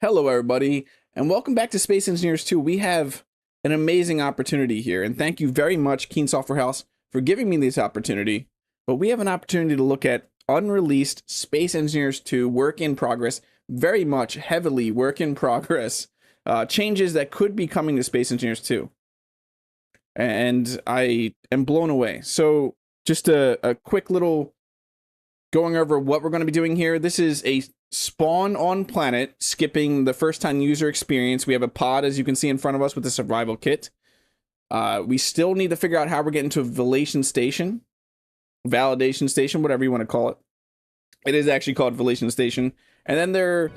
Hello everybody, and welcome back to Space Engineers 2. We have an amazing opportunity here, and thank you very much, Keen Software House, for giving me this opportunity. But we have an opportunity to look at unreleased Space Engineers 2 work in progress, very much heavily work in progress, changes that could be coming to Space Engineers 2. And I am blown away. So just a quick little going over what we're going to be doing here. This is a spawn on planet, skipping the first time user experience. We have a pod, as you can see in front of us, with the survival kit. We still need to figure out how we're getting to a validation station, whatever you want to call it. It is actually called Vallation Station. And then there's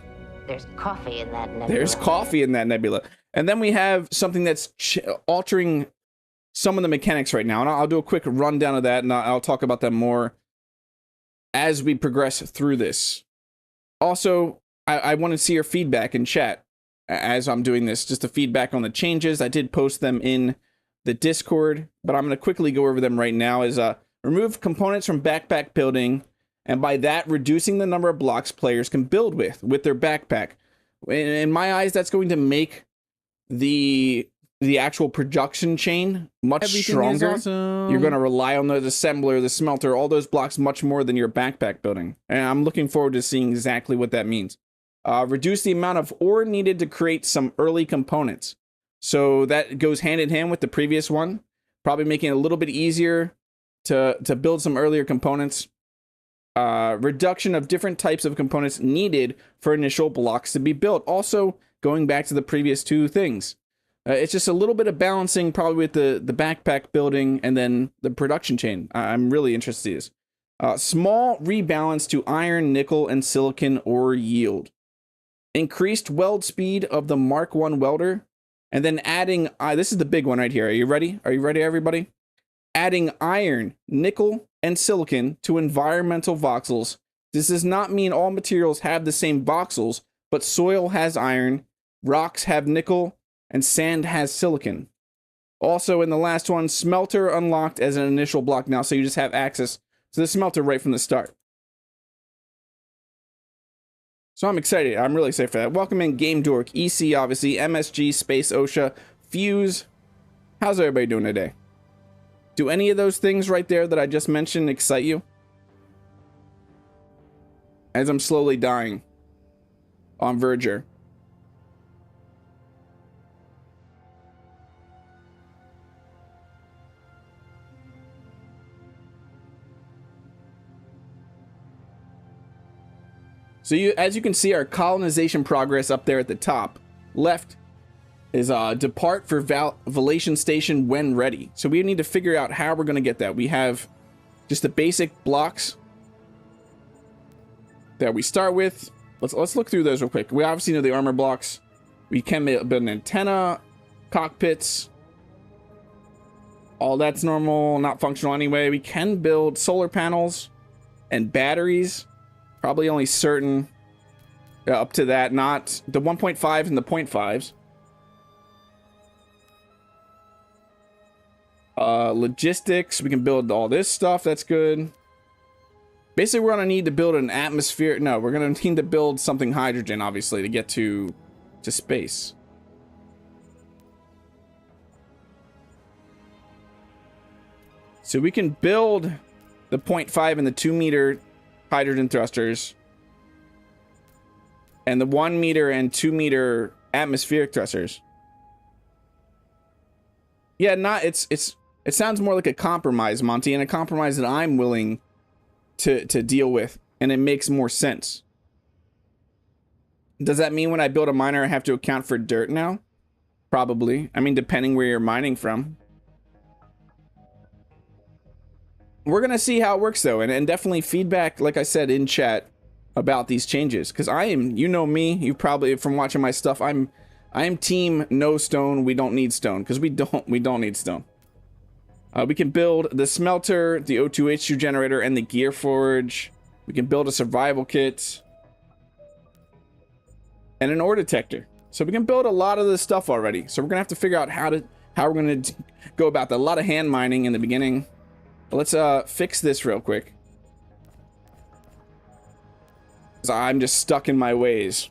coffee in that nebula. There's coffee in that nebula. And then we have something that's altering some of the mechanics right now. And I'll do a quick rundown of that, and I'll talk about them more as we progress through this. Also, I want to see your feedback in chat as I'm doing this, just the feedback on the changes. I did post them in the Discord, but I'm going to quickly go over them right now. Is remove components from backpack building, and by that, reducing the number of blocks players can build with their backpack. In my eyes, that's going to make the actual production chain much stronger. Awesome. You're going to rely on the assembler, the smelter, all those blocks much more than your backpack building. And I'm looking forward to seeing exactly what that means. Reduce the amount of ore needed to create some early components. So that goes hand in hand with the previous one, probably making it a little bit easier to build some earlier components. Reduction of different types of components needed for initial blocks to be built. Also, going back to the previous two things. It's just a little bit of balancing, probably with the backpack building and then the production chain. I'm really interested in this. Small rebalance to iron, nickel, and silicon ore yield. Increased weld speed of the Mark 1 welder. And then adding, this is the big one right here. Are you ready? Are you ready, everybody? Adding iron, nickel, and silicon to environmental voxels. This does not mean all materials have the same voxels, but soil has iron, rocks have nickel, and sand has silicon. Also, in the last one, smelter unlocked as an initial block now, so you just have access to the smelter right from the start. So I'm excited. I'm really excited for that. Welcome in Game Dork, EC, obviously, MSG, Space OSHA, Fuse. How's everybody doing today? Do any of those things right there that I just mentioned excite you? As I'm slowly dying on Verger. So as you can see, our colonization progress up there at the top left is depart for Vallation Station when ready. So we need to figure out how we're going to get that. We have just the basic blocks that we start with. Let's look through those real quick. We obviously know the armor blocks. We can build an antenna, cockpits. All that's normal, not functional anyway. We can build solar panels and batteries. Probably only certain up to that, not the 1.5 and the 0.5s. Logistics, we can build all this stuff. That's good. Basically, we're gonna need to build an atmosphere. No, we're gonna need to build something hydrogen, obviously, to get to space. So we can build the 0.5 and the 2 meter hydrogen thrusters, and the 1 meter and 2 meter atmospheric thrusters. Yeah, it sounds more like a compromise, Monty, and a compromise that I'm willing to deal with, and it makes more sense. Does that mean when I build a miner, I have to account for dirt now? Probably. I mean, depending where you're mining from. We're gonna see how it works though, and definitely feedback, like I said, in chat about these changes, because I am, you know me, you probably from watching my stuff, I'm team no stone. We don't need stone, because we don't need stone. We can build the smelter, the O2H2 generator, and the gear forge. We can build a survival kit and an ore detector. So we can build a lot of this stuff already. So we're gonna have to figure out how we're gonna go about that. A lot of hand mining in the beginning. Let's fix this real quick, because I'm just stuck in my ways.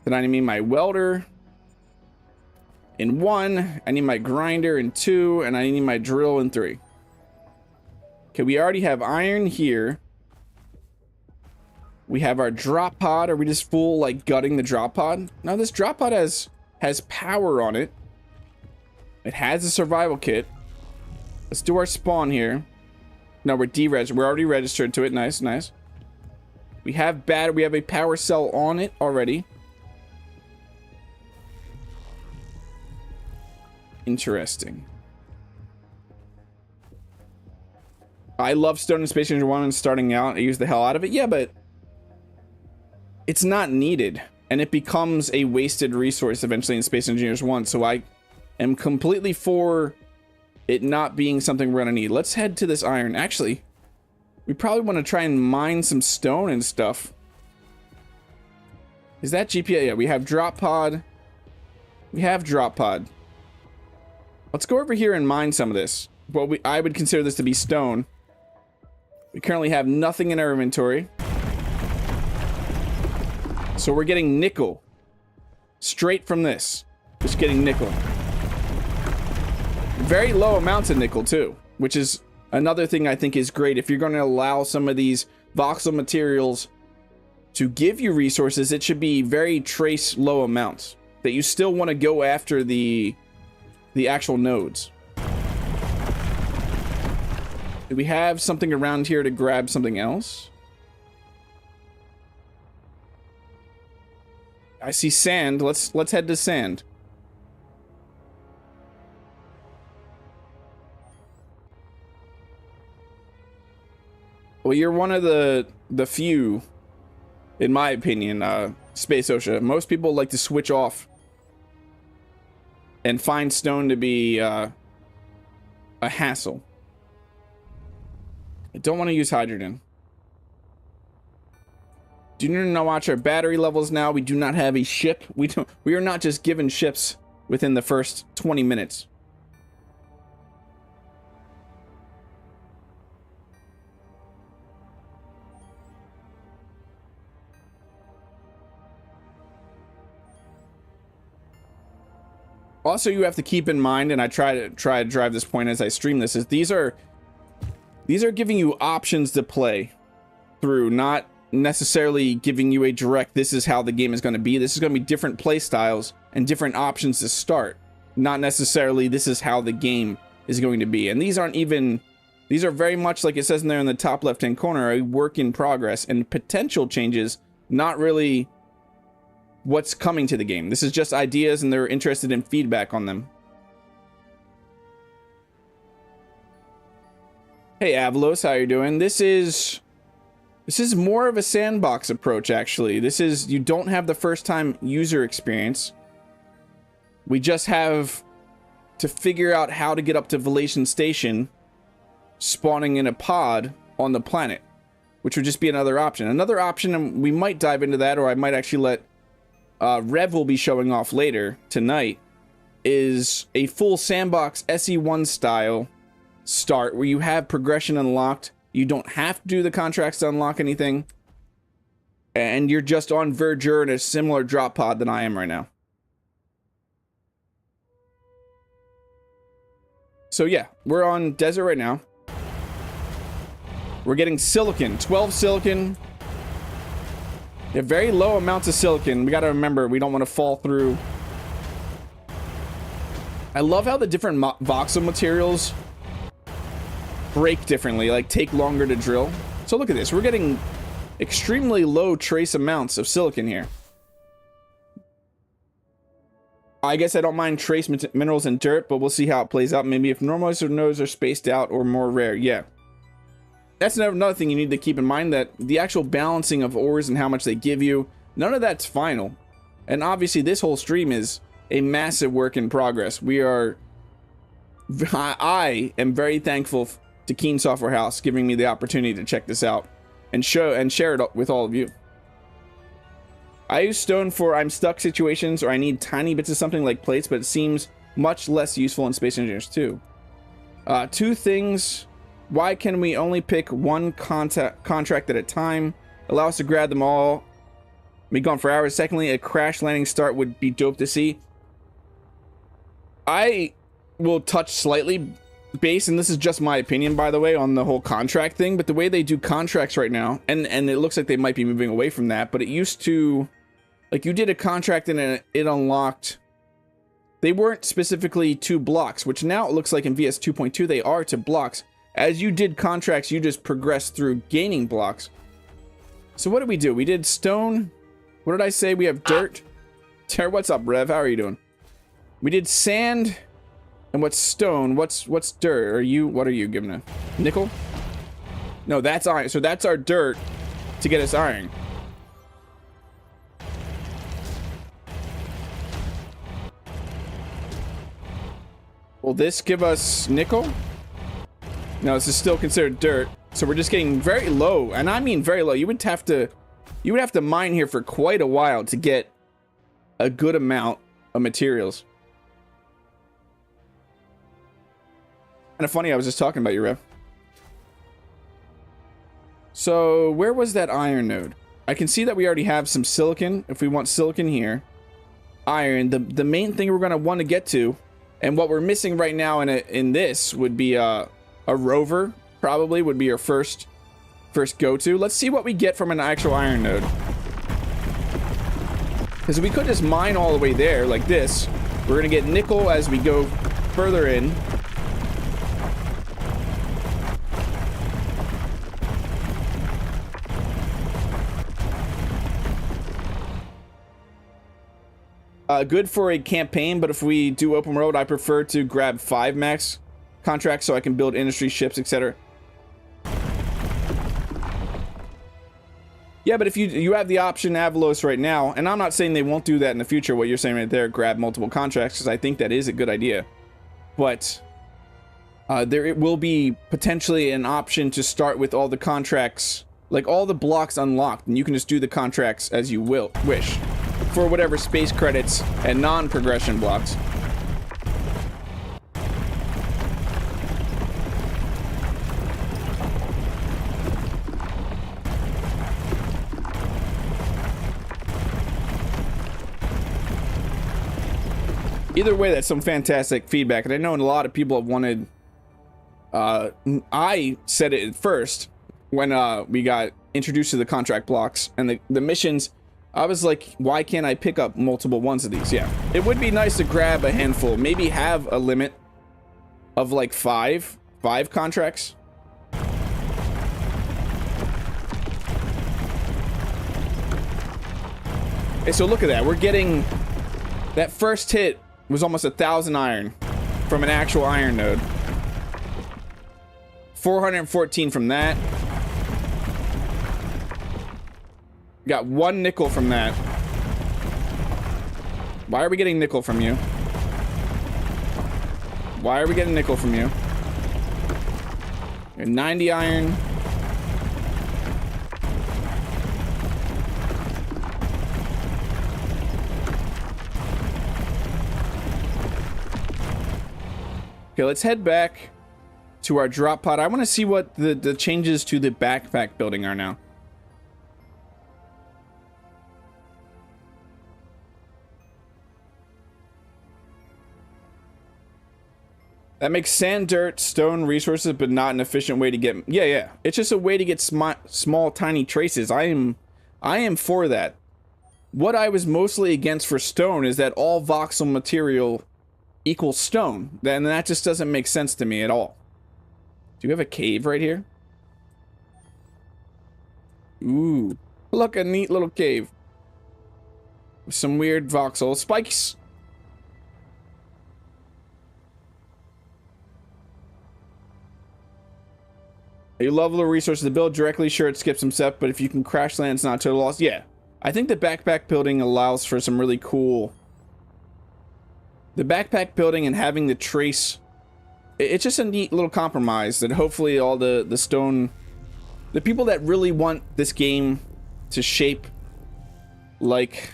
Then I need my welder in 1, I need my grinder in 2, and I need my drill in 3. Okay, we already have iron here. We have our drop pod. Are we just full, like, gutting the drop pod? No, this drop pod has power on it. It has a survival kit. Let's do our spawn here. No, we're deregistered. We're already registered to it. Nice, nice. We have we have a power cell on it already. Interesting. I love stone in Space Ranger 1 and starting out. I use the hell out of it. Yeah, but it's not needed. And it becomes a wasted resource eventually in Space Engineers 1. So I am completely for it not being something we're going to need. Let's head to this iron. Actually, we probably want to try and mine some stone and stuff. Is that GPA? Yeah, we have drop pod. We have drop pod. Let's go over here and mine some of this. Well, I would consider this to be stone. We currently have nothing in our inventory. So we're getting nickel. Straight from this. Just getting nickel. Very low amounts of nickel too, which is another thing I think is great. If you're going to allow some of these voxel materials to give you resources, it should be very trace low amounts. That you still want to go after the actual nodes. Do we have something around here to grab something else? I see sand. Let's head to sand. Well, you're one of the few, in my opinion, Space OSHA. Most people like to switch off and find stone to be a hassle. I don't want to use hydrogen. Do you need to watch our battery levels now? We do not have a ship. We are not just given ships within the first 20 minutes. Also, you have to keep in mind, and I try to drive this point as I stream this, is these are giving you options to play through, not necessarily giving you a direct, this is how the game is going to be. This is going to be different play styles and different options to start, not necessarily this is how the game is going to be. And these aren't even, these are very much, like it says in there in the top left hand corner, a work in progress and potential changes, not really what's coming to the game. This is just ideas, and they're interested in feedback on them. Hey Avalos, how you doing? This is more of a sandbox approach, actually. This is, you don't have the first time user experience. We just have to figure out how to get up to Vallation Station, spawning in a pod on the planet, which would just be another option. Another option, and we might dive into that, or I might actually let Rev will be showing off later tonight, is a full sandbox SE1 style start where you have progression unlocked. You don't have to do the contracts to unlock anything, and you're just on Verdure in a similar drop pod than I am right now. So yeah, we're on desert right now. We're getting silicon, 12 silicon. We have very low amounts of silicon. We got to remember, we don't want to fall through. I love how the different voxel materials break differently, like take longer to drill. So look at this. We're getting extremely low trace amounts of silicon here. I guess I don't mind trace minerals in dirt, but we'll see how it plays out. Maybe if normals or nodes are spaced out or more rare. Yeah. That's another thing you need to keep in mind, that the actual balancing of ores and how much they give you, none of that's final. And obviously this whole stream is a massive work in progress. I am very thankful to Keen Software House giving me the opportunity to check this out and share it with all of you. I use stone for I'm stuck situations, or I need tiny bits of something like plates, but it seems much less useful in Space Engineers 2. Two things. Why can we only pick one contract at a time? Allow us to grab them all. Be gone for hours. Secondly, a crash landing start would be dope to see. I will touch slightly base, and this is just my opinion, by the way, on the whole contract thing, but the way they do contracts right now, and it looks like they might be moving away from that, but it used to, like, you did a contract and it unlocked, they weren't specifically 2 blocks, which now it looks like in VS 2.2 they are 2 blocks. As you did contracts, you just progressed through gaining blocks. So what did we do? We did stone. What did I say? We have dirt. Tara, what's up, Rev? How are you doing? We did sand. And what's stone? What's dirt? What are you giving a nickel? No, that's iron. So that's our dirt to get us iron. Will this give us nickel? No, this is still considered dirt. So we're just getting very low, and I mean very low. You would have to mine here for quite a while to get a good amount of materials. Kind of funny, I was just talking about you, Rev. So where was that iron node? I can see that we already have some silicon. If we want silicon here, iron. The main thing we're going to want to get to, and what we're missing right now in this would be a rover. Probably would be our first go-to. Let's see what we get from an actual iron node. Because we could just mine all the way there like this. We're going to get nickel as we go further in. Good for a campaign, but if we do open world, I prefer to grab 5 max contracts so I can build industry ships, etc. Yeah, but if you have the option Avalos right now, and I'm not saying they won't do that in the future, what you're saying right there, grab multiple contracts, because I think that is a good idea. But there will be potentially an option to start with all the contracts, like all the blocks unlocked, and you can just do the contracts as you wish for whatever space credits and non-progression blocks. Either way, that's some fantastic feedback, and I know a lot of people have wanted. I said it first when we got introduced to the contract blocks and the missions. I was like, why can't I pick up multiple ones of these? Yeah, it would be nice to grab a handful, maybe have a limit of like five contracts. Okay, so look at that. We're getting that first hit was almost 1,000 iron from an actual iron node. 414 from that. Got 1 nickel from that. Why are we getting nickel from you? Why are we getting nickel from you? You're 90 iron. Okay, let's head back to our drop pod. I want to see what the changes to the backpack building are now. That makes sand, dirt, stone resources, but not an efficient way to get... Yeah. It's just a way to get small, tiny traces. I am for that. What I was mostly against for stone is that all voxel material equals stone. Then that just doesn't make sense to me at all. Do you have a cave right here? Ooh. Look, a neat little cave. With some weird voxel spikes. You love the resources to build directly. Sure, it skips some steps, but if you can crash land, it's not a total loss. Yeah. I think the backpack building allows for some really cool... The backpack building and having the trace... It's just a neat little compromise that hopefully all the stone... The people that really want this game to shape like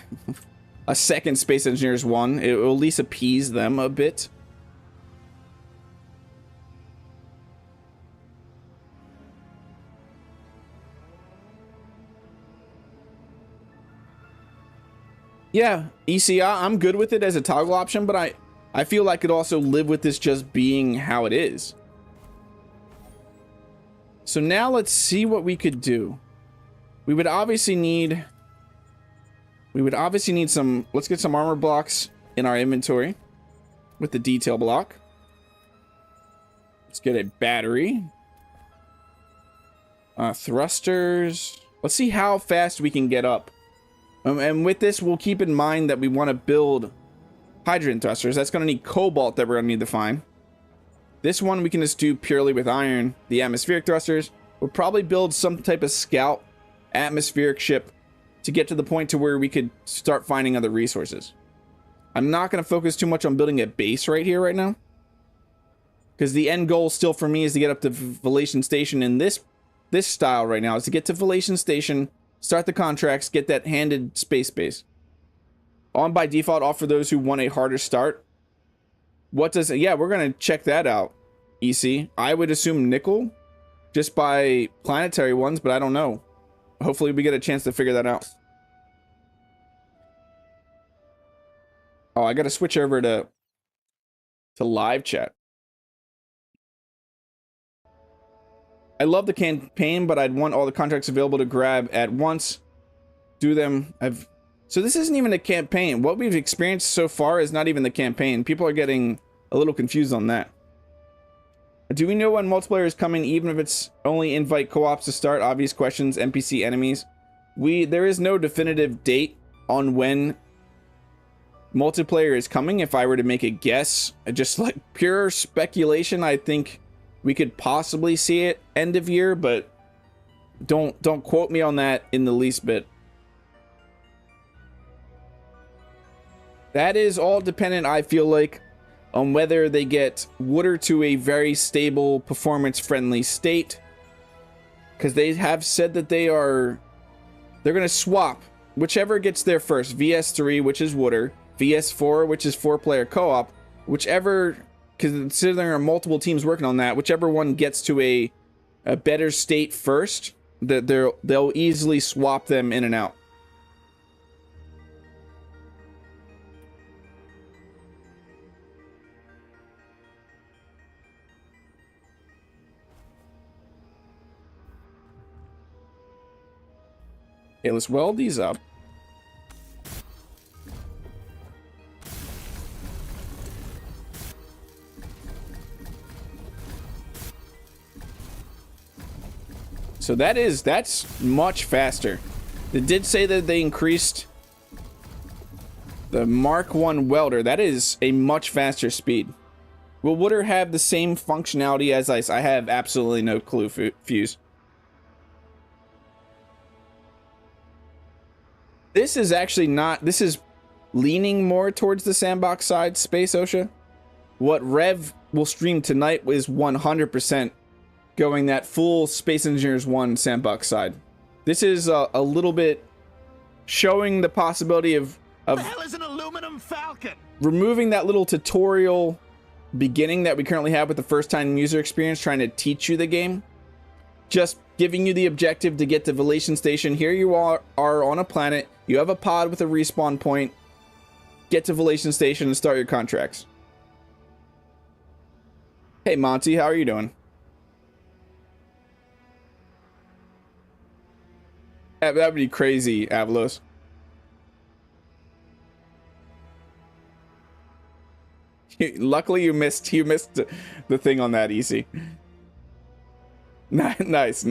a second Space Engineers 1, it will at least appease them a bit. Yeah, ECI, I'm good with it as a toggle option, but I feel I could also live with this just being how it is. So now let's see what we could do. We would obviously need some, let's get some armor blocks in our inventory with the detail block. Let's get a battery. Thrusters. Let's see how fast we can get up. And with this, we'll keep in mind that we want to build hydrogen thrusters. That's going to need cobalt that we're going to need to find. This one we can just do purely with iron. The atmospheric thrusters. We'll probably build some type of scout atmospheric ship to get to the point to where we could start finding other resources. I'm not going to focus too much on building a base right here right now, because the end goal still for me is to get up to Vallation Station in this style right now, is to get to Vallation Station, start the contracts, get that handed space base. On by default, off for those who want a harder start. What does it? Yeah, we're going to check that out, EC. I would assume nickel, just by planetary ones, but I don't know. Hopefully we get a chance to figure that out. Oh, I got to switch over to live chat. I love the campaign, but I'd want all the contracts available to grab at once. Do them. So this isn't even a campaign. What we've experienced so far is not even the campaign. People are getting a little confused on that. Do we know when multiplayer is coming, even if it's only invite co-ops to start? Obvious questions, NPC enemies. There is no definitive date on when multiplayer is coming. If I were to make a guess, just like pure speculation, I think we could possibly see it end of year, but don't quote me on that in the least bit. That is all dependent, I feel like, on whether they get WELDER to a very stable, performance-friendly state, because they have said that they're going to swap whichever gets there first. VS3, which is WELDER, VS4, which is 4-player co-op, whichever, because considering there are multiple teams working on that, whichever one gets to a better state first, that they'll easily swap them in and out. Okay, let's weld these up. So that's much faster. It did say that they increased the Mark 1 welder. That is a much faster speed. Will WELDER have the same functionality as ICE? I have absolutely no clue, Fuse. This is actually not, this is leaning more towards the sandbox side, Space OSHA. What Rev will stream tonight is 100% going that full Space Engineers 1 sandbox side. This is a little bit showing the possibility of The hell is an aluminum falcon? removing that little tutorial beginning that we currently have with the first time user experience, trying to teach you the game. Just giving you the objective to get to Vallation Station. Here you are on a planet. You have a pod with a respawn point. Get to Vallation Station and start your contracts. Hey Monty, how are you doing? That would be crazy, Avalos. Luckily you missed the thing on that, EC. Nice.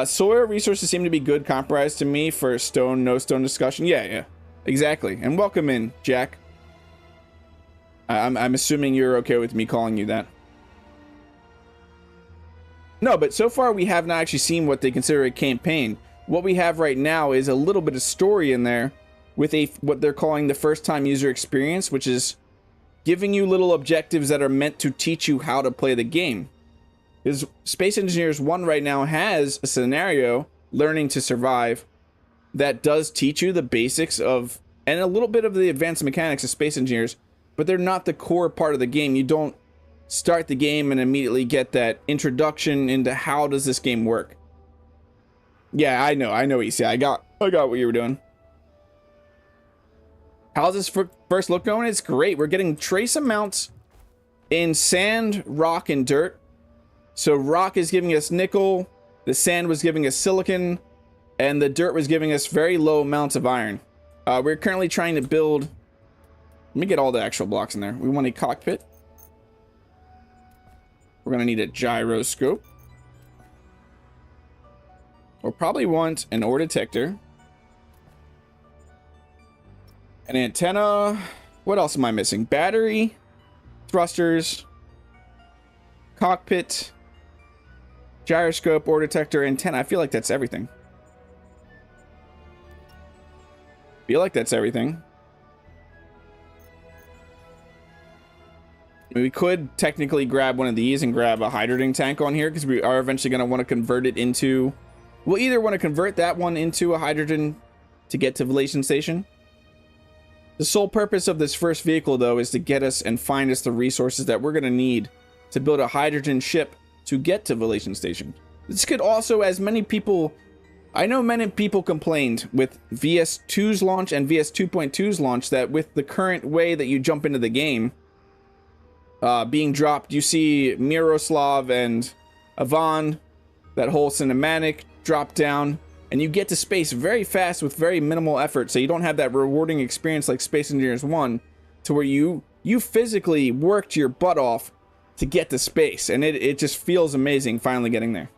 Soil resources seem to be good compromise to me for stone, no stone discussion. Yeah, exactly. And welcome in, Jack. I'm assuming you're okay with me calling you that. No, but so far we have not actually seen what they consider a campaign. What we have right now is a little bit of story in there with what they're calling the first time user experience, which is giving you little objectives that are meant to teach you how to play the game. Because Space Engineers 1 right now has a scenario, Learning to Survive, that does teach you the basics of, and a little bit of the advanced mechanics of Space Engineers, but they're not the core part of the game. You don't start the game and immediately get that introduction into how does this game work. Yeah, I know, EC. I got what you were doing. How's this first look going? It's great. We're getting trace amounts in sand, rock, and dirt. So rock is giving us nickel, the sand was giving us silicon, and the dirt was giving us very low amounts of iron. We're currently trying to build... Let me get all the actual blocks in there. We want a cockpit. We're going to need a gyroscope. We'll probably want an ore detector. An antenna. What else am I missing? Battery. Thrusters. Cockpit. Gyroscope, ore detector, antenna. I feel like that's everything. We could technically grab one of these and grab a hydrogen tank on here, because we are eventually going to want to convert it into... We'll either want to convert that one into a hydrogen to get to Vallation Station. The sole purpose of this first vehicle, though, is to get us and find us the resources that we're going to need to build a hydrogen ship to get to Vallation Station. This could also, as many people... I know many people complained with VS2's launch and VS 2.2's launch that with the current way that you jump into the game... being dropped, you see Miroslav and Ivan, that whole cinematic drop down, and you get to space very fast with very minimal effort, so you don't have that rewarding experience like Space Engineers 1, to where you physically worked your butt off to get to space, and it just feels amazing finally getting there.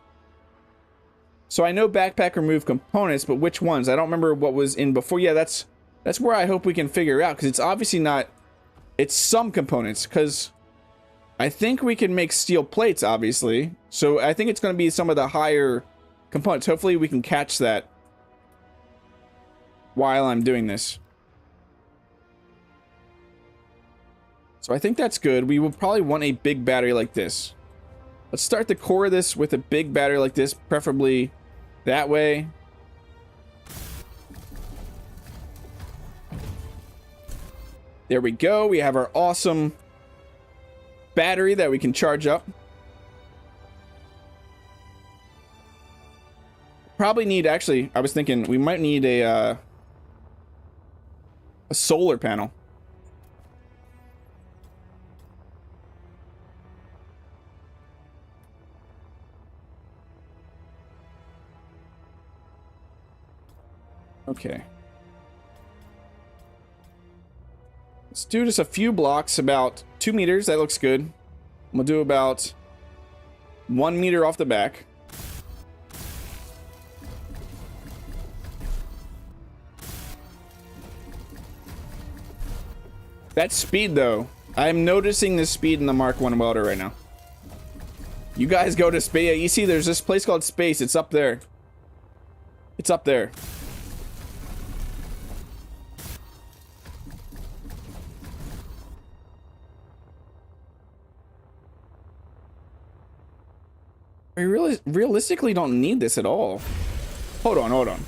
So I know backpack remove components, but which ones? I don't remember what was in before. Yeah, that's where I hope we can figure out, because it's obviously not... It's some components, because... I think we can make steel plates, obviously. So I think it's going to be some of the higher components. Hopefully we can catch that while I'm doing this. So I think that's good. We will probably want a big battery like this. Let's start the core of this with a big battery like this, preferably that way. There we go. We have our awesome... battery that we can charge up. Probably need, actually, I was thinking we might need a solar panel. Okay. Let's do just a few blocks, about 2 meters. That looks good. We'll do about 1 meter off the back. That speed, though. I'm noticing the speed in the Mark 1 welder right now. You guys go to space. You see, there's this place called space. It's up there. It's up there. We really realistically don't need this at all. Hold on, hold on.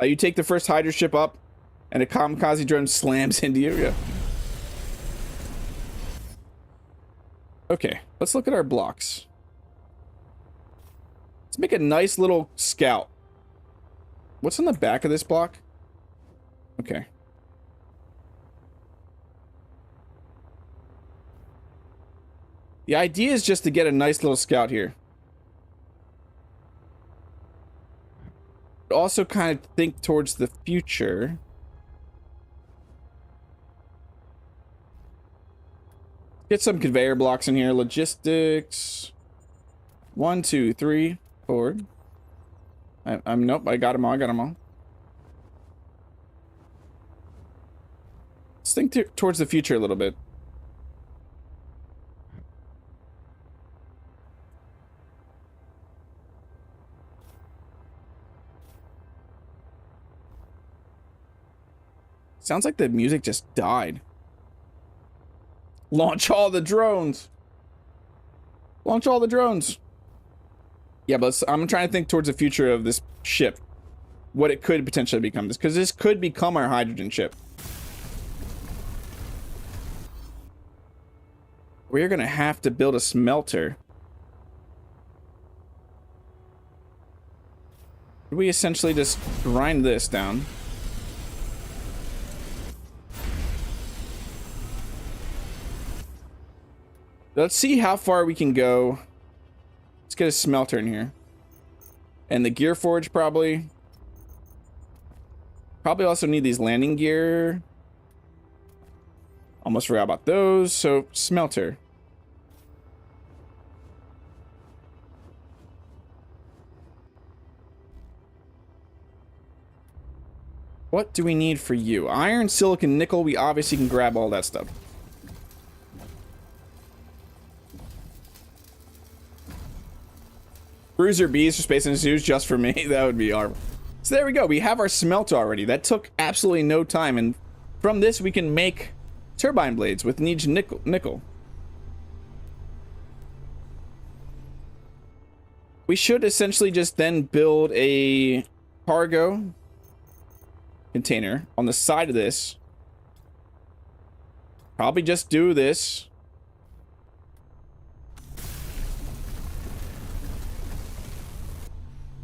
You take the first Hydra ship up, and a kamikaze drone slams into you. Yeah. Okay, let's look at our blocks. Let's make a nice little scout. What's on the back of this block? Okay. The idea is just to get a nice little scout here. Also kind of think towards the future. Get some conveyor blocks in here. Logistics. 1, 2, 3, 4. Nope, I got them all. I got them all. Let's think towards the future a little bit. Sounds like the music just died. Launch all the drones. Launch all the drones. Yeah, but I'm trying to think towards the future of this ship. What it could potentially become. Because this could become our hydrogen ship. We're going to have to build a smelter. We essentially just grind this down. Let's see how far we can go. Let's get a smelter in here. And the gear forge probably. Probably also need these landing gear. Almost forgot about those. So, smelter. What do we need for you? Iron, silicon, nickel. We obviously can grab all that stuff. Bruiser Bs for Space Institutes just for me. That would be horrible. So there we go. We have our smelter already. That took absolutely no time. And from this, we can make turbine blades with each nickel. We should essentially just then build a cargo container on the side of this. Probably just do this.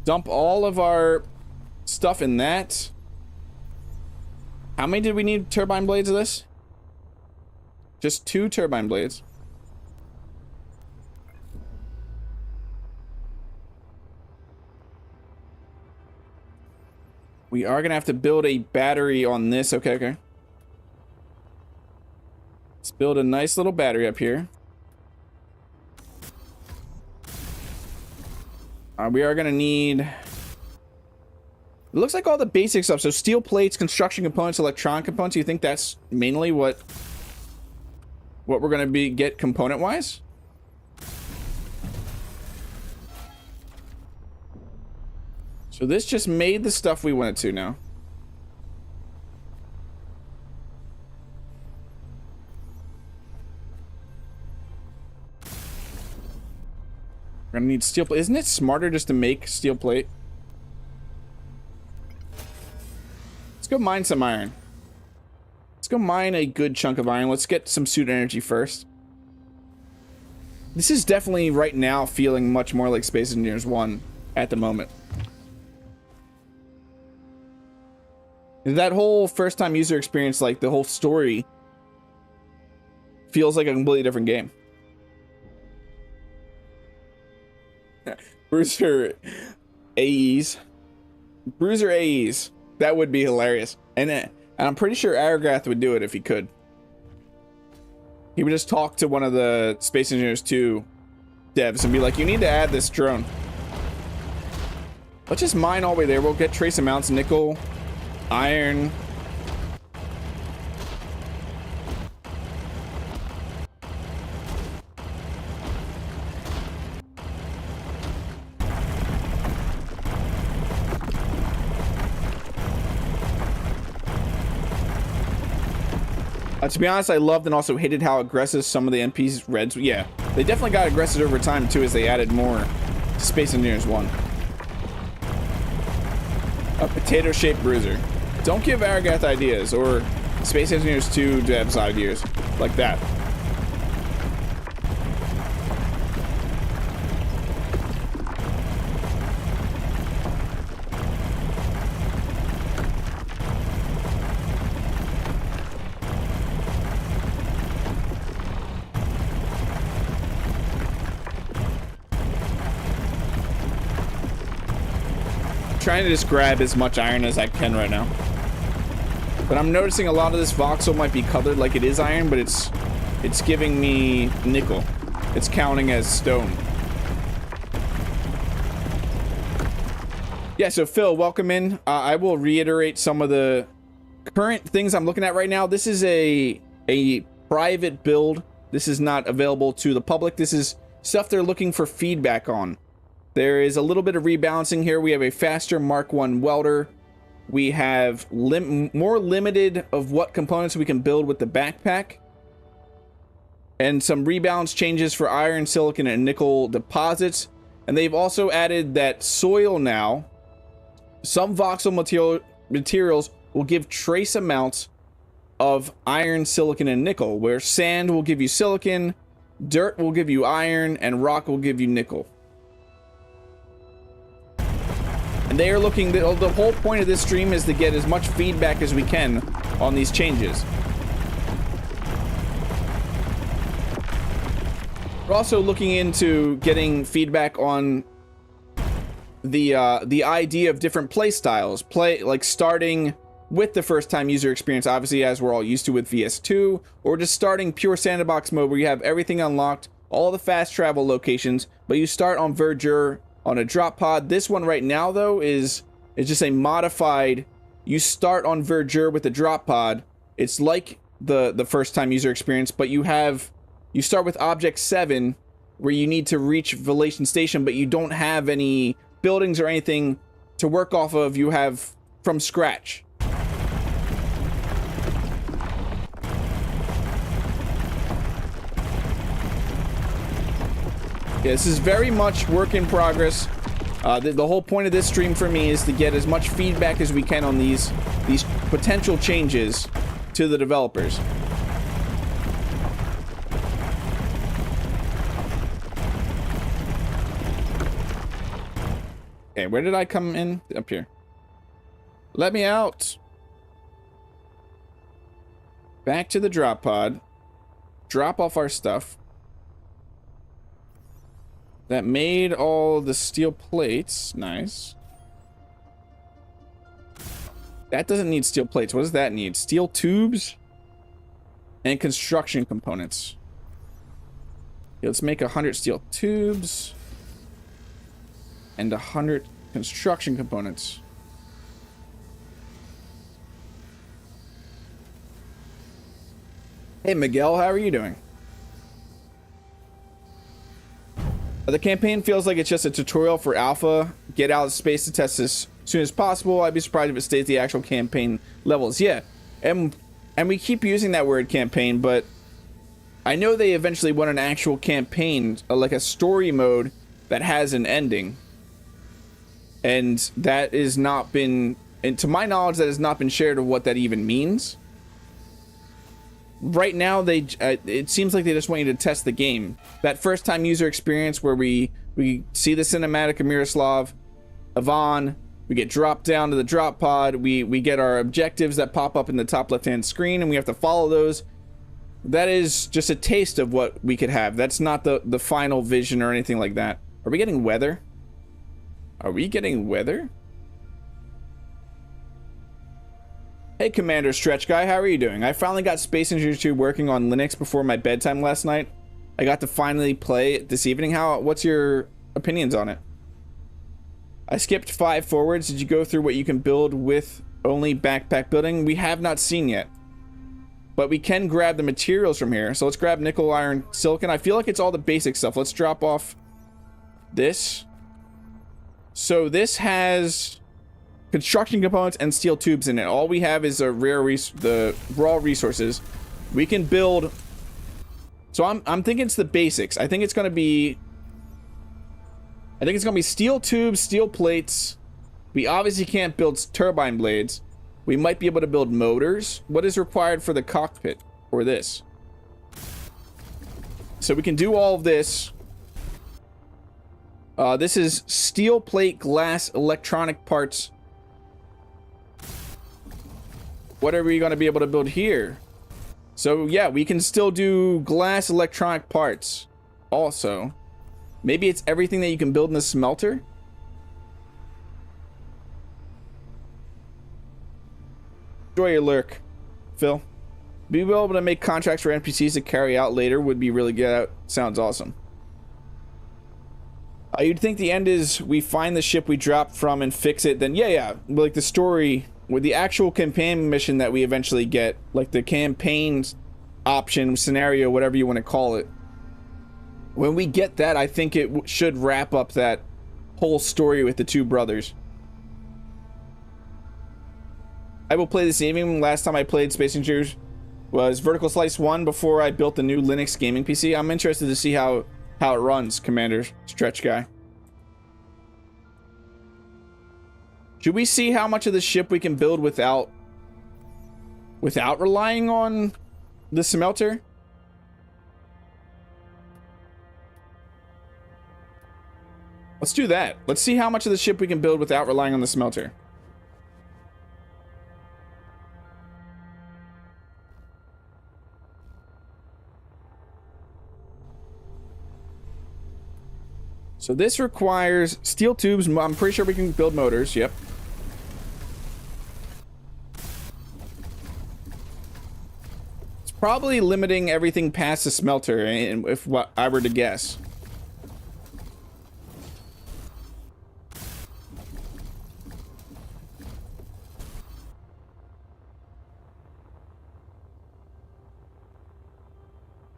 Dump all of our stuff in that. How many did we need turbine blades of this? Just 2 turbine blades. We are gonna have to build a battery on this. Okay, okay. Let's build a nice little battery up here. We are gonna need. It looks like all the basic stuff. So steel plates, construction components, electronic components. You think that's mainly what we're gonna get component wise? So this just made the stuff we wanted to now. We're gonna need steel plate. Isn't it smarter just to make steel plate? Let's go mine some iron. Let's go mine a good chunk of iron. Let's get some suit energy first. This is definitely right now feeling much more like Space Engineers 1 at the moment. That whole first time user experience, like the whole story, feels like a completely different game. Bruiser AEs. Bruiser AEs. That would be hilarious. And I'm pretty sure Aragrath would do it if he could. He would just talk to one of the Space Engineers 2 devs and be like, you need to add this drone. Let's just mine all the way there. We'll get trace amounts, nickel, iron. To be honest, I loved and also hated how aggressive some of the NPCs reds. Yeah, they definitely got aggressive over time too as they added more to Space Engineers 1. A potato-shaped bruiser. Don't give Aragath ideas, or Space Engineers 2 devs ideas like that. Trying to just grab as much iron as I can right now. But I'm noticing a lot of this voxel might be colored like it is iron, but it's giving me nickel. It's counting as stone. Yeah, so Phil, welcome in. I will reiterate some of the current things I'm looking at right now. This is a private build. This is not available to the public. This is stuff they're looking for feedback on. There is a little bit of rebalancing here. We have a faster Mark 1 welder. We have more limited of what components we can build with the backpack. And some rebalance changes for iron, silicon, and nickel deposits. And they've also added that soil now. Some voxel materials will give trace amounts of iron, silicon, and nickel, where sand will give you silicon, dirt will give you iron, and rock will give you nickel. And they are looking, the whole point of this stream is to get as much feedback as we can on these changes. We're also looking into getting feedback on the idea of different play styles. Like starting with the first time user experience, obviously, as we're all used to with VS2, or just starting pure sandbox mode where you have everything unlocked, all the fast travel locations, but you start on Verdure on a drop pod. This one right now, though, is just a modified. You start on Verdure with the drop pod. It's like the first time user experience, but you start with Object 7, where you need to reach Vallation Station, but you don't have any buildings or anything to work off of. You have from scratch. Yeah, this is very much work in progress. The whole point of this stream for me is to get as much feedback as we can on these potential changes to the developers. Okay, where did I come in? Up here. Let me out. Back to the drop pod. Drop off our stuff. That made all the steel plates. Nice. That doesn't need steel plates. What does that need? Steel tubes and construction components. Okay, let's make 100 steel tubes and 100 construction components. Hey Miguel, how are you doing? The campaign feels like it's just a tutorial for alpha. Get out of space to test as soon as possible. I'd be surprised if it stays the actual campaign levels. Yeah, and we keep using that word campaign, but I know they eventually want an actual campaign, like a story mode that has an ending. And that is not been, and to my knowledge, that has not been shared of what that even means. Right now, it seems like they just want you to test the game. That first time user experience where we see the cinematic of Miroslav, Ivan, we get dropped down to the drop pod, we get our objectives that pop up in the top left hand screen, and we have to follow those. That is just a taste of what we could have. That's not the final vision or anything like that. Are we getting weather? Are we getting weather? Hey Commander Stretch Guy, how are you doing? I finally got Space Engineers 2 working on Linux before my bedtime last night. I got to finally play it this evening. What's your opinions on it? I skipped 5 forwards. Did you go through what you can build with only backpack building? We have not seen yet. But we can grab the materials from here. So let's grab nickel, iron, silicon. I feel like it's all the basic stuff. Let's drop off this. So this has construction components and steel tubes in it. All we have is the raw resources. We can build. So I'm thinking it's the basics. I think it's gonna be steel tubes, steel plates. We obviously can't build turbine blades. We might be able to build motors. What is required for the cockpit or this? So we can do all of this. This is steel plate, glass, electronic parts. What are we going to be able to build here? So yeah, we can still do glass, electronic parts. Also, maybe it's everything that you can build in the smelter. Enjoy your lurk, Phil. Being able to make contracts for NPCs to carry out later would be really good. Sounds awesome. You'd think the end is we find the ship we dropped from and fix it. Then yeah, like the story with the actual campaign mission that we eventually get, like the campaign option scenario, whatever you want to call it. When we get that, I think it should wrap up that whole story with the two brothers. I will play this evening. Last time I played Space Engineers was Vertical Slice 1 before I built the new Linux gaming PC. I'm interested to see how it runs, Commander Stretch Guy. Should we see how much of the ship we can build without relying on the smelter? Let's do that. Let's see how much of the ship we can build without relying on the smelter. So this requires steel tubes. I'm pretty sure we can build motors. Yep. It's probably limiting everything past the smelter, if what I were to guess.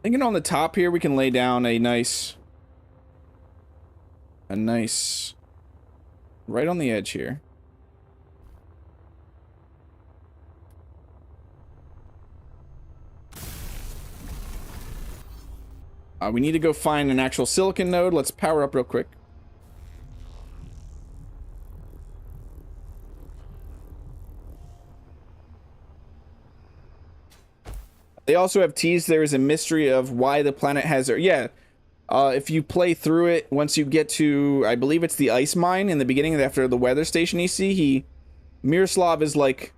Thinking on the top here, we can lay down a nice right on the edge here. We need to go find an actual silicon node. Let's power up real quick. They also have teased there is a mystery of why the planet has... Yeah. If you play through it, once you get to, I believe it's the ice mine in the beginning after the weather station you see, Miroslav is like,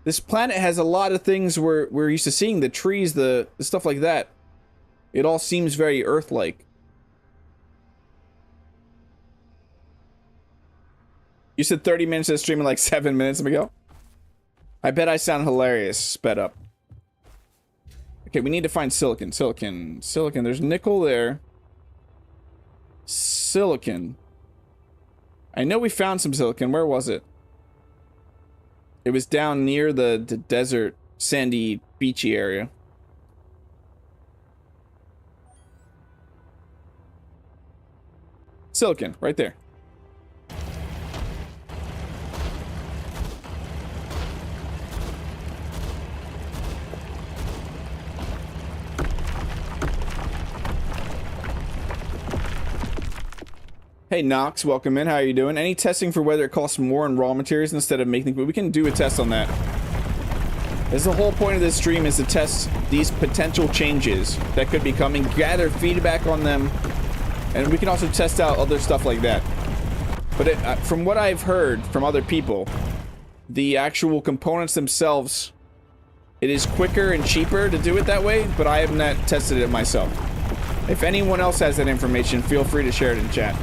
this planet has a lot of things we're used to seeing, the trees, the stuff like that. It all seems very Earth-like. You said 30 minutes of streaming like 7 minutes ago? I bet I sound hilarious, sped up. Okay, we need to find silicon. Silicon. There's nickel there. Silicon. I know we found some silicon. Where was it? It was down near the desert, sandy, beachy area. Silicon, right there. Hey Nox, welcome in. How are you doing? Any testing for whether it costs more in raw materials instead of making... We can do a test on that. This is the whole point of this stream, is to test these potential changes that could be coming, gather feedback on them, and we can also test out other stuff like that. But from what I've heard from other people, the actual components themselves, it is quicker and cheaper to do it that way, but I have not tested it myself. If anyone else has that information, feel free to share it in chat.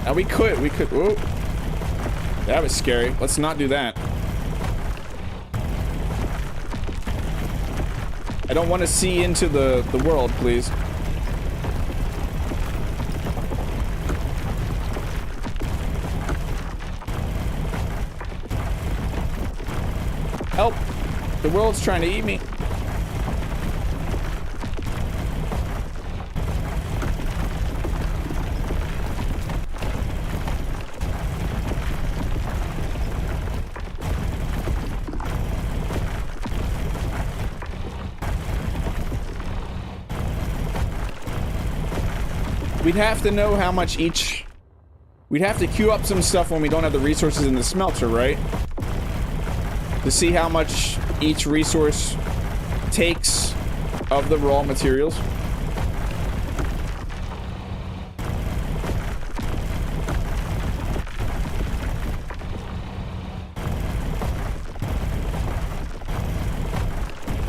Now we could, whoa. That was scary. Let's not do that. I don't want to see into the world, please. Help! The world's trying to eat me. we'd have to know how much each... We'd have to queue up some stuff when we don't have the resources in the smelter, right? To see how much each resource takes of the raw materials.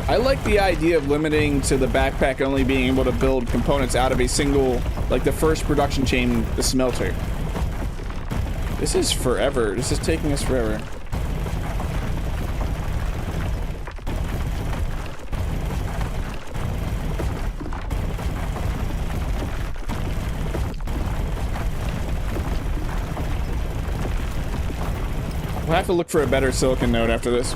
I like the idea of limiting to the backpack only being able to build components out of a single, like the first production chain, the smelter. This is forever. This is taking us forever. We'll have to look for a better silicon node after this.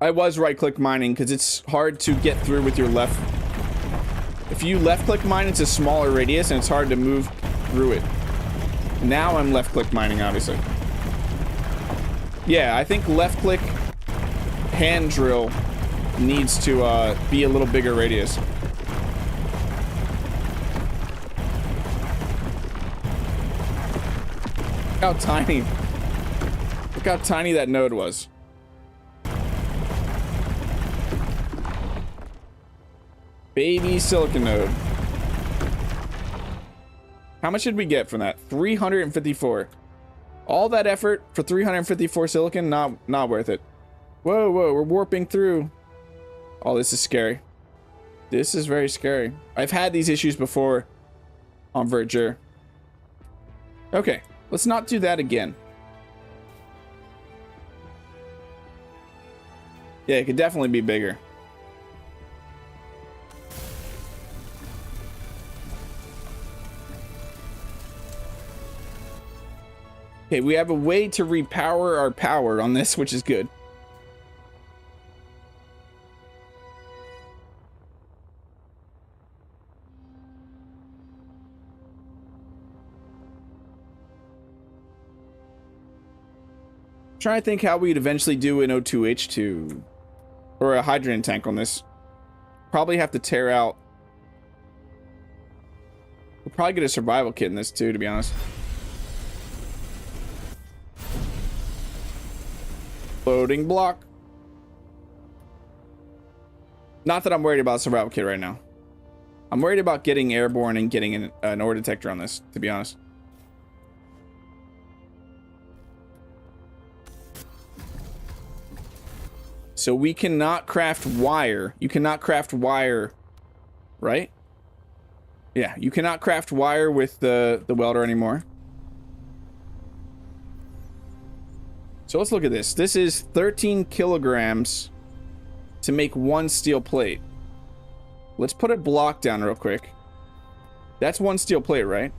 I was right-click mining because it's hard to get through with your left. If you left-click mine, it's a smaller radius and it's hard to move through it. Now I'm left-click mining, obviously. Yeah, I think left-click hand drill needs to be a little bigger radius. Look how tiny. Look how tiny that node was. Baby silicon node. How much did we get from that? 354. All that effort for 354 silicon? Not worth it. Whoa, whoa, we're warping through. Oh, this is scary. This is very scary. I've had these issues before on Verdure. Okay, let's not do that again. Yeah, it could definitely be bigger. Okay, we have a way to repower our power on this, which is good. Trying to think how we'd eventually do an O2H2 or a hydrogen tank on this. Probably have to tear out. We'll probably get a survival kit in this too, to be honest. Loading block. Not that I'm worried about a survival kit right now. I'm worried about getting airborne and getting an ore detector on this, to be honest. So we cannot craft wire. You cannot craft wire, right? Yeah, you cannot craft wire with the welder anymore. So let's look at this. This is 13 kilograms to make one steel plate. Let's put a block down real quick. That's one steel plate, right?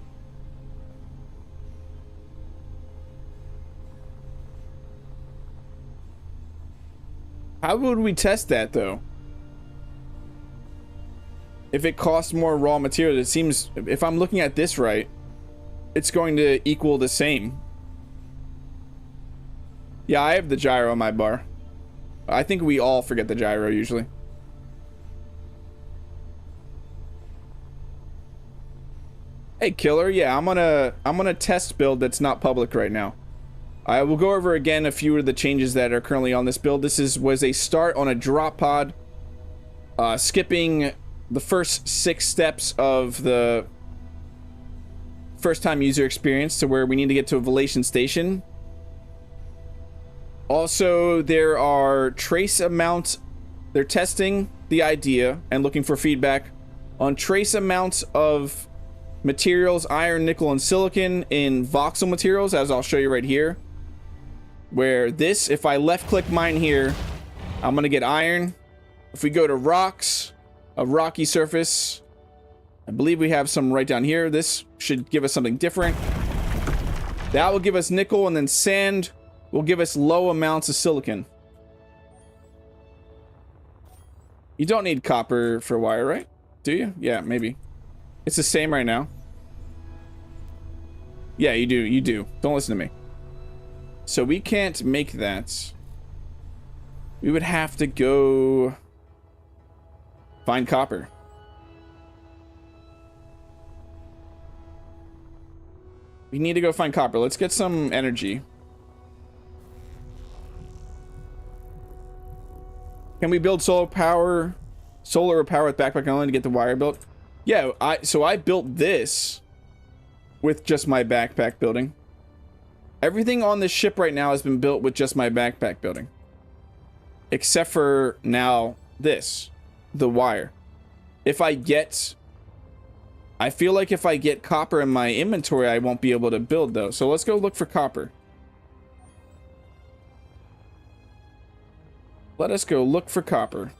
How would we test that, though? If it costs more raw material, it seems, if I'm looking at this right, it's going to equal the same. Yeah, I have the gyro on my bar. I think we all forget the gyro usually. Hey, Killer. Yeah, I'm on a test build that's not public right now. I will go over again a few of the changes that are currently on this build. This was a start on a drop pod, skipping the first 6 steps of the first time user experience to where we need to get to a Vallation station. Also, there are trace amounts. They're testing the idea and looking for feedback on trace amounts of materials, iron, nickel, and silicon in voxel materials, as I'll show you right here. Where this, if I left click mine here, I'm gonna get iron. If we go to rocks, a rocky surface, I believe we have some right down here. This should give us something different. That will give us nickel, and then sand will give us low amounts of silicon. You don't need copper for wire, right? Do you? Yeah, maybe. It's the same right now. Yeah, you do. You do. Don't listen to me. So we can't make that. We would have to go find copper. We need to go find copper. Let's get some energy. Can we build solar power with backpack only to get the wire built? Yeah, I built this with just my backpack building. Everything on this ship right now has been built with just my backpack building. Except for now this, the wire. I feel like if I get copper in my inventory, I won't be able to build though. So let's go look for copper. Let us go look for copper.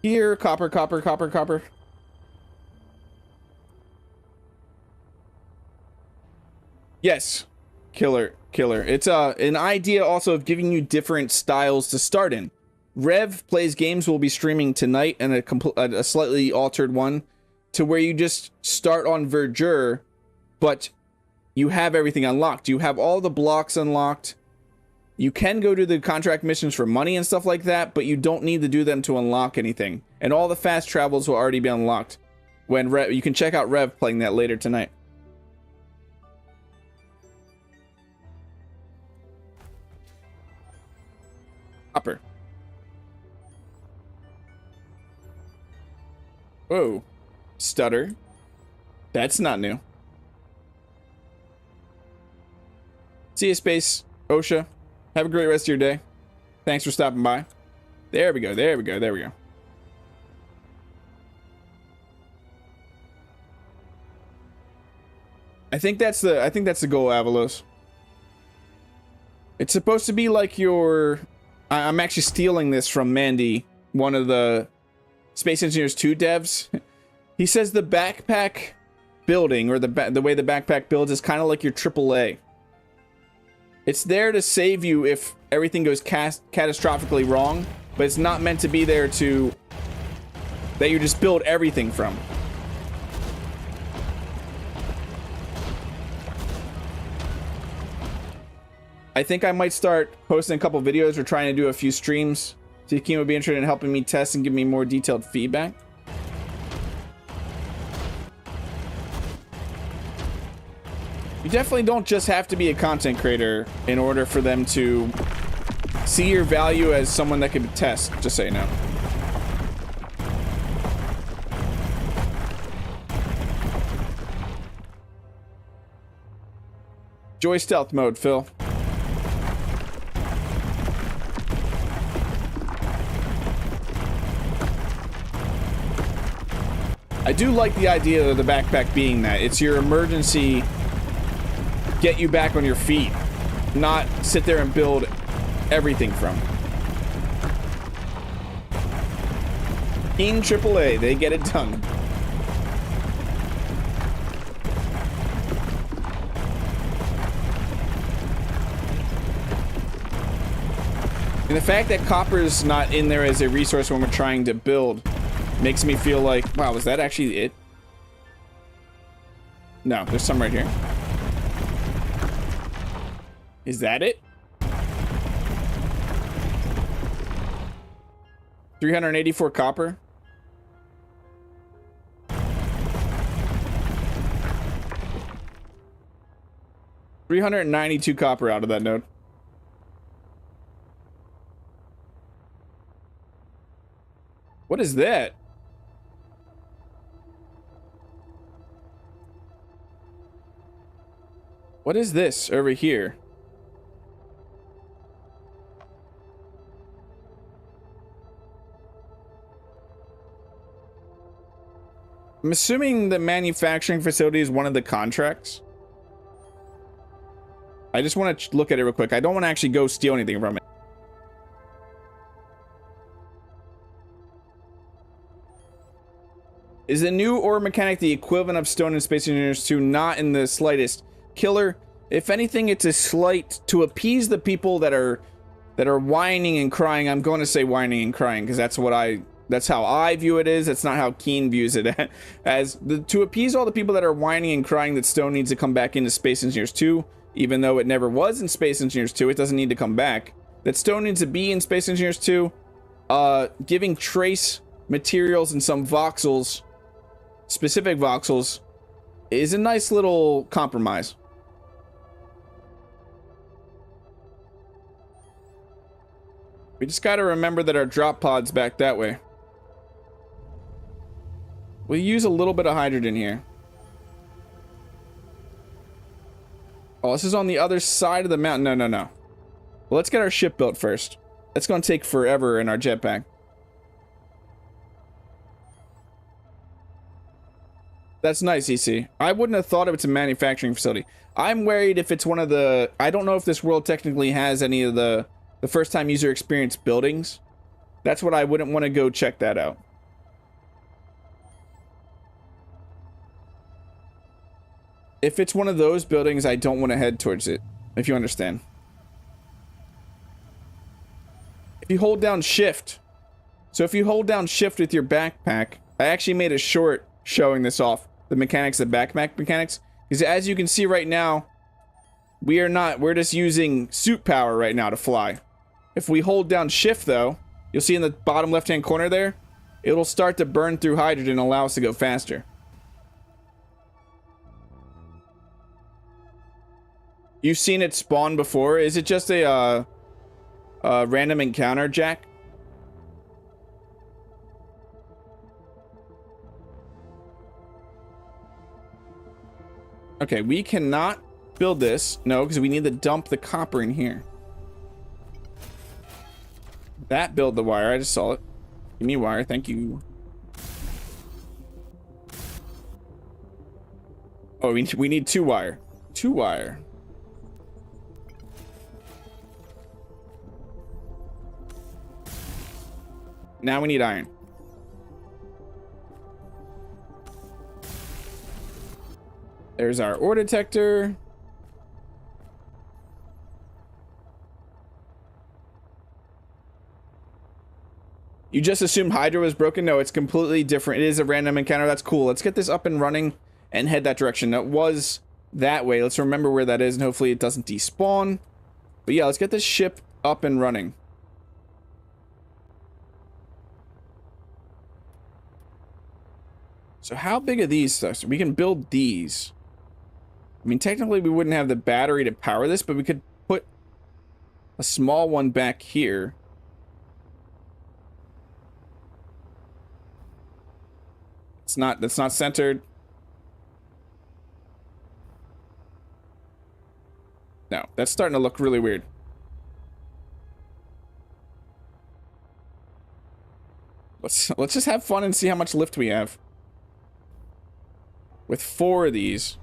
Here, copper, copper, copper, copper. Yes, killer. It's an idea also of giving you different styles to start in. Rev Plays Games will be streaming tonight, and a slightly altered one to where you just start on Verdure, but you have everything unlocked. You have all the blocks unlocked. You can go to the contract missions for money and stuff like that, but you don't need to do them to unlock anything. And all the fast travels will already be unlocked. When you can check out Rev playing that later tonight. Copper. Whoa. Stutter. That's not new. See you, Space. OSHA. Have a great rest of your day. Thanks for stopping by. There we go. There we go. There we go. I think that's the goal, Avalos. It's supposed to be like your... I'm actually stealing this from Mandy, one of the Space Engineers 2 devs. He says the backpack building, or the way the backpack builds, is kind of like your AAA. It's there to save you if everything goes catastrophically wrong, but it's not meant to be there to... that you just build everything from. I think I might start posting a couple videos or trying to do a few streams. See if Keem would be interested in helping me test and give me more detailed feedback. You definitely don't just have to be a content creator in order for them to see your value as someone that can test, just so you know. Enjoy stealth mode, Phil. I do like the idea of the backpack being that. It's your emergency, get you back on your feet, not sit there and build everything from. Keen AAA, they get it done. And the fact that copper is not in there as a resource when we're trying to build makes me feel like, wow, was that actually it? No, there's some right here. Is that it? 384 copper. $392 copper out of that node. What is that? What is this over here? I'm assuming the manufacturing facility is one of the contracts. I just want to look at it real quick. I don't want to actually go steal anything from it. Is the new ore mechanic the equivalent of Stone and Space Engineers 2? Not in the slightest. Killer, if anything, it's a slight to appease the people that are whining and crying. I'm going to say whining and crying because that's what I That's how I view it is. That's not how Keen views it as. To appease all the people that are whining and crying that stone needs to come back into Space Engineers 2, even though it never was in Space Engineers 2, it doesn't need to come back. That stone needs to be in Space Engineers 2. Giving trace materials and some voxels, specific voxels, is a nice little compromise. We just gotta remember that our drop pod's back that way. We'll use a little bit of hydrogen here. Oh, this is on the other side of the mountain. No, no, no. Well, let's get our ship built first. It's gonna take forever in our jetpack. That's nice, EC. I wouldn't have thought it's a manufacturing facility. I'm worried if it's one of the... I don't know if this world technically has any of the first time user experience buildings. That's what I wouldn't want to go check that out. If it's one of those buildings, I don't want to head towards it, if you understand. If you hold down shift. So if you hold down shift with your backpack, I actually made a short showing this off. The mechanics, the backpack mechanics. Because as you can see right now, we're just using suit power right now to fly. If we hold down shift though, you'll see in the bottom left hand corner there, it'll start to burn through hydrogen and allow us to go faster. You've seen it spawn before. Is it just a random encounter, Jack? Okay, we cannot build this. No, because we need to dump the copper in here. That build the wire. I just saw it. Give me wire. Thank you. Oh, we need 2 wire. 2 wire. Now we need iron. There's our ore detector. You just assumed Hydro was broken? No, it's completely different. It is a random encounter. That's cool. Let's get this up and running and head that direction. That was that way. Let's remember where that is and hopefully it doesn't despawn. But yeah, let's get this ship up and running. So how big are these stuff? We can build these. I mean, technically we wouldn't have the battery to power this, but we could put a small one back here. That's not centered. No, that's starting to look really weird. Let's just have fun and see how much lift we have. With 4 of these.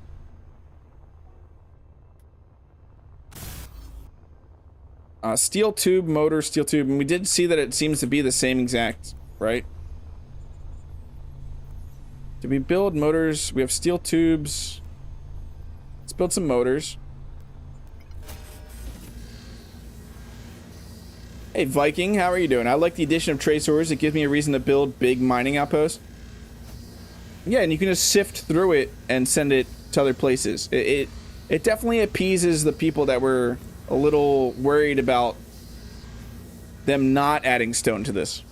Steel tube, motor, steel tube. And we did see that it seems to be the same exact, right? Did we build motors? We have steel tubes. Let's build some motors. Hey, Viking, how are you doing? I like the addition of trace ores. It gives me a reason to build big mining outposts. Yeah, and you can just sift through it and send it to other places. It definitely appeases the people that were a little worried about them not adding stone to this.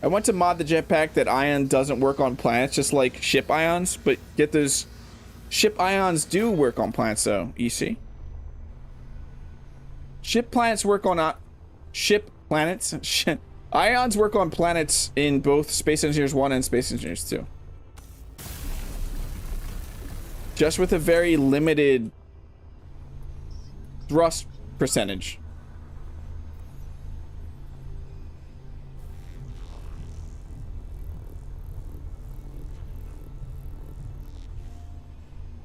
I went to mod the jetpack that ion doesn't work on planets, just like ship ions, but get those ship ions do work on planets though, EC. Ship planets work on ship planets. Ions work on planets in both Space Engineers 1 and Space Engineers 2. Just with a very limited thrust percentage.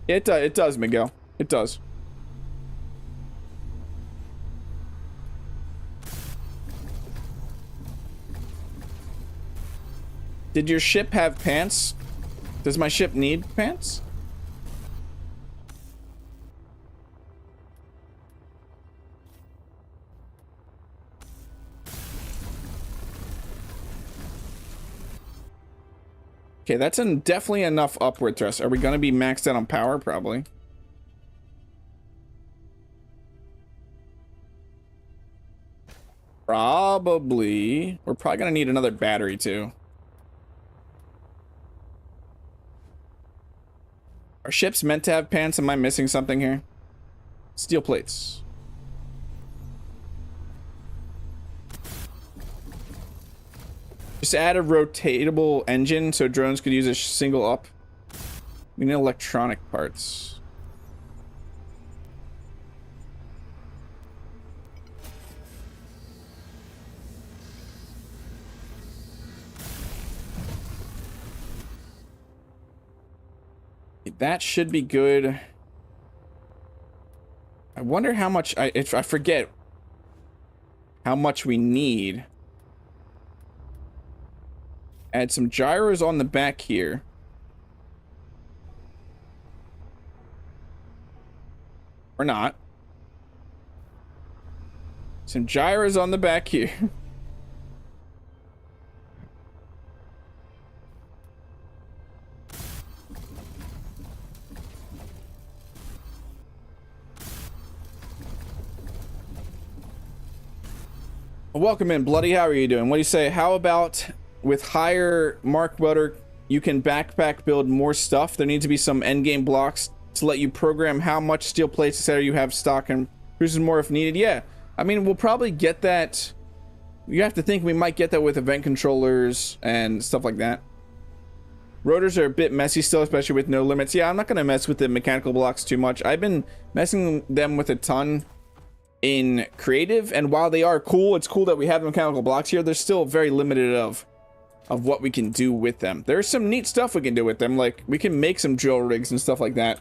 It does, Miguel. It does. Did your ship have pants? Does my ship need pants? Okay, that's definitely enough upward thrust. Are we going to be maxed out on power? Probably. Probably. We're probably going to need another battery, too. Are ships meant to have pants? Am I missing something here? Steel plates. Just add a rotatable engine so drones could use a single up. We need electronic parts. That should be good. I wonder how much I forget how much we need. Add some gyros on the back here. Or not. Some gyros on the back here. Welcome in, Bloody. How are you doing? What do you say? How about with higher Mark Welder, you can backpack build more stuff? There needs to be some endgame blocks to let you program how much steel plates, etc. you have stock and produces more if needed. Yeah, I mean, we'll probably get that. You have to think we might get that with event controllers and stuff like that. Rotors are a bit messy still, especially with no limits. Yeah, I'm not going to mess with the mechanical blocks too much. I've been messing them with a ton in creative, and while they are cool, it's cool that we have the mechanical blocks here. They're still very limited of what we can do with them. There's some neat stuff we can do with them, like we can make some drill rigs and stuff like that.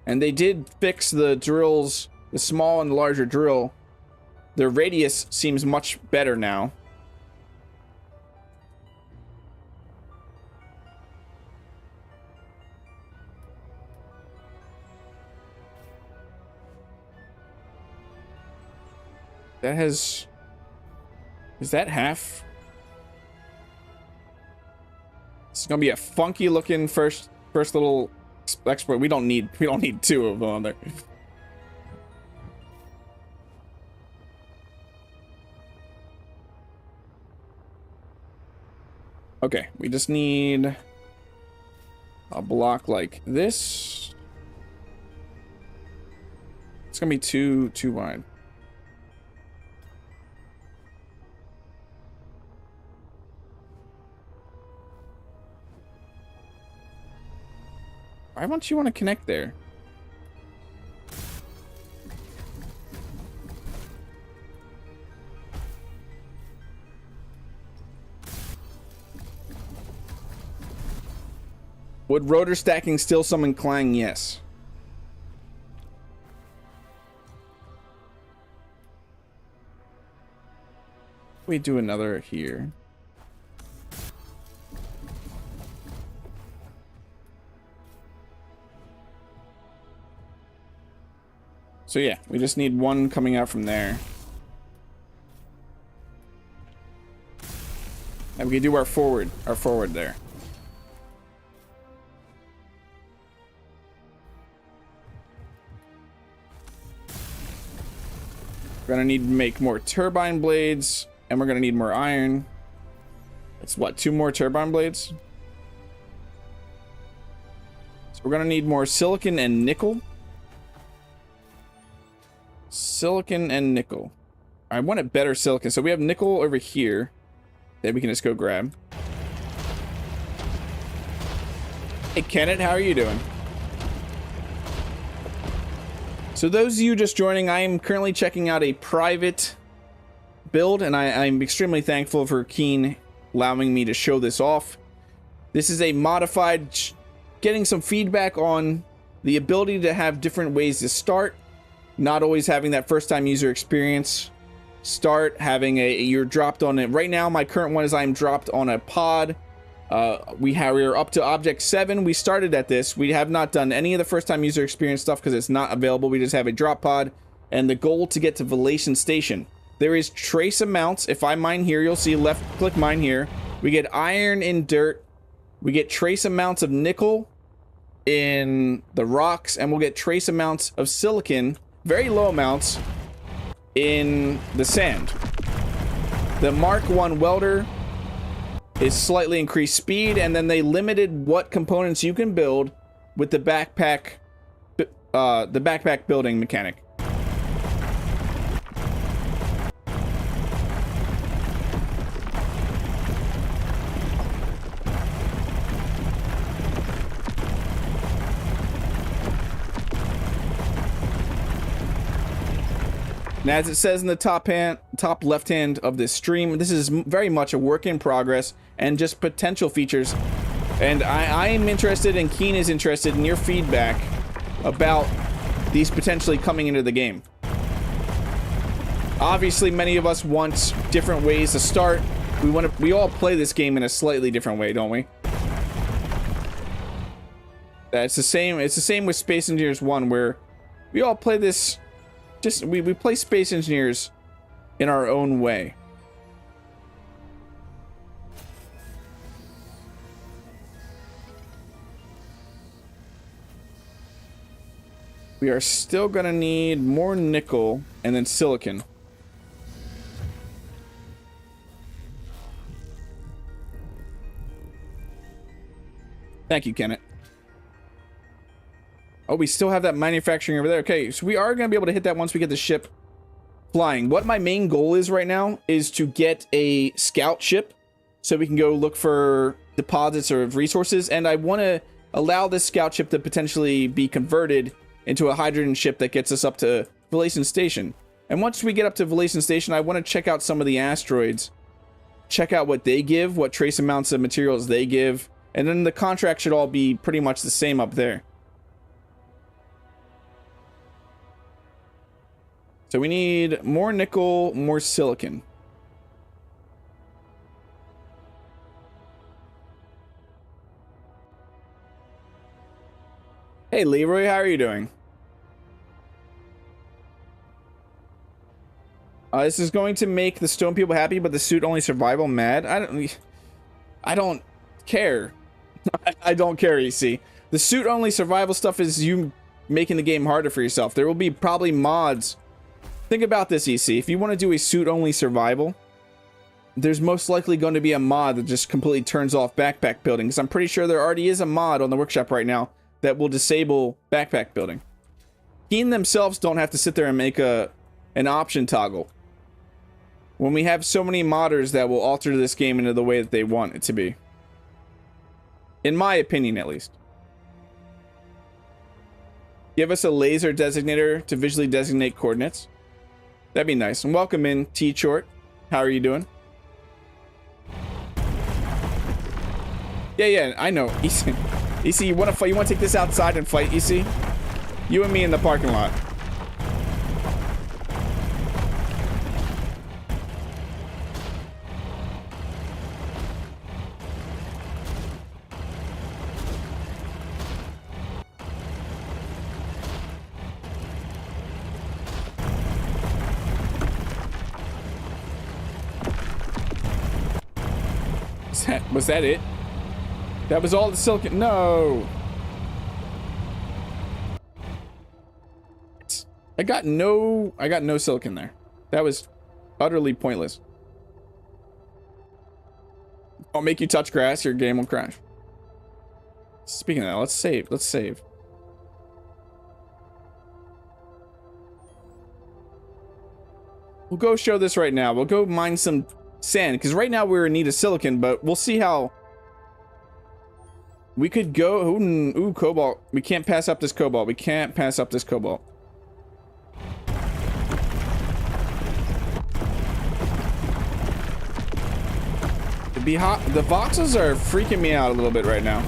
And they did fix the drills, the small and larger drill. Their radius seems much better now. That has... Is that half? It's gonna be a funky looking first little export. We don't need two of them on there. Okay, we just need a block like this. It's gonna be too wide. Why won't you want to connect there? Would rotor stacking still summon Clang? Yes. We do another here. So yeah, we just need one coming out from there. And we can do our forward there. We're gonna need to make more turbine blades, and we're gonna need more iron. It's what, 2 more turbine blades? So we're gonna need more silicon and nickel. Silicon and nickel. I wanted better silicon, so we have nickel over here that we can just go grab. Hey Kenneth, how are you doing? So those of you just joining, I am currently checking out a private build, and I'm extremely thankful for Keen allowing me to show this off. This is a modified, getting some feedback on the ability to have different ways to start. Not always having that first time user experience. Start having you're dropped on it. Right now, my current one is I'm dropped on a pod. We are up to Object 7. We started at this. We have not done any of the first time user experience stuff because it's not available. We just have a drop pod. And the goal to get to Vallation Station. There is trace amounts. If I mine here, you'll see left click mine here. We get iron and dirt. We get trace amounts of nickel in the rocks, and we'll get trace amounts of silicon, very low amounts, in the sand. The Mark 1 welder is slightly increased speed, and then they limited what components you can build with the backpack building mechanic. Now, as it says in the top left hand of this stream, this is very much a work in progress and just potential features. And I am interested, and Keen is interested in your feedback about these potentially coming into the game. Obviously, many of us want different ways to start. We all play this game in a slightly different way, don't we? It's the same with Space Engineers 1, where we all play this. We play Space Engineers in our own way. We are still gonna need more nickel and then silicon. Thank you, Kenneth. Oh, we still have that manufacturing over there. Okay, so we are going to be able to hit that once we get the ship flying. What my main goal is right now is to get a scout ship so we can go look for deposits or resources. And I want to allow this scout ship to potentially be converted into a hydrogen ship that gets us up to Vallation Station. And once we get up to Vallation Station, I want to check out some of the asteroids. Check out what they give, what trace amounts of materials they give. And then the contract should all be pretty much the same up there. So we need more nickel, more silicon. Hey Leroy, how are you doing? This is going to make the stone people happy, but the suit only survival mad. I don't care. I don't care, EC. The suit only survival stuff is you making the game harder for yourself. There will be probably mods. Think about this, EC. If you want to do a suit-only survival, there's most likely going to be a mod that just completely turns off backpack building. Because I'm pretty sure there already is a mod on the workshop right now that will disable backpack building. Keen themselves don't have to sit there and make an option toggle. When we have so many modders that will alter this game into the way that they want it to be. In my opinion, at least. Give us a laser designator to visually designate coordinates. That'd be nice. And welcome in, T-Short. How are you doing? Yeah, I know. EC, you want to fight? You want to take this outside and fight, EC? You and me in the parking lot. Was that it? That was all the silicon. No. I got no silicon there. That was utterly pointless. I'll make you touch grass, your game will crash. Speaking of that, let's save. We'll go show this right now. We'll go mine some sand, because right now we're in need of silicon, but we'll see how we could go. Ooh, cobalt. We can't pass up this cobalt. The Voxels are freaking me out a little bit right now.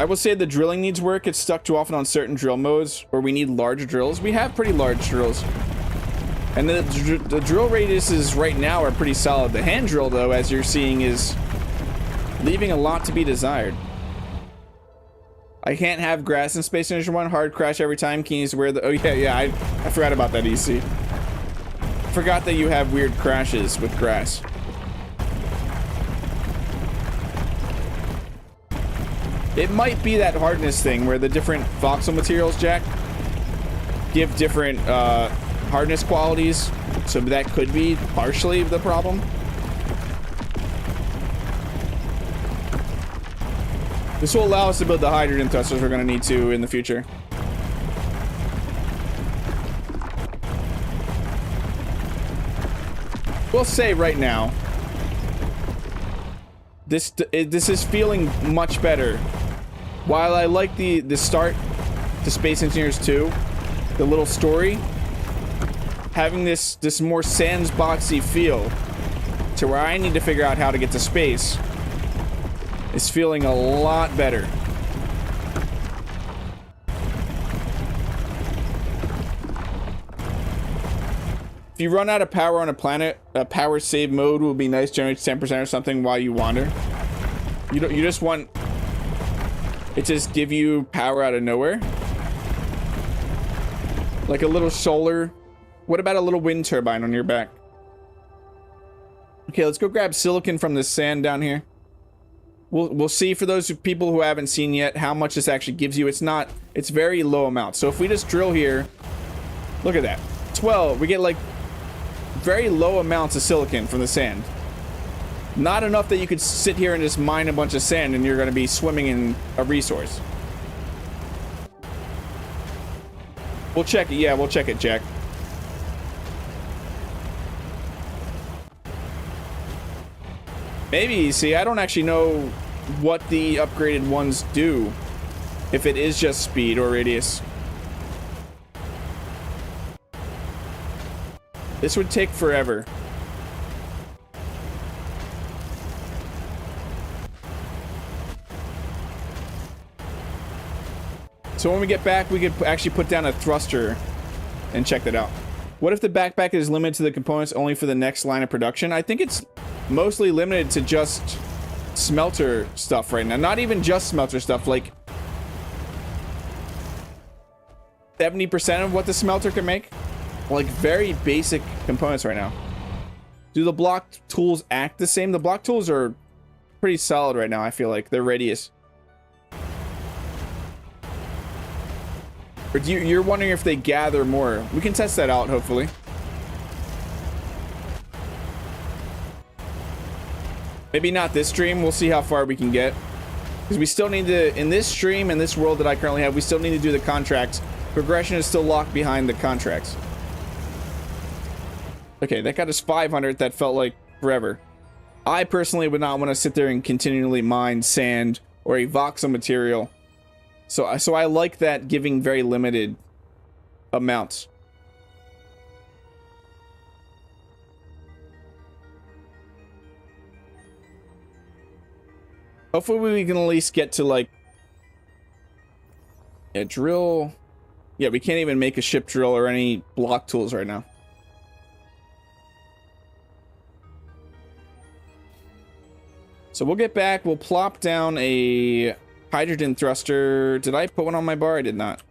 I will say the drilling needs work. It's stuck too often on certain drill modes where we need large drills. We have pretty large drills. And the drill radiuses right now are pretty solid. The hand drill, though, as you're seeing, is leaving a lot to be desired. I can't have grass in Space Ninja 1. Hard crash every time. Can you use where the... Oh, yeah, I forgot about that, EC. Forgot that you have weird crashes with grass. It might be that hardness thing where the different voxel materials, Jack, give different hardness qualities. So that could be partially the problem. This will allow us to build the hydrogen thrusters we're going to need to in the future. We'll say right now, this is feeling much better. While I like the start to Space Engineers 2, the little story, having this more sandboxy feel to where I need to figure out how to get to space is feeling a lot better. If you run out of power on a planet, a power save mode will be nice, generates 10% or something while you wander. You just want it to just give you power out of nowhere. Like a little solar. What about a little wind turbine on your back? Okay, let's go grab silicon from this sand down here. We'll see for those people who haven't seen yet how much this actually gives you. It's very low amount. So if we just drill here, look at that. 12, we get like very low amounts of silicon from the sand. Not enough that you could sit here and just mine a bunch of sand and you're going to be swimming in a resource. We'll check it. Yeah, we'll check it, Jack. Maybe, see, I don't actually know what the upgraded ones do. If it is just speed or radius. This would take forever. So when we get back, we could actually put down a thruster and check that out. What if the backpack is limited to the components only for the next line of production? I think it's mostly limited to just smelter stuff right now. Not even just smelter stuff, like 70% of what the smelter can make. Like very basic components right now. Do the block tools act the same? The block tools are pretty solid right now, I feel like. They're radius. Or you're wondering if they gather more. We can test that out, hopefully. Maybe not this stream. We'll see how far we can get. Because we still need to, in this stream, in this world that I currently have, we still need to do the contracts. Progression is still locked behind the contracts. Okay, that got us 500. That felt like forever. I personally would not want to sit there and continually mine sand or a voxel material. So I like that giving very limited amounts. Hopefully we can at least get to like a drill. Yeah, we can't even make a ship drill or any block tools right now. So we'll get back. We'll plop down a hydrogen thruster. Did I put one on my bar? I did not.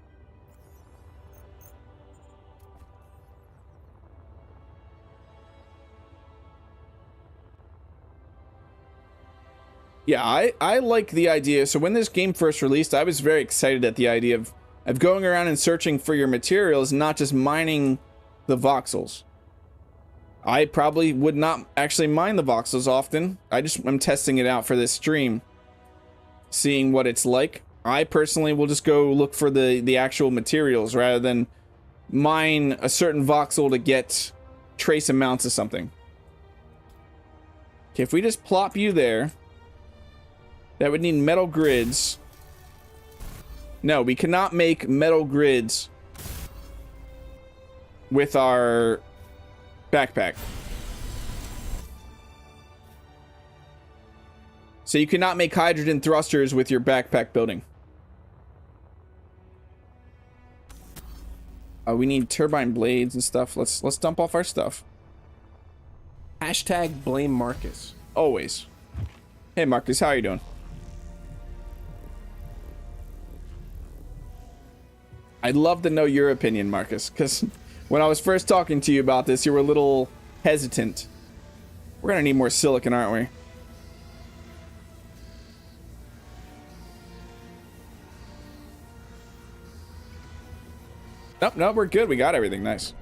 Yeah, I like the idea. So when this game first released, I was very excited at the idea of going around and searching for your materials, not just mining the voxels. I probably would not actually mine the voxels often. I'm testing it out for this stream, seeing what it's like. I personally will just go look for the actual materials rather than mine a certain voxel to get trace amounts of something. Okay, if we just plop you there, that would need metal grids. No, we cannot make metal grids with our backpack. So you cannot make hydrogen thrusters with your backpack building. We need turbine blades and stuff. Let's dump off our stuff. Hashtag blame Marcus. Always. Hey, Marcus, how are you doing? I'd love to know your opinion, Marcus, because when I was first talking to you about this, you were a little hesitant. We're gonna need more silicon, aren't we? Nope, no, we're good. We got everything. Nice.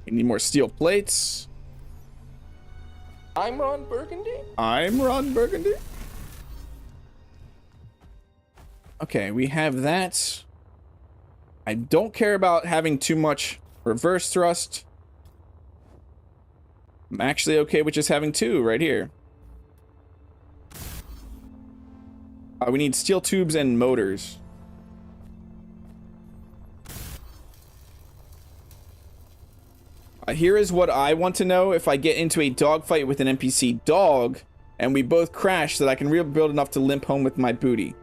We need more steel plates. I'm Ron Burgundy. I'm Ron Burgundy. Okay, we have that. I don't care about having too much reverse thrust. I'm actually okay with just having 2 right here. We need steel tubes and motors. Here is what I want to know. If I get into a dogfight with an NPC dog and we both crash, that I can rebuild enough to limp home with my booty.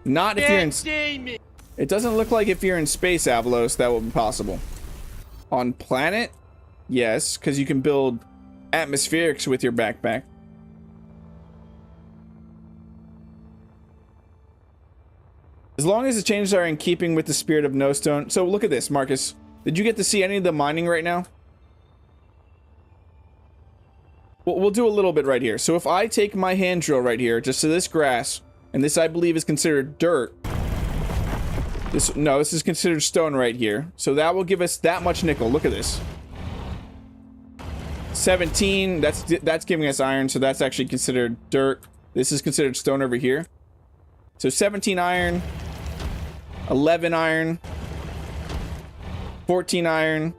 Not if you're in... It doesn't look like if you're in space, Avalos, that will be possible. On planet? Yes, because you can build atmospherics with your backpack. As long as the changes are in keeping with the spirit of No Stone. So look at this, Marcus. Did you get to see any of the mining right now? We'll do a little bit right here. So if I take my hand drill right here, just to this grass, and this I believe is considered dirt. This is considered stone right here. So that will give us that much nickel. Look at this. 17, that's giving us iron, so that's actually considered dirt. This is considered stone over here. So 17 iron, 11 iron, 14 iron,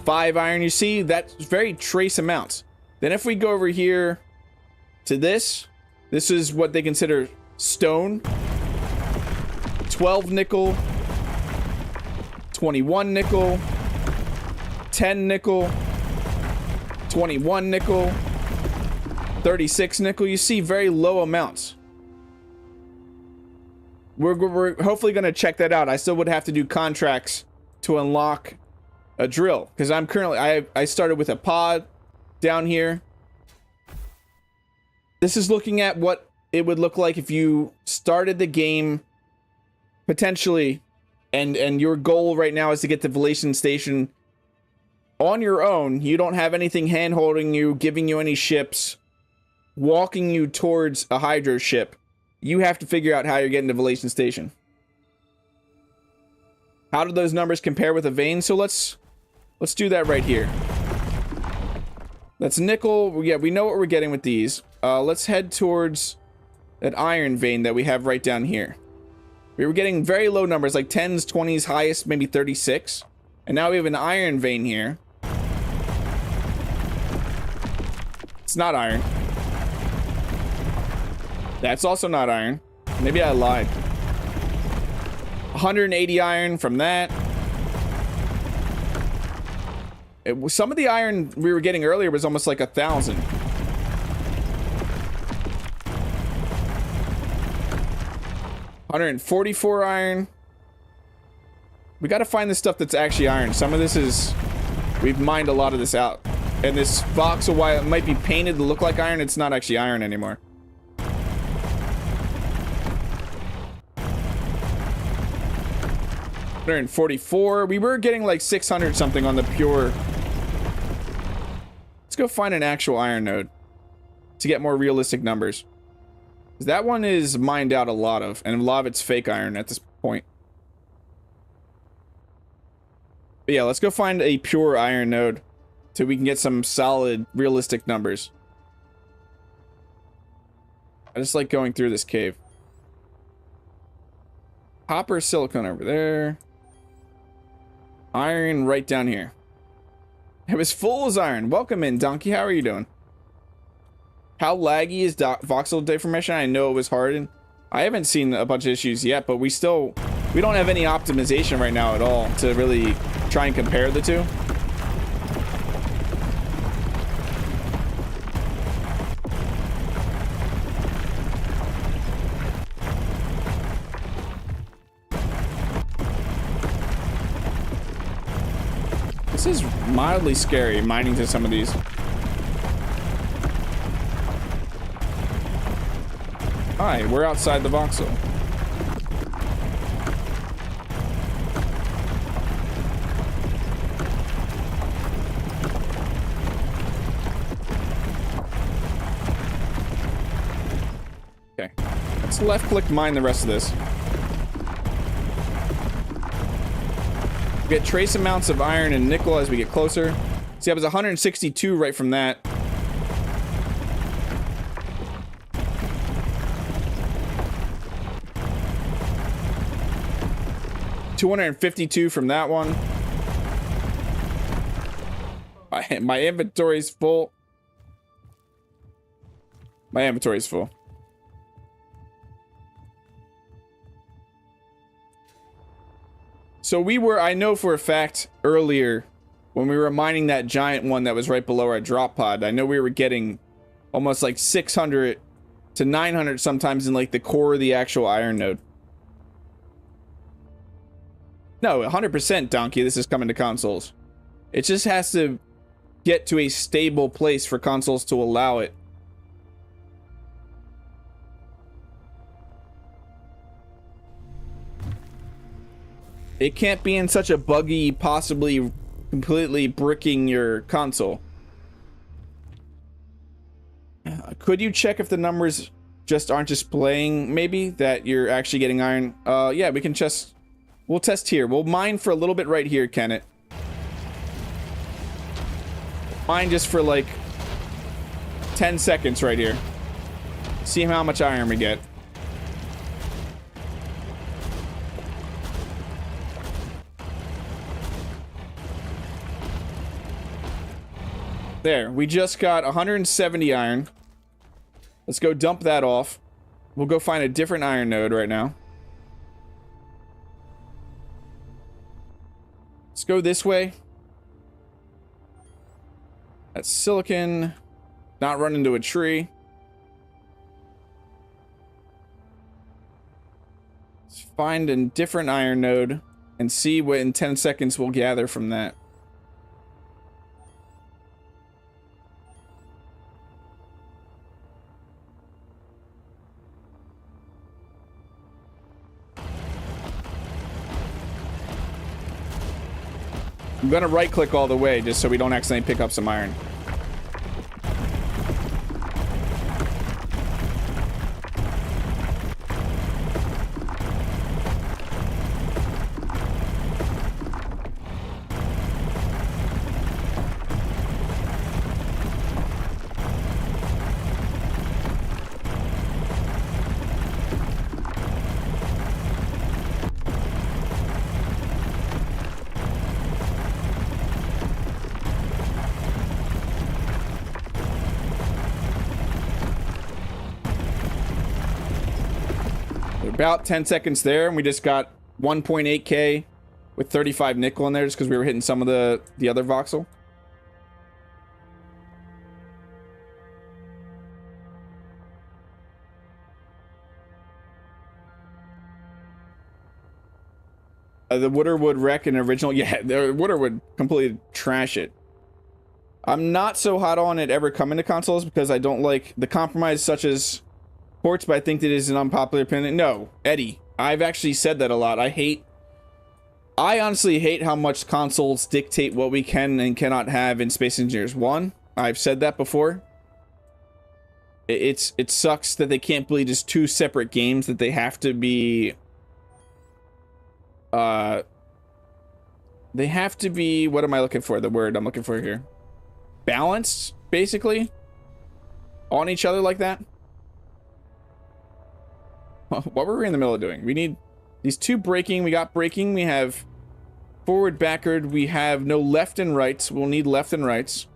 5 iron. You see, that's very trace amounts. Then if we go over here to this is what they consider stone. 12 nickel, 21 nickel, 10 nickel, 21 nickel, 36 nickel. You see very low amounts. We're hopefully going to check that out. I still would have to do contracts to unlock a drill, because I'm currently, I started with a pod down here. This is looking at what it would look like if you started the game potentially, and your goal right now is to get to Vallation Station on your own. You don't have anything hand holding you, giving you any ships, walking you towards a Hydro ship. You have to figure out how you're getting to Vallation Station. How do those numbers compare with a vein? So let's do that right here. That's nickel. Yeah, we know what we're getting with these. Let's head towards that iron vein that we have right down here. We were getting very low numbers, like 10s, 20s, highest, maybe 36. And now we have an iron vein here. It's not iron. That's also not iron. Maybe I lied. 180 iron from that. Some of the iron we were getting earlier was almost like 1,000. 144 iron. We got to find the stuff that's actually iron. Some of this is... We've mined a lot of this out. And this Voxel, while it might be painted to look like iron, it's not actually iron anymore. 144. We were getting like 600 something on the pure. Let's go find an actual iron node to get more realistic numbers. That one is mined out a lot of, and a lot of it's fake iron at this point. But yeah, let's go find a pure iron node so we can get some solid, realistic numbers. I just like going through this cave. Copper, silicon over there. Iron right down here. It was full as iron. Welcome in, Donkey. How are you doing? How laggy is Voxel deformation? I know it was hardened. I haven't seen a bunch of issues yet, but we don't have any optimization right now at all to really try and compare the two. This is mildly scary mining to some of these. Hi, we're outside the voxel. Okay, let's left click mine the rest of this. We get trace amounts of iron and nickel as we get closer. See, I was 162 right from that. $252 from that one. My inventory's full. My inventory's full. So we were, I know for a fact, earlier, when we were mining that giant one that was right below our drop pod, I know we were getting almost like 600 to 900 sometimes in like the core of the actual iron node. No, 100% Donkey, this is coming to consoles. It just has to get to a stable place for consoles to allow it. It can't be in such a buggy, possibly completely bricking your console. Could you check if the numbers just aren't displaying, maybe, that you're actually getting iron? Yeah, we can just... We'll test here. We'll mine for a little bit right here, Kenneth. Mine just for like 10 seconds right here. See how much iron we get. There, we just got 170 iron. Let's go dump that off. We'll go find a different iron node right now. Let's go this way. That's silicon. Not run into a tree. Let's find a different iron node and see what in 10 seconds we'll gather from that. I'm gonna right click all the way just so we don't accidentally pick up some iron. About 10 seconds there, and we just got 1.8k with 35 nickel in there just because we were hitting some of the other voxel. The Wooder would wreck an original. Yeah, the Wooder would completely trash it. I'm not so hot on it ever coming to consoles because I don't like the compromise such as ports, but I think that is an unpopular opinion. No, Eddie, I've actually said that a lot. I honestly hate how much consoles dictate what we can and cannot have in Space Engineers 1. I've said that before. It sucks that they can't be just two separate games, that they have to be what am I looking for? The word I'm looking for here. Balanced, basically, on each other like that. What were we in the middle of doing? We need these two braking. We got braking. We have forward, backward. We have no left and rights. We'll need left and rights.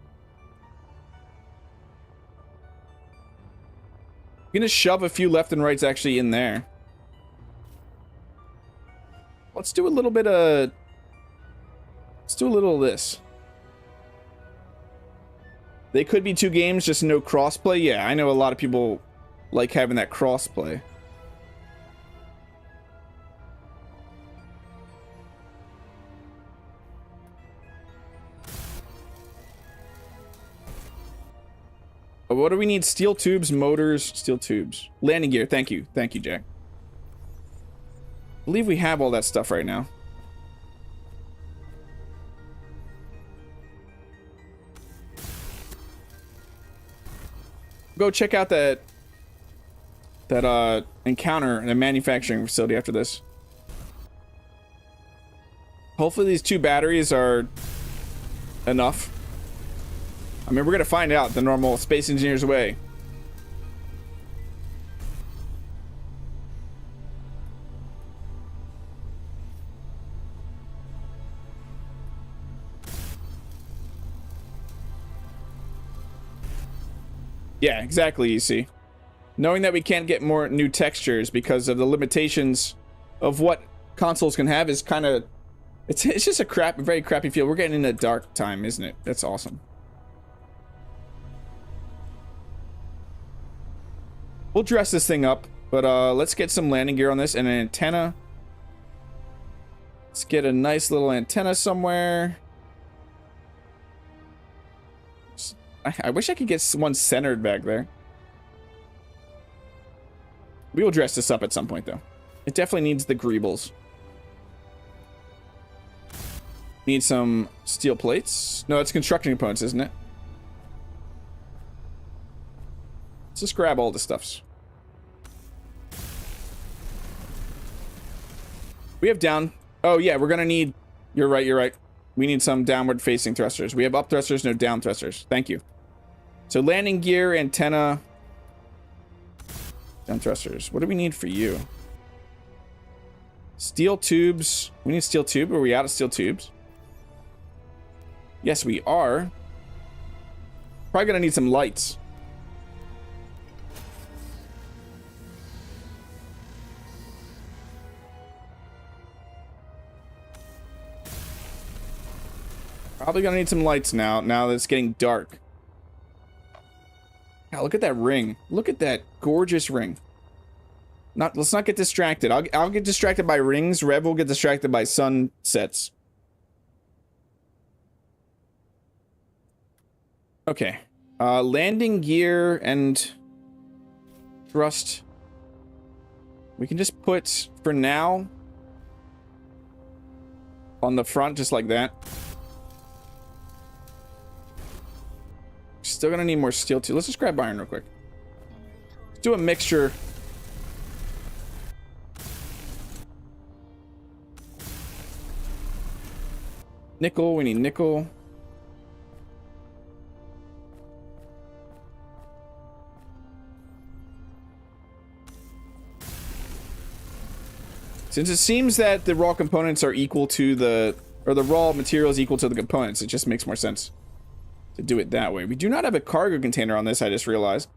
I'm gonna shove a few left and rights actually in there. Let's do a little bit of... Let's do a little of this. They could be two games, just no crossplay. Yeah, I know a lot of people like having that crossplay. What do we need? Steel tubes, motors, steel tubes. Landing gear. Thank you. Thank you, Jack. I believe we have all that stuff right now. Go check out that encounter in a manufacturing facility after this. Hopefully these 2 batteries are enough. I mean, we're gonna find out the normal space engineer's way. Yeah, exactly, you see. Knowing that we can't get more new textures because of the limitations of what consoles can have is kind of... It's just a very crappy feel. We're getting into dark time, isn't it? That's awesome. We'll dress this thing up, but let's get some landing gear on this and an antenna. Let's get a nice little antenna somewhere. I wish I could get one centered back there. We will dress this up at some point, though. It definitely needs the greebles. Need some steel plates. No, it's construction components, isn't it? Let's just grab all the stuffs. We have down... Oh, yeah, we're gonna need... You're right, you're right. We need some downward-facing thrusters. We have up thrusters, no down thrusters. Thank you. So landing gear, antenna... Down thrusters. What do we need for you? Steel tubes. We need steel tube. Are we out of steel tubes? Yes, we are. Probably gonna need some lights. Probably gonna need some lights now that it's getting dark. God, look at that ring. Look at that gorgeous ring. Let's not get distracted. I'll get distracted by rings. Rev will get distracted by sunsets. Okay. Landing gear and thrust. We can just put, for now, on the front, just like that. Still gonna need more steel too. Let's just grab iron real quick. Let's do a mixture. Nickel, we need nickel. Since it seems that the raw components are equal to the raw material is equal to the components, it just makes more sense to do it that way. We do not have a cargo container on this, I just realized.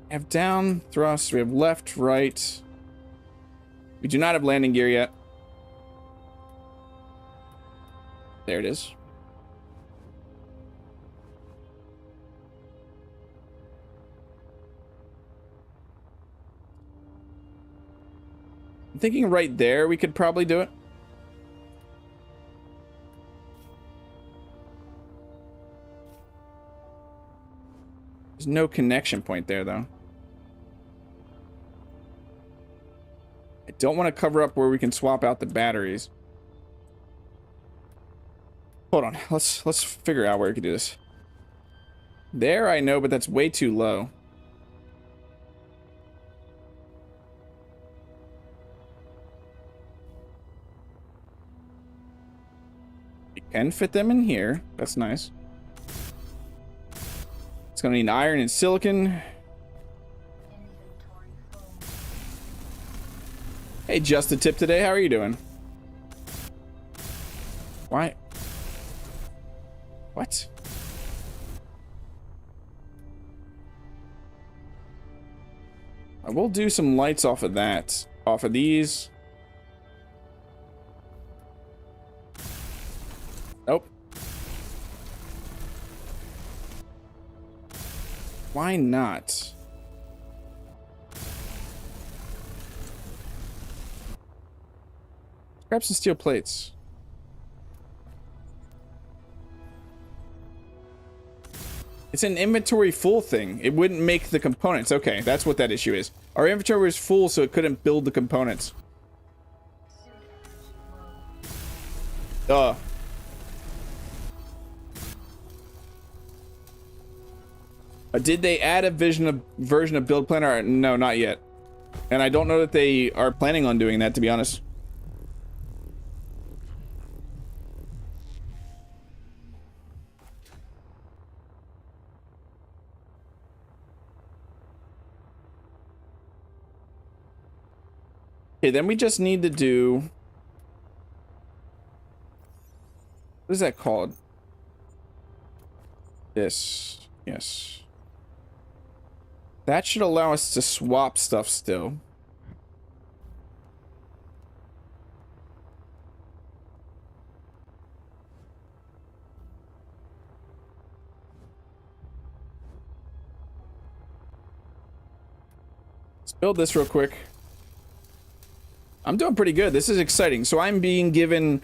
We have down thrust, we have left, right. We do not have landing gear yet. There it is. I'm thinking right there we could probably do it. There's no connection point there, though. I don't want to cover up where we can swap out the batteries. Hold on. Let's figure out where we can do this. There, I know, but that's way too low. We can fit them in here. That's nice. It's gonna need iron and silicon. Hey, just the tip today. How are you doing? Why? What? I will do some lights off of that. Off of these. Nope. Why not? Grab some steel plates. It's an inventory full thing. It wouldn't make the components. Okay, that's what that issue is. Our inventory was full, so it couldn't build the components. Duh. Did they add a version of Build Planner? No, not yet. And I don't know that they are planning on doing that, to be honest. Okay, then we just need to do... What is that called? This. Yes. That should allow us to swap stuff still. Let's build this real quick. I'm doing pretty good. This is exciting. So I'm being given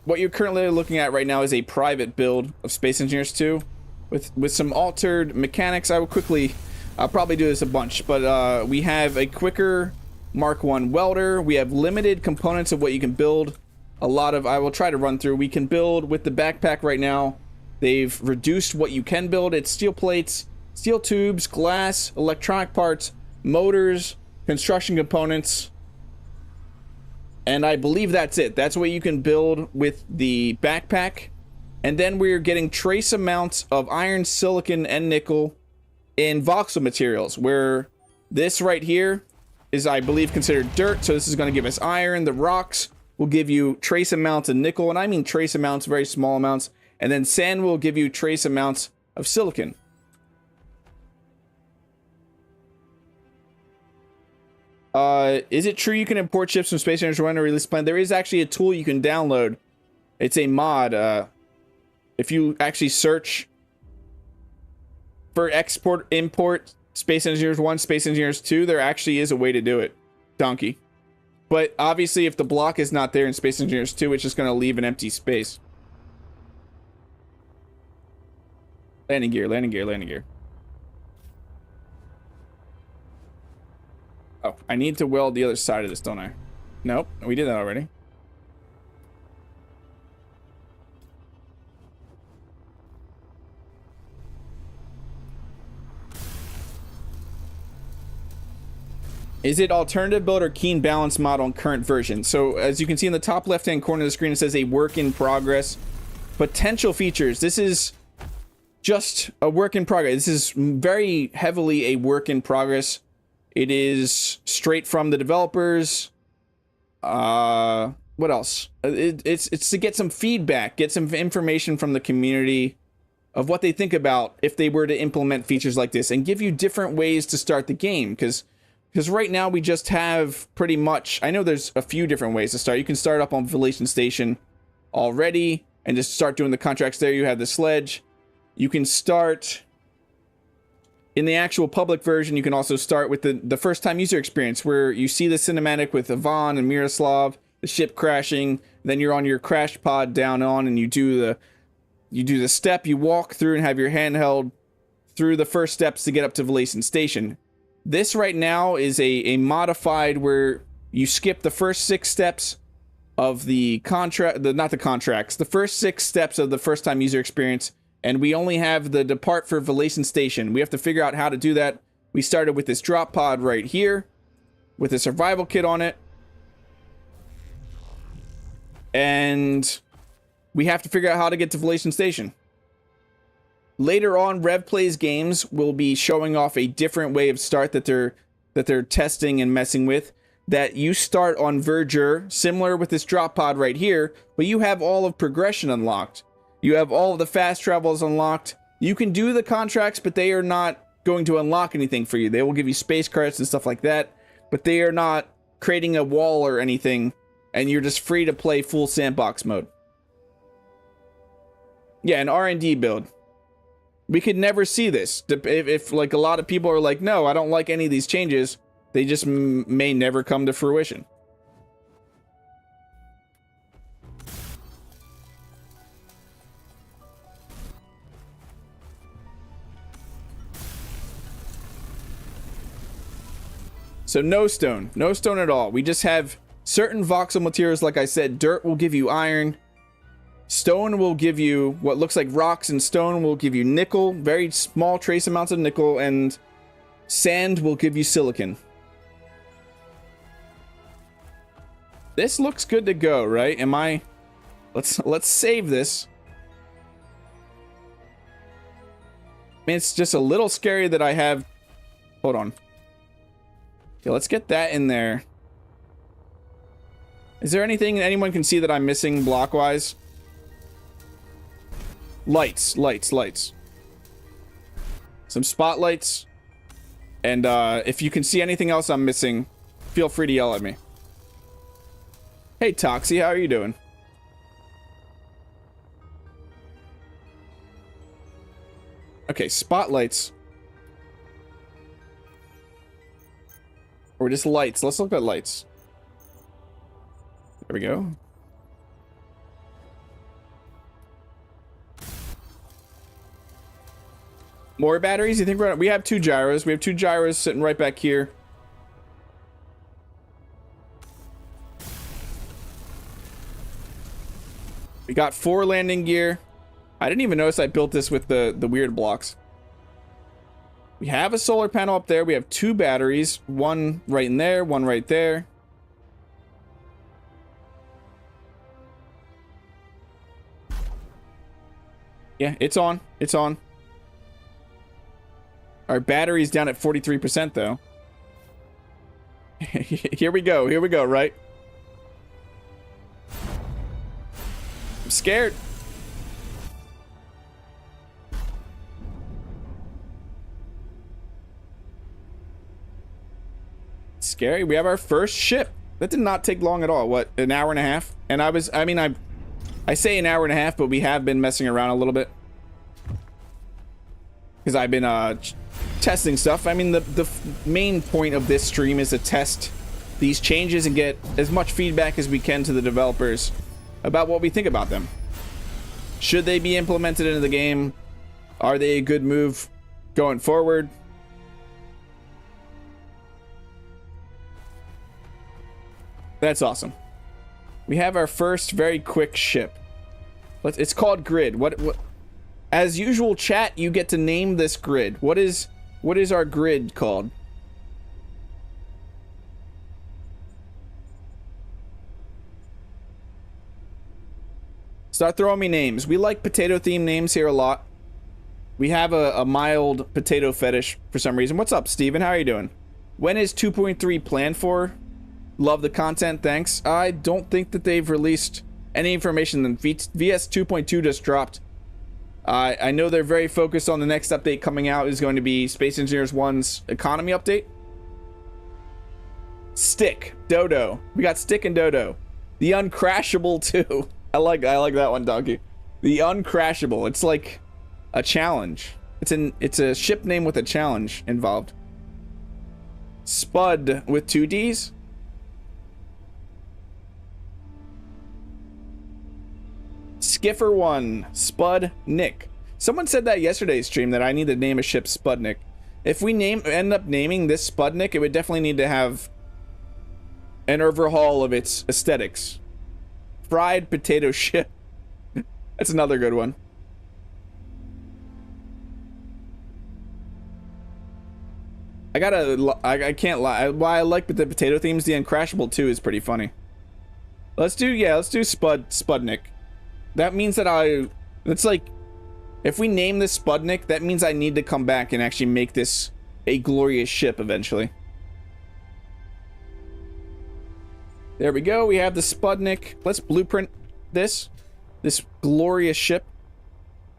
what you're currently looking at right now is a private build of Space Engineers 2 with some altered mechanics. I'll probably do this a bunch, but we have a quicker Mark 1 welder. We have limited components of what you can build. I will try to run through. We can build with the backpack right now. They've reduced what you can build. It's steel plates, steel tubes, glass, electronic parts, motors, construction components. And I believe that's it. That's what you can build with the backpack. And then we're getting trace amounts of iron, silicon, and nickel in voxel materials, where this right here is, I believe, considered dirt. So this is going to give us iron. The rocks will give you trace amounts of nickel, and I mean trace amounts, very small amounts. And then sand will give you trace amounts of silicon. Is it true you can import chips from Space Engineers 1 to release plan? There is actually a tool you can download. It's a mod. If you actually search for export, import Space Engineers 1, Space Engineers 2, there actually is a way to do it. Donkey. But obviously, if the block is not there in Space Engineers 2, it's just going to leave an empty space. Landing gear, landing gear, landing gear. Oh, I need to weld the other side of this, don't I? Nope, we did that already. Is it alternative build or keen balance model in current version? So as you can see in the top left hand corner of the screen, it says a work in progress. Potential features. This is just a work in progress. This is very heavily a work in progress. It is straight from the developers. What else? It's to get some feedback, get some information from the community of what they think about if they were to implement features like this, and give you different ways to start the game. Because right now we just have pretty much, I know there's a few different ways to start. You can start up on Vallation Station already and just start doing the contracts there. You have the sledge. You can start in the actual public version. You can also start with the first time user experience, where you see the cinematic with Ivan and Miroslav, the ship crashing. Then you're on your crash pod down on, and you do the step. You walk through and have your hand held through the first steps to get up to Vallation Station. This right now is a modified where you skip the first 6 steps of the the first 6 steps of the first time user experience. And we only have the depart for Vallation Station. We have to figure out how to do that. We started with this drop pod right here with a survival kit on it. And we have to figure out how to get to Vallation Station. Later on, RevPlay's games will be showing off a different way of start that they're testing and messing with. That you start on Verdure, similar with this drop pod right here, but you have all of progression unlocked. You have all of the fast travels unlocked. You can do the contracts, but they are not going to unlock anything for you. They will give you space credits and stuff like that, but they are not creating a wall or anything, and you're just free to play full sandbox mode. Yeah, an R&D build. We could never see this. If like a lot of people are like, no, I don't like any of these changes, they just may never come to fruition. So no stone. No stone at all. We just have certain voxel materials. Like I said, dirt will give you iron. Stone will give you what looks like rocks, and stone will give you nickel. Very small trace amounts of nickel. And sand will give you silicon. This looks good to go, right? Am I... Let's save this. I mean, it's just a little scary that I have... Hold on. Okay, let's get that in there. Is there anything anyone can see that I'm missing block-wise? Lights, lights, lights. Some spotlights. And if you can see anything else I'm missing, feel free to yell at me. Hey, Toxie, how are you doing? Okay, spotlights. Or just lights. Let's look at lights. There we go. More batteries? You think we have 2 gyros. We have 2 gyros sitting right back here. We got 4 landing gear. I didn't even notice I built this with the weird blocks. We have a solar panel up there. We have 2 batteries. One right in there, one right there. Yeah, it's on. It's on. Our battery's down at 43% though. Here we go. Here we go, right? I'm scared. Scary. We have our first ship. That did not take long at all. What, an hour and a half? And I say an hour and a half, but we have been messing around a little bit. Because I've been testing stuff. I mean, the main point of this stream is to test these changes and get as much feedback as we can to the developers about what we think about them. Should they be implemented into the game? Are they a good move going forward? That's awesome. We have our first very quick ship. It's called Grid. What? As usual, chat, you get to name this grid. What is our grid called? Start throwing me names. We like potato themed names here a lot. We have a mild potato fetish for some reason. What's up, Steven? How are you doing? When is 2.3 planned for? Love the content, thanks. I don't think that they've released any information. Then VS 2.2 just dropped. I know they're very focused on the next update coming out is going to be Space Engineers 1's economy update. Stick, Dodo. We got Stick and Dodo. The Uncrashable too. I like that one, Donkey. The Uncrashable. It's like a challenge. It's a ship name with a challenge involved. Spud with 2 D's. Skiffer 1, Spud-nick. Someone said that yesterday's stream that I need to name a ship Spud-nick. If we end up naming this Spud-nick, it would definitely need to have an overhaul of its aesthetics. Fried potato ship. That's another good one. I can't lie. Why I like the potato themes, the Uncrashable 2 is pretty funny. Let's do Spud-nick. That means that it's like, if we name this Spud-nick, that means I need to come back and actually make this a glorious ship eventually. There we go. We have the Spud-nick. Let's blueprint this glorious ship.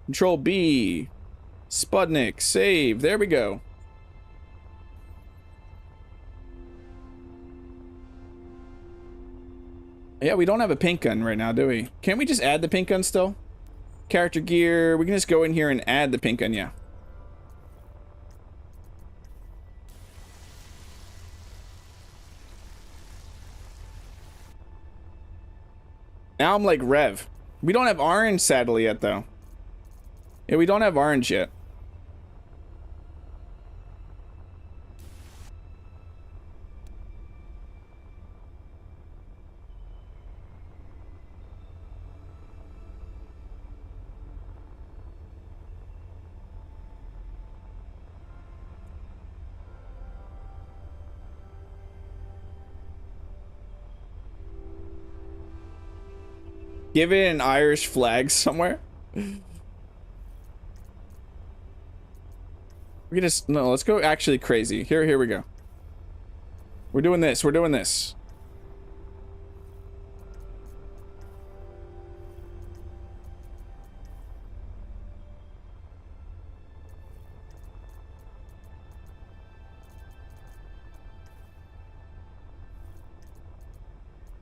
Control B. Spud-nick. Save. There we go. Yeah, we don't have a paint gun right now, do we? Can't we just add the paint gun still? Character gear. We can just go in here and add the paint gun, yeah. Now I'm like Rev. We don't have orange, sadly, yet, though. Yeah, we don't have orange yet. Give it an Irish flag somewhere. We just no. Let's go actually crazy. Here we go. We're doing this. We're doing this.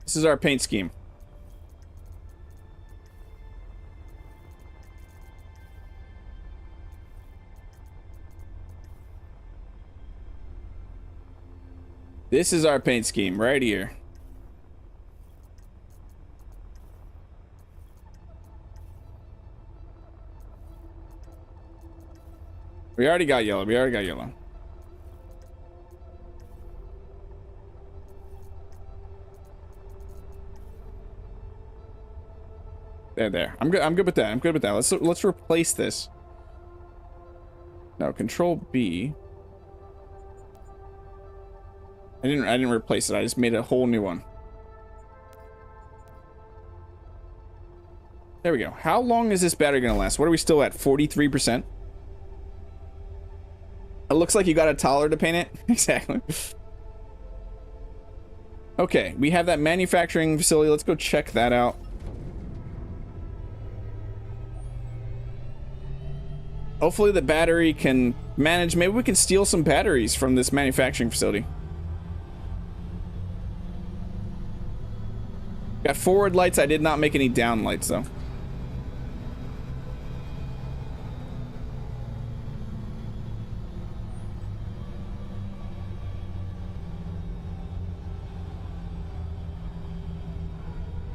This is our paint scheme. This is our paint scheme right here. We already got yellow. We already got yellow. There. I'm good. I'm good with that. I'm good with that. Let's replace this. No, Control B. I didn't replace it. I just made a whole new one. There we go. How long is this battery gonna last? What are we still at? 43%. It looks like you got a taller to paint it. Exactly. Okay, we have that manufacturing facility. Let's go check that out. Hopefully the battery can manage. Maybe we can steal some batteries from this manufacturing facility. Got forward lights. I did not make any down lights though.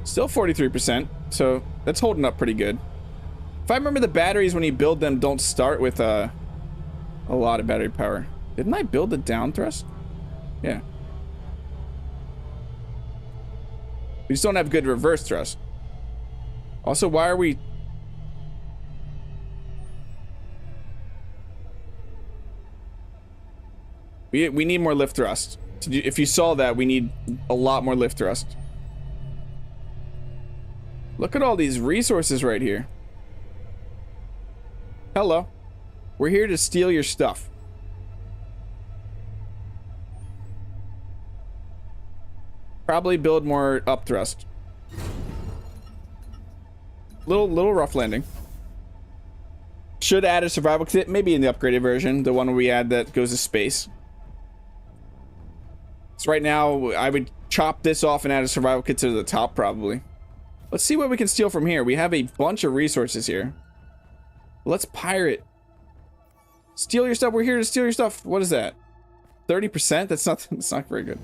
Still 43%, so that's holding up pretty good. If I remember, the batteries when you build them don't start with a lot of battery power. Didn't I build the down thrust? Yeah. We just don't have good reverse thrust. Also, why are we... We need more lift thrust. If you saw that, we need a lot more lift thrust. Look at all these resources right here. Hello. We're here to steal your stuff. Probably build more up thrust. Little rough landing. Should add a survival kit, maybe in the upgraded version, the one we add that goes to space. So right now, I would chop this off and add a survival kit to the top, probably. Let's see what we can steal from here. We have a bunch of resources here. Let's pirate. Steal your stuff. We're here to steal your stuff. What is that? 30%? That's not very good.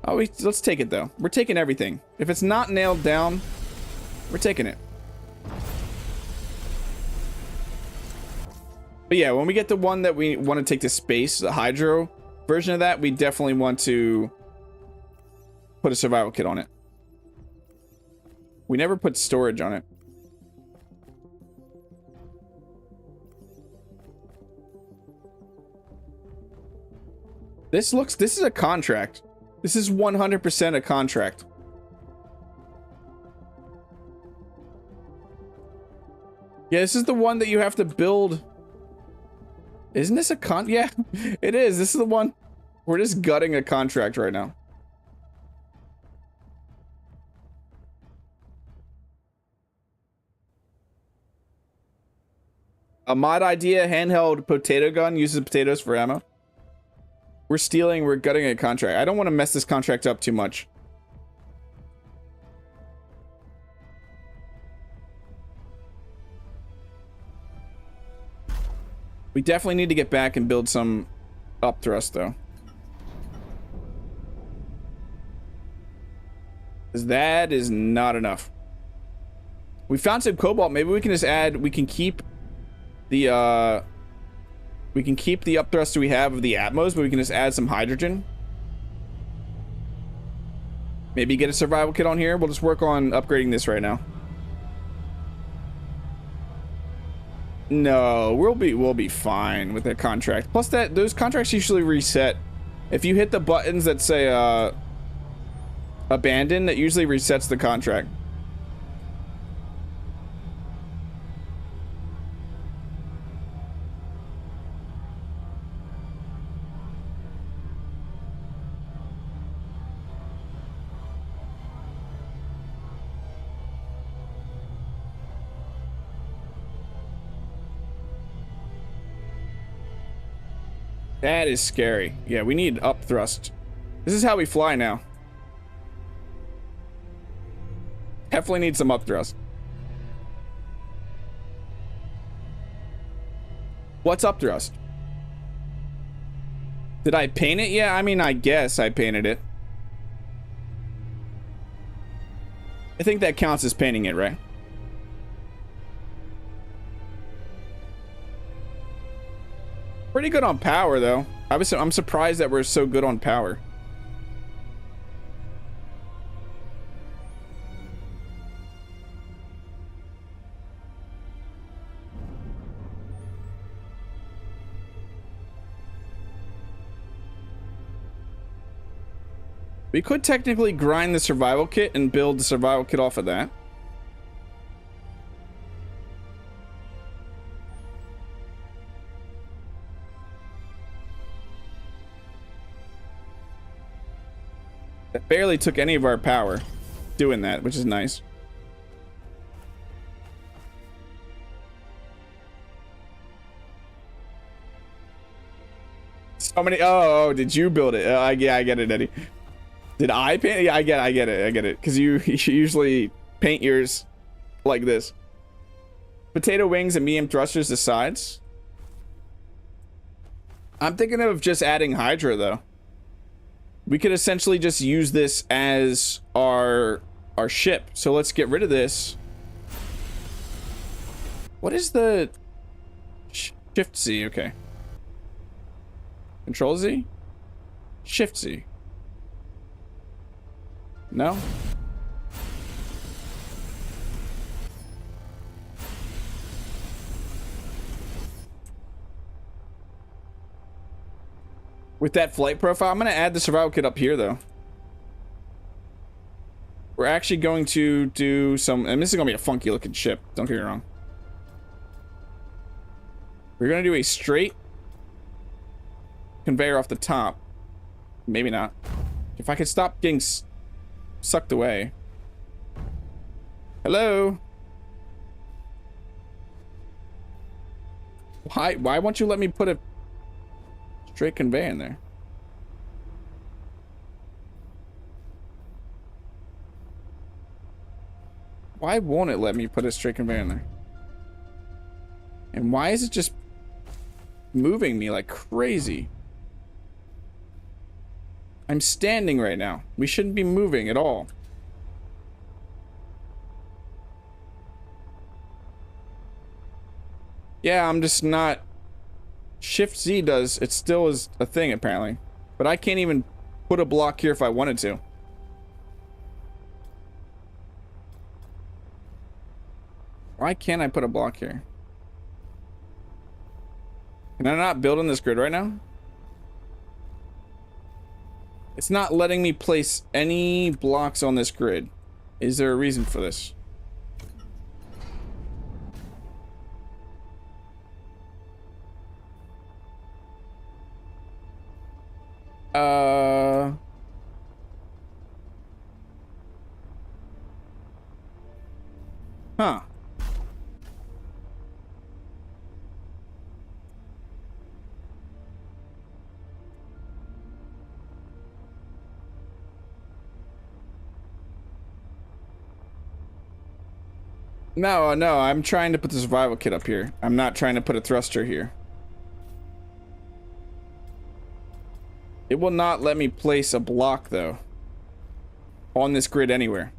Oh, let's take it though. We're taking everything. If it's not nailed down, we're taking it. But yeah, when we get the one that we want to take to space, the Hydro version of that, we definitely want to put a survival kit on it. We never put storage on it. This is a contract. This is 100% a contract. Yeah, this is the one that you have to build. Isn't this a yeah, it is. This is the one. We're just gutting a contract right now. A mod idea, handheld potato gun, uses potatoes for ammo. We're stealing, we're gutting a contract. I don't want to mess this contract up too much. We definitely need to get back and build some up thrust though. Because that is not enough. We found some cobalt. Maybe we can just add, we can keep the up thrust we have of the Atmos, but we can just add some hydrogen. Maybe get a survival kit on here. We'll just work on upgrading this right now. No, we'll be fine with that contract. Plus those contracts usually reset. If you hit the buttons that say abandon, that usually resets the contract. That is scary. Yeah, we need up thrust. This is how we fly now. Definitely need some up thrust. What's up thrust? Did I paint it? Yeah, I mean, I guess I painted it. I think that counts as painting it, right? Pretty good on power, though. I'm surprised that we're so good on power. We could technically grind the survival kit and build the survival kit off of that. That barely took any of our power doing that, which is nice. So many. Oh, did you build it? Yeah, I get it, Eddie. Did I paint it? Yeah, I get it. Because you usually paint yours like this. Potato wings and medium thrusters to sides. I'm thinking of just adding Hydra, though. We could essentially just use this as our ship. So let's get rid of this. What is the... Shift Z, okay. Control Z? Shift Z. No? With that flight profile, I'm going to add the survival kit up here, though. We're actually going to do some... And this is going to be a funky looking ship. Don't get me wrong. We're going to do a straight conveyor off the top. Maybe not. If I could stop getting sucked away. Hello? Why won't you let me put a straight conveyor in there? Why won't it let me put a straight conveyor in there? And why is it just moving me like crazy? I'm standing right now. We shouldn't be moving at all. Yeah, I'm just not... Shift Z does, it still is a thing apparently. But I can't even put a block here if I wanted to. Why can't I put a block here? Can I not build on this grid right now? It's not letting me place any blocks on this grid. Is there a reason for this? Huh. No, no, I'm trying to put the survival kit up here. I'm not trying to put a thruster here. It will not let me place a block, though, on this grid anywhere.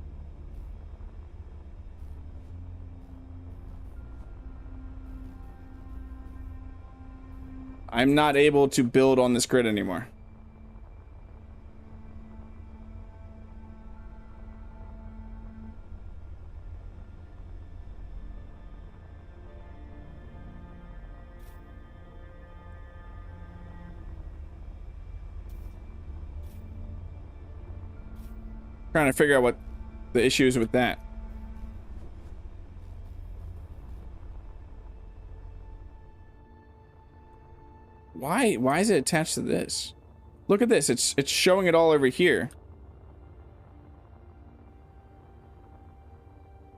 I'm not able to build on this grid anymore. Trying to figure out what the issue is with that. Why is it attached to this? Look at this. It's showing it all over here.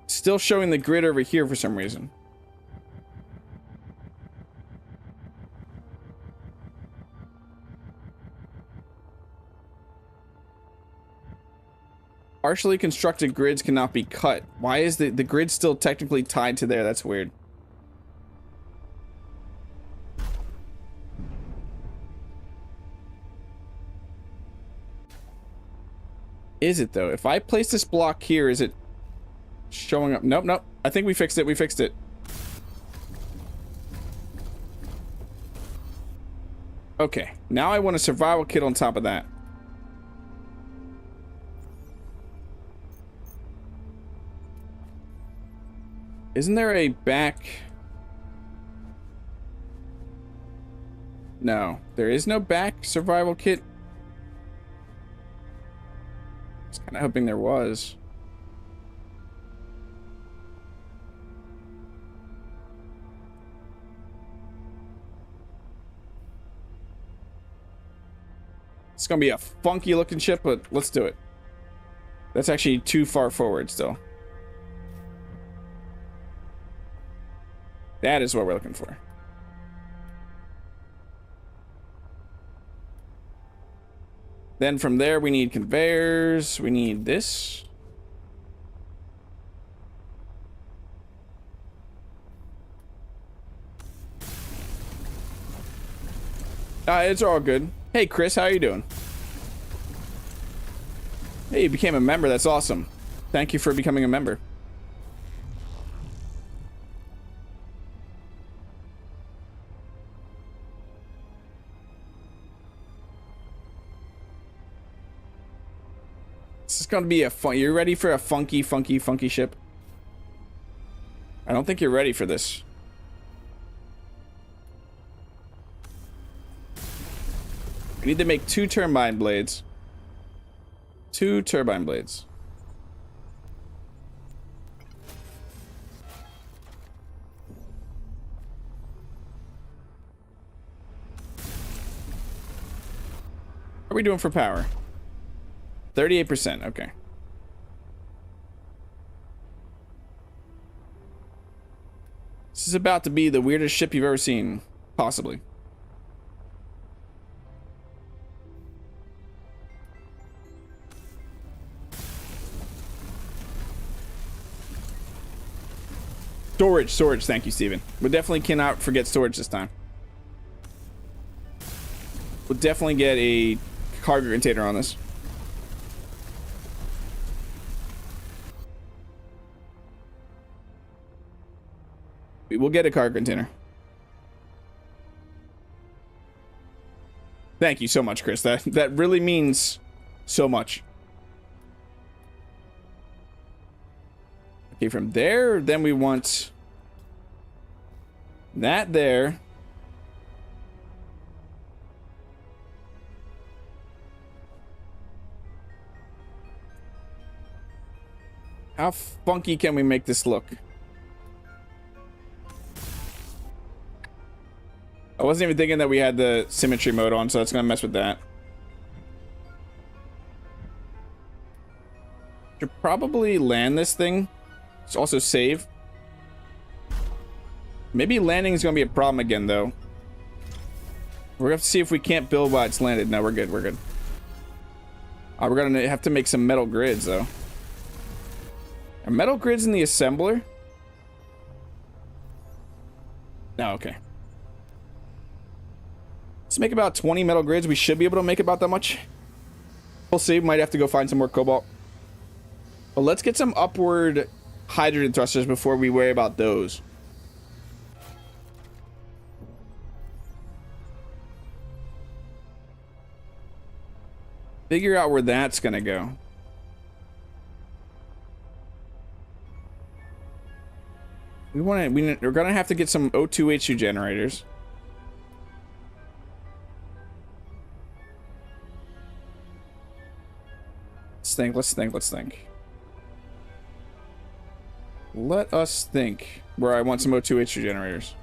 Still showing the grid over here for some reason. Partially constructed grids cannot be cut. Why is the grid still technically tied to there? That's weird. Is it though? If I place this block here, is it showing up? Nope, nope. I think we fixed it. We fixed it. Okay, now I want a survival kit on top of that. Isn't there a back? No, there is no back survival kit. I was kind of hoping there was. It's gonna be a funky looking ship, but let's do it. That's actually too far forward still. That is what we're looking for. Then from there, we need conveyors. We need this. It's all good. Hey, Chris, how are you doing? Hey, you became a member. That's awesome. Thank you for becoming a member. This is gonna be a fun. You're ready for a funky ship? I don't think you're ready for this. We need to make 2 turbine blades. 2 turbine blades. What are we doing for power? 38%, okay. This is about to be the weirdest ship you've ever seen, possibly. Storage, thank you, Steven. We definitely cannot forget storage this time. We'll definitely get a cargo container on this. We'll get a cargo container. Thank you so much, Chris. That really means so much. Okay, from there, then we want that there. How funky can we make this look? I wasn't even thinking that we had the symmetry mode on, so that's gonna mess with that. Should probably land this thing. Let's also save. Maybe landing is gonna be a problem again, though. We're gonna have to see if we can't build while it's landed. No, we're good. We're good. We're gonna have to make some metal grids, though. Are metal grids in the assembler? No, okay. Let's make about 20 metal grids. We should be able to make about that much. We'll see. Might have to go find some more cobalt. But let's get some upward hydrogen thrusters before we worry about those. Figure out where that's gonna go. We're gonna have to get some O2H2 generators. Let's think. Let us think where I want some O2H2 generators.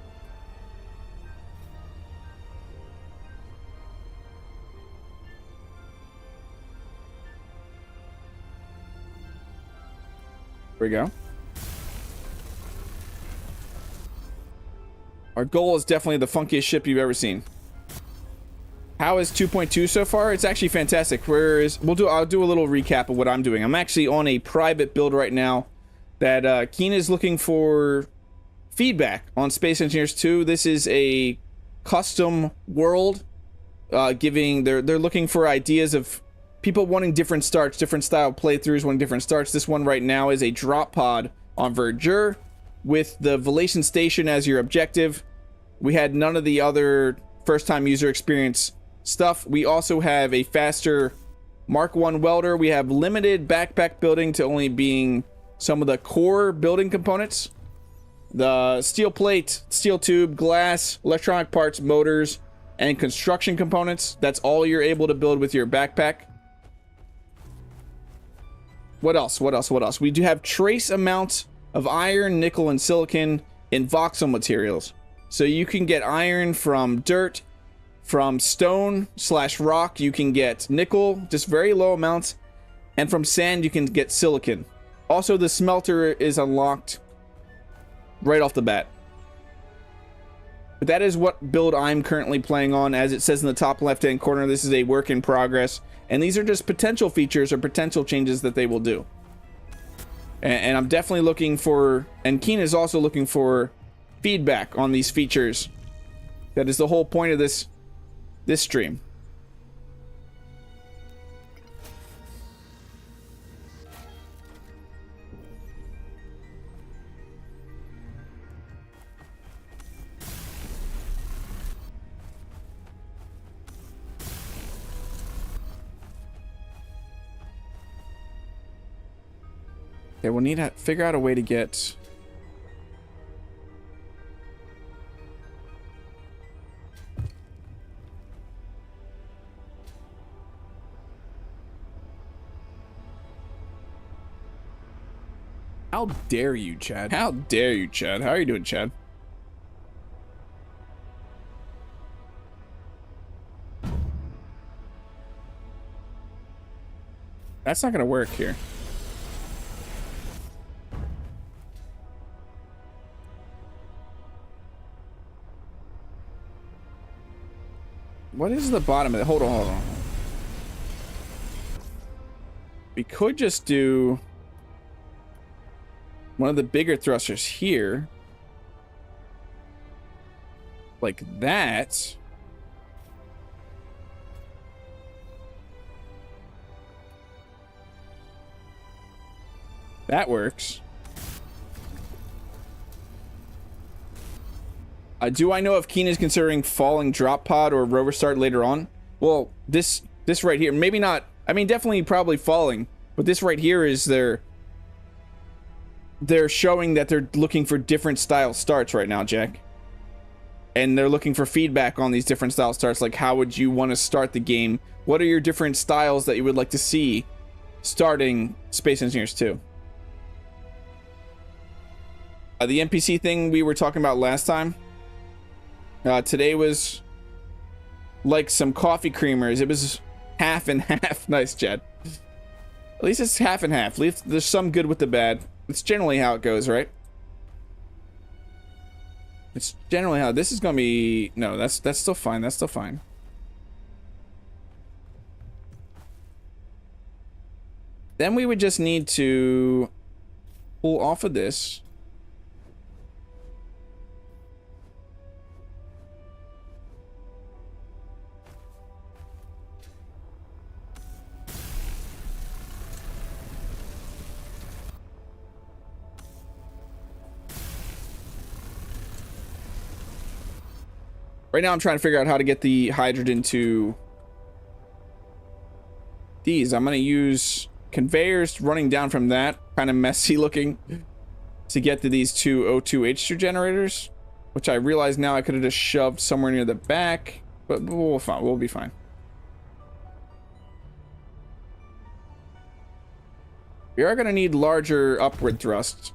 Here we go. Our goal is definitely the funkiest ship you've ever seen. How is 2.2 so far? It's actually fantastic. I'll do a little recap of what I'm doing. I'm actually on a private build right now that Keen is looking for feedback on Space Engineers 2. This is a custom world, they're looking for ideas of people wanting different starts, different style playthroughs, wanting different starts. This one right now is a drop pod on Verdure with the Vallation station as your objective. We had none of the other first-time user experience stuff. We also have a faster Mark 1 welder. We have limited backpack building to only being some of the core building components. The steel plate, steel tube, glass, electronic parts, motors, and construction components. That's all you're able to build with your backpack. What else? We do have trace amounts of iron, nickel, and silicon in voxel materials. So you can get iron from dirt, from stone / rock. You can get nickel, just very low amounts. And from sand, you can get silicon. Also, the smelter is unlocked right off the bat. But that is what build I'm currently playing on. As it says in the top left-hand corner, this is a work in progress. And these are just potential features or potential changes that they will do. And I'm definitely looking for, and Keen is also looking for feedback on these features. That is the whole point of this stream. Okay, we'll need to figure out a way to get... How dare you, Chad? How dare you, Chad? How are you doing, Chad? That's not gonna work here. What is the bottom of it? Hold on. We could just do one of the bigger thrusters here. Like that. That works. Do I know if Keen is considering falling drop pod or rover start later on? Well, this right here, maybe not. I mean, definitely probably falling, but this right here is they're showing that they're looking for different style starts right now, Jack. And they're looking for feedback on these different style starts. Like, how would you want to start the game? What are your different styles that you would like to see starting Space Engineers 2? The NPC thing we were talking about last time. Today was like some coffee creamers. It was half and half. Nice, Chad. At least it's half and half. At least there's some good with the bad. It's generally how it goes, right? It's generally how this is gonna be. No, that's still fine. That's still fine. Then we would just need to pull off of this. Right now I'm trying to figure out how to get the hydrogen to these. I'm going to use conveyors running down from that, kind of messy looking, to get to these two O2H2 generators, which I realize now I could have just shoved somewhere near the back, but we'll be fine. We are going to need larger upward thrusts.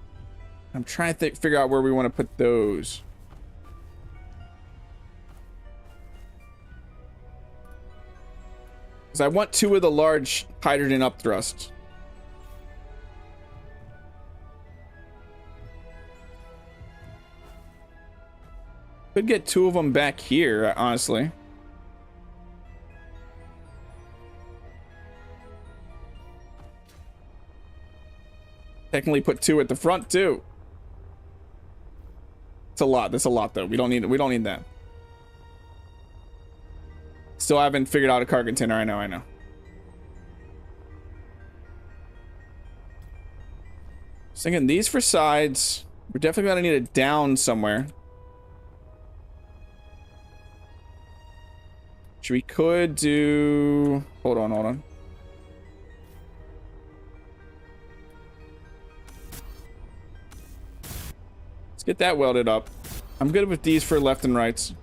I'm trying to figure out where we want to put those. Because I want two of the large hydrogen up thrusts. Could get two of them back here, honestly. Technically put 2 at the front too. It's a lot. That's a lot though. We don't need that. Still haven't figured out a cargo container. I know. So thinking these for sides. We're definitely gonna need it down somewhere. Which we could do. Hold on. Let's get that welded up. I'm good with these for left and rights.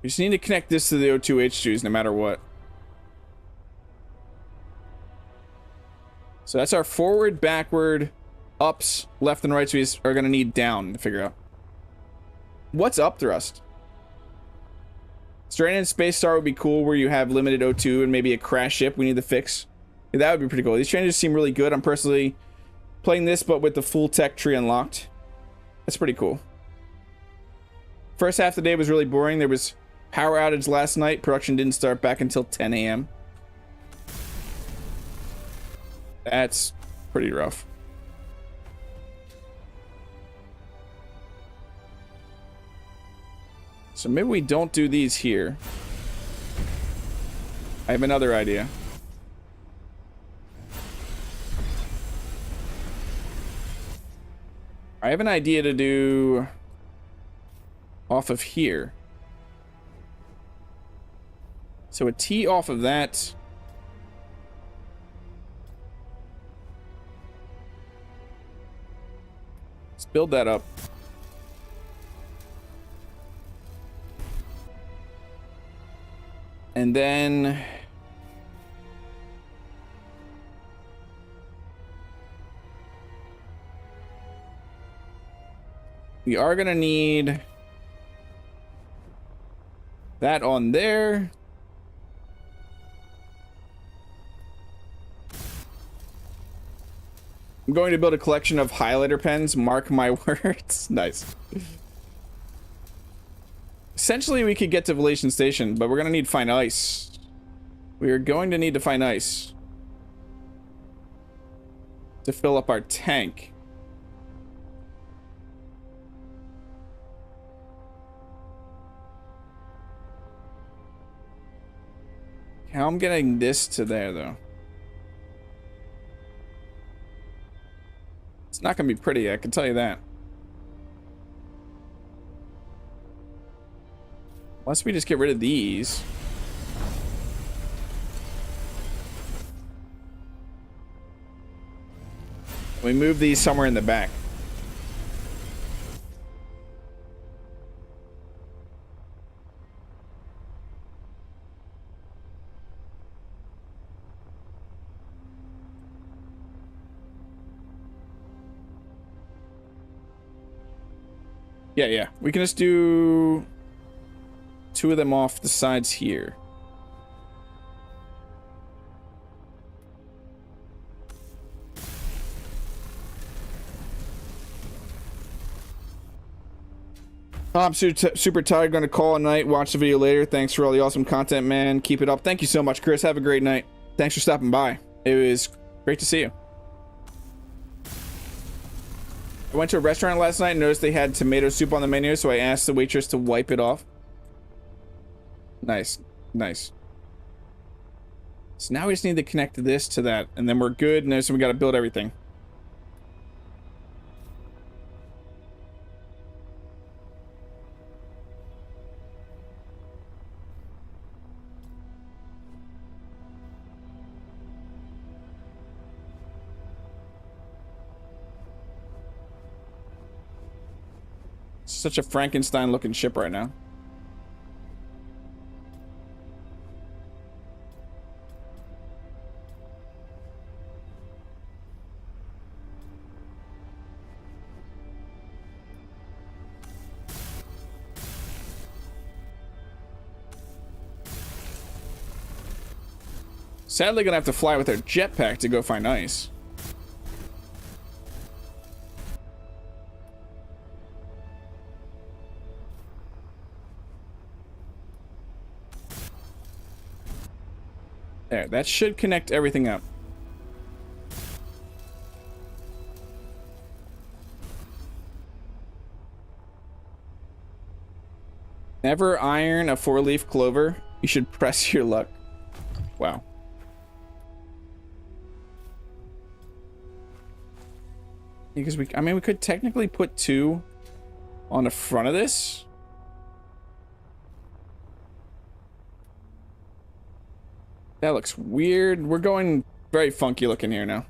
We just need to connect this to the O2H2s no matter what. So that's our forward, backward, ups, left and rights we are going to need down to figure out. What's up thrust? Stranded in Space Star would be cool where you have limited O2 and maybe a crash ship we need to fix. Yeah, that would be pretty cool. These changes seem really good. I'm personally playing this but with the full tech tree unlocked. That's pretty cool. First half of the day was really boring. There was power outage last night. Production didn't start back until 10 a.m. That's pretty rough. So maybe we don't do these here. I have another idea. I have an idea to do off of here. So a T off of that. Let's build that up. And then we are gonna need that on there. I'm going to build a collection of highlighter pens. Mark my words. Nice. Essentially, we could get to Vallation Station, but we're going to need fine ice. We are going to need to find ice to fill up our tank. How I'm getting this to there, though. It's not going to be pretty, I can tell you that. Unless we just get rid of these. We move these somewhere in the back. Yeah. We can just do 2 of them off the sides here. I'm super tired. Going to call at night. Watch the video later. Thanks for all the awesome content, man. Keep it up. Thank you so much, Chris. Have a great night. Thanks for stopping by. It was great to see you. I went to a restaurant last night and noticed they had tomato soup on the menu, so I asked the waitress to wipe it off. Nice. So now we just need to connect this to that, and then we're good, and then so we got to build everything. Such a Frankenstein looking ship right now. Sadly gonna have to fly with our jetpack to go find ice. There, that should connect everything up. Never iron a 4-leaf clover. You should press your luck. Wow. Because we could technically put 2 on the front of this. That looks weird. We're going very funky looking here now.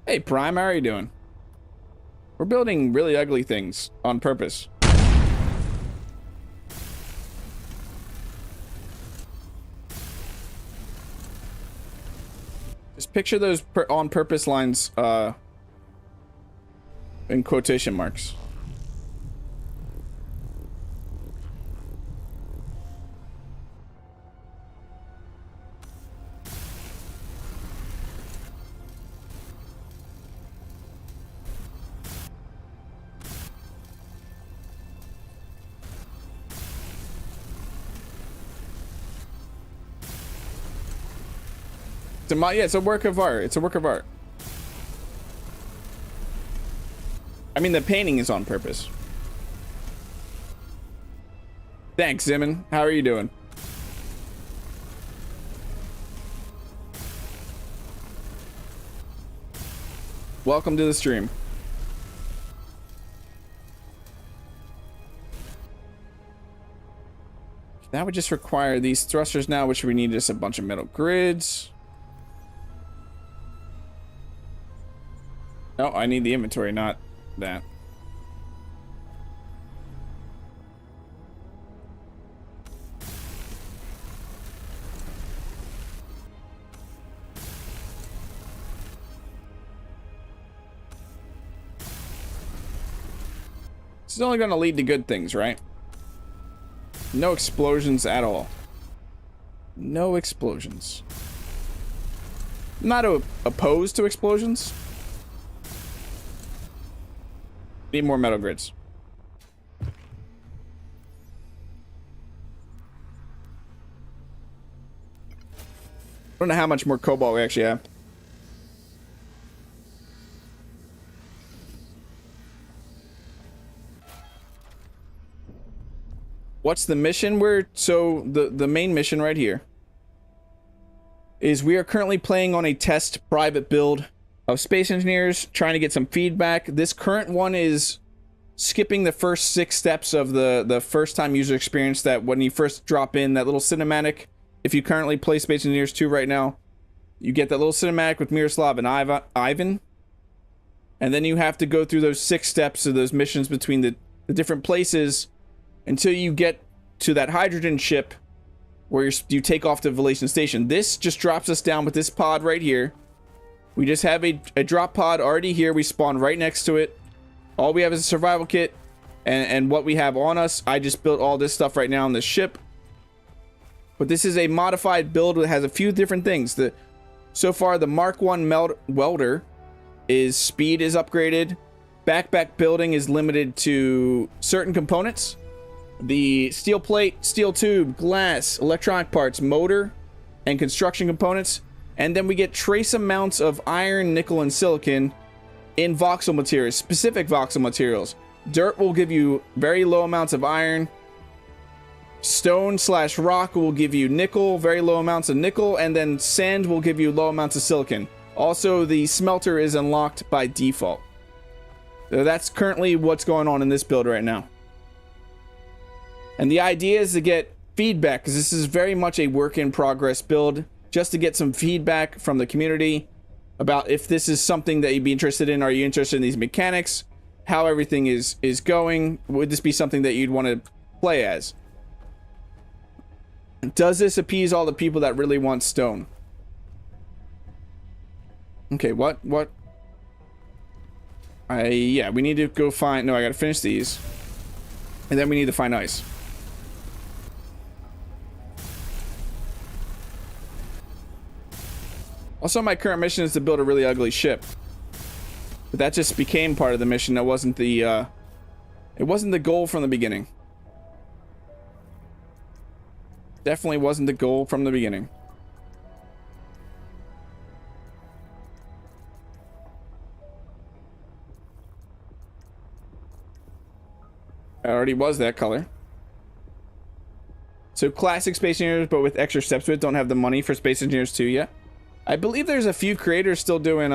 Hey, Prime, how are you doing? We're building really ugly things on purpose. Just picture those on purpose lines in quotation marks. Yeah, it's a work of art. It's a work of art. I mean, the painting is on purpose. Thanks, Zimmon. How are you doing? Welcome to the stream. That would just require these thrusters now, which we need just a bunch of metal grids. No, I need the inventory, not that. This is only going to lead to good things, right? No explosions at all. No explosions. I'm not opposed to explosions. Need more metal grids. I don't know how much more cobalt we actually have. What's the mission? So the main mission right here is we are currently playing on a test private build of Space Engineers, trying to get some feedback. This current one is skipping the first 6 steps of the first time user experience, that when you first drop in that little cinematic. If you currently play Space Engineers 2 right now, you get that little cinematic with Miroslav and Ivan. And then you have to go through those 6 steps of those missions between the different places until you get to that hydrogen ship where you take off to Vallation Station. This just drops us down with this pod right here. We just have a drop pod already here. We spawn right next to it. All we have is a survival kit and what we have on us. I just built all this stuff right now on this ship. But this is a modified build that has a few different things. So far, the Mark 1 welder speed is upgraded. Backpack building is limited to certain components. The steel plate, steel tube, glass, electronic parts, motor, and construction components. And then we get trace amounts of iron, nickel, and silicon in voxel materials, specific voxel materials. Dirt will give you very low amounts of iron. Stone/rock will give you nickel, very low amounts of nickel. And then sand will give you low amounts of silicon. Also, the smelter is unlocked by default. So that's currently what's going on in this build right now. And the idea is to get feedback, because this is very much a work in progress build, just to get some feedback from the community about if this is something that you'd be interested in. Are you interested in these mechanics? How everything is going? Would this be something that you'd want to play as? Does this appease all the people that really want stone? Okay, what? Yeah, we need to go find... No, I gotta finish these. And then we need to find ice. Also, my current mission is to build a really ugly ship. But that just became part of the mission. That wasn't the, it wasn't the goal from the beginning. Definitely wasn't the goal from the beginning. I already was that color. So classic Space Engineers, but with extra steps to it, don't have the money for Space Engineers 2 yet. I believe there's a few creators still doing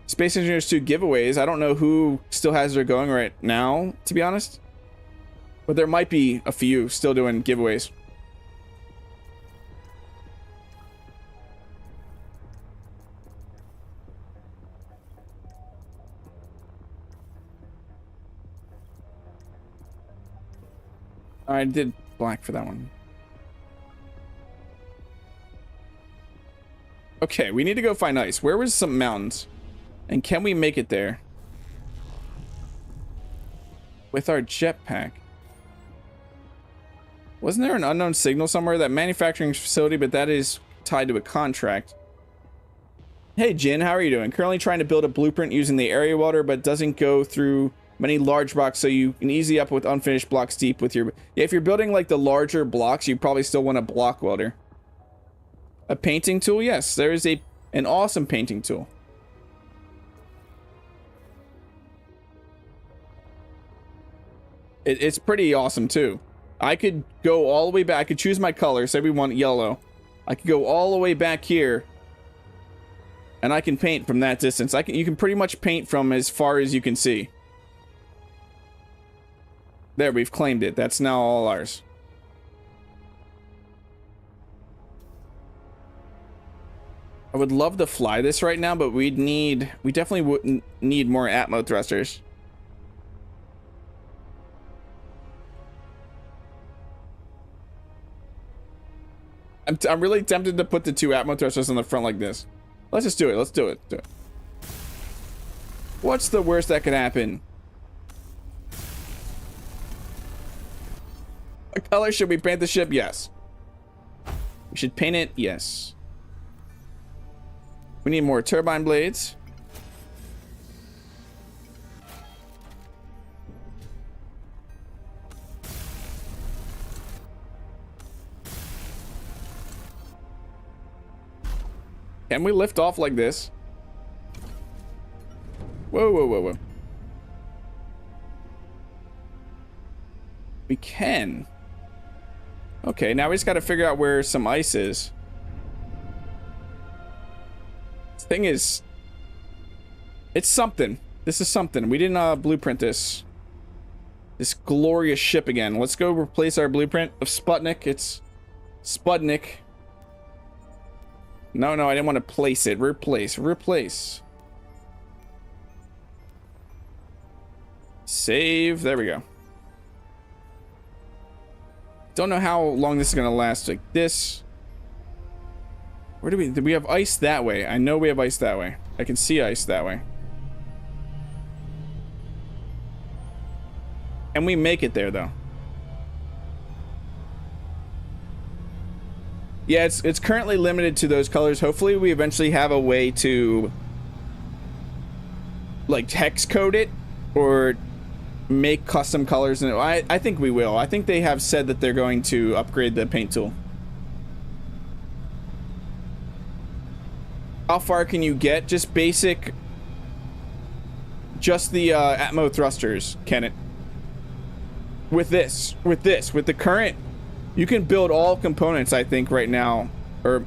Space Engineers 2 giveaways. I don't know who still has their going right now, to be honest. But there might be a few still doing giveaways. I did black for that one. Okay, we need to go find ice. Where was some mountains? And can we make it there? With our jetpack. Wasn't there an unknown signal somewhere? That manufacturing facility, but that is tied to a contract. Hey Jin, how are you doing? Currently trying to build a blueprint using the area welder, but doesn't go through many large blocks, so you can easy up with unfinished blocks deep with your... Yeah, if you're building like the larger blocks, you probably still want a block welder. A painting tool? Yes, there is an awesome painting tool. It's pretty awesome too. I could go all the way back. I could choose my color. Say we want yellow. I could go all the way back here, and I can paint from that distance. You can pretty much paint from as far as you can see. There, we've claimed it. That's now all ours. I would love to fly this right now, but we definitely wouldn't need more Atmo thrusters. I'm really tempted to put the 2 Atmo thrusters on the front like this. Let's just do it. Let's do it. What's the worst that could happen? What color should we paint the ship? Yes. We should paint it. Yes. We need more turbine blades. Can we lift off like this? Whoa, whoa, whoa, whoa. We can. Okay, now we just got to figure out where some ice is. This thing is... It's something. This is something. We didn't blueprint this. This glorious ship again. Let's go replace our blueprint of Spud-nick. It's Spud-nick. No, I didn't want to place it. Replace. Save. There we go. Don't know how long this is going to last. Like this. Where do we have ice that way? I know we have ice that way. I can see ice that way. And we make it there, though. Yeah, it's currently limited to those colors. Hopefully we eventually have a way to like hex code it or make custom colors. And I think we will. I think they have said that they're going to upgrade the paint tool. How far can you get? Just basic, just the Atmo thrusters, can it? With the current, you can build all components, I think, right now. Or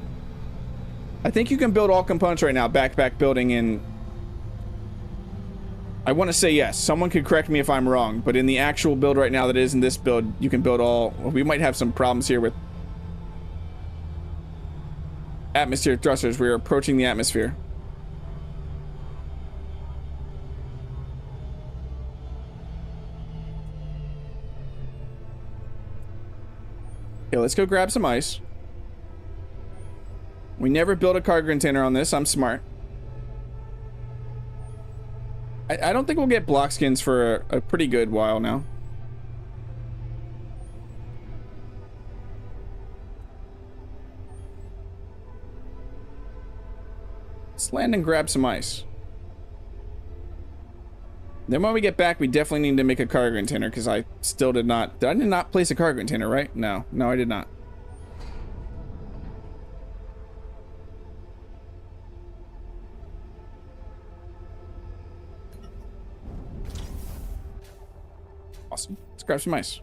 I think you can build all components right now, back building in. I want to say yes. Someone could correct me if I'm wrong, but in the actual build right now that is in this build, you can build all. Well, we might have some problems here with atmospheric thrusters. We're approaching the atmosphere. Okay, let's go grab some ice. We never built a cargo container on this. I'm smart. I don't think we'll get block skins for a pretty good while now. Let's land and grab some ice. Then when we get back, we definitely need to make a cargo container because I still did not. I did not place a cargo container, right? No, I did not. Awesome. Let's grab some ice.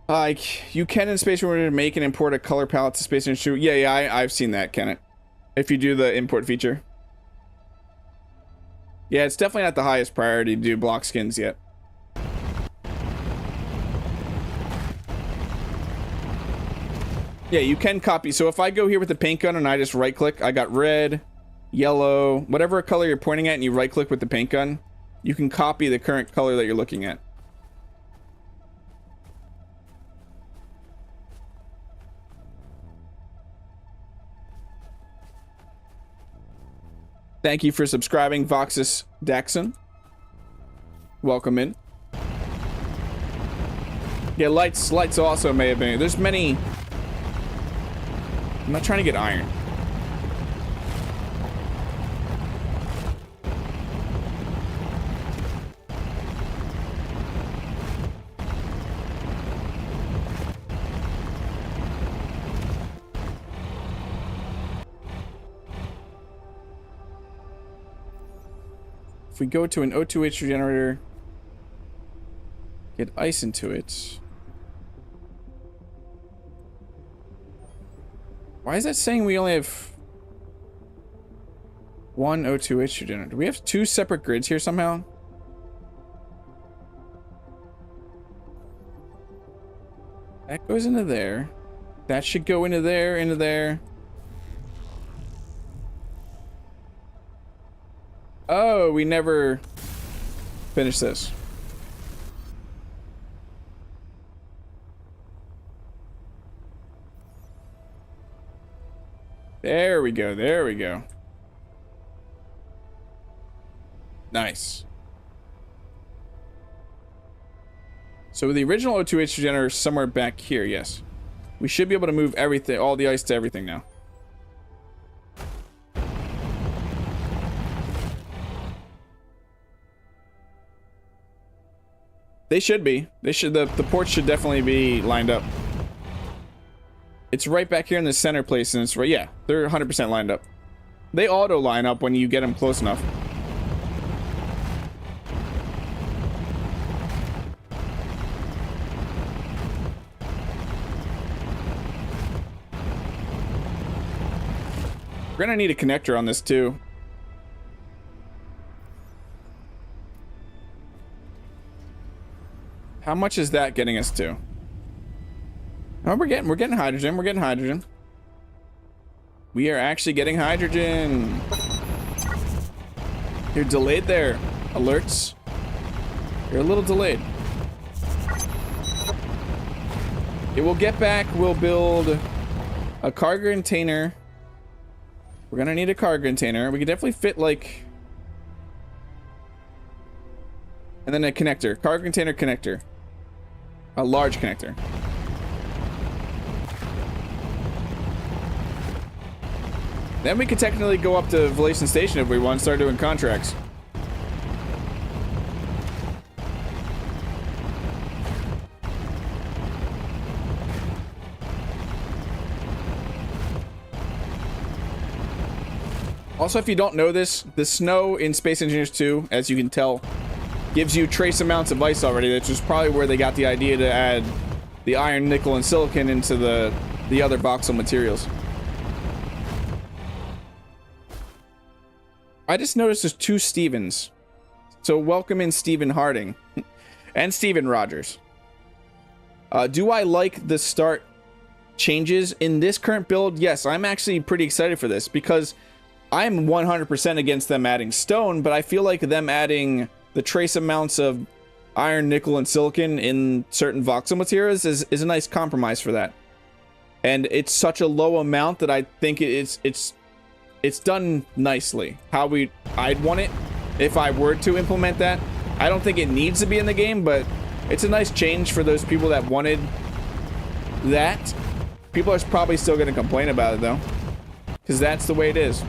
Like, you can in Space Marine make and import a color palette to Space Marine 2. Yeah, I've seen that, Kenneth. If you do the import feature. Yeah, it's definitely not the highest priority to do block skins yet. Yeah, you can copy. So if I go here with the paint gun and I just right click, I got red, yellow, whatever color you're pointing at, and you right click with the paint gun, you can copy the current color that you're looking at. Thank you for subscribing, Voxus Daxon. Welcome in. Yeah, lights also may have been. There's many. I'm not trying to get iron. If we go to an O2H generator, get ice into it. Why is that saying we only have one O2H generator? Do we have two separate grids here somehow? That goes into there. That should go into there, into there. Oh, we never finished this. There we go. There we go. Nice. So the original O2H generator is somewhere back here. Yes. We should be able to move everything, all the ice to everything now. They should be. They should. The ports should definitely be lined up. It's right back here in the center place, and it's right. Yeah, they're 100% lined up. They auto line up when you get them close enough. We're gonna need a connector on this too. How much is that getting us to? Oh, we're getting hydrogen. We're getting hydrogen. We are actually getting hydrogen. You're delayed there. Alerts. You're a little delayed. It will get back. We'll build a cargo container. We're gonna need a cargo container. We can definitely fit like, and then a connector. Cargo container connector. A large connector. Then we could technically go up to Vallation Station if we want to start doing contracts. Also, if you don't know this, the snow in Space Engineers 2, as you can tell, gives you trace amounts of ice already, which is probably where they got the idea to add the iron, nickel, and silicon into the other voxel materials. I just noticed there's two Stevens. So welcome in Stephen Harding and Stephen Rogers. Do I like the start changes in this current build? Yes, I'm actually pretty excited for this because I'm 100% against them adding stone, but I feel like them adding the trace amounts of iron, nickel, and silicon in certain voxel materials is a nice compromise for that. And it's such a low amount that I think it's done nicely. How I'd want it if I were to implement that. I don't think it needs to be in the game, but it's a nice change for those people that wanted that. People are probably still going to complain about it though, because that's the way it is.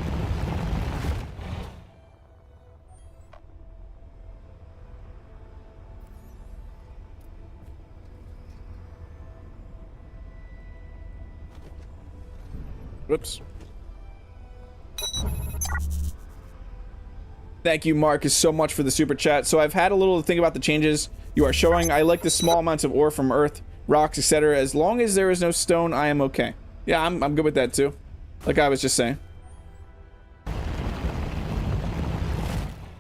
Whoops. Thank you, Marcus, so much for the super chat. So I've had a little to think about the changes you are showing. I like the small amounts of ore from earth, rocks, etc. As long as there is no stone, I am okay. Yeah, I'm good with that too. Like I was just saying.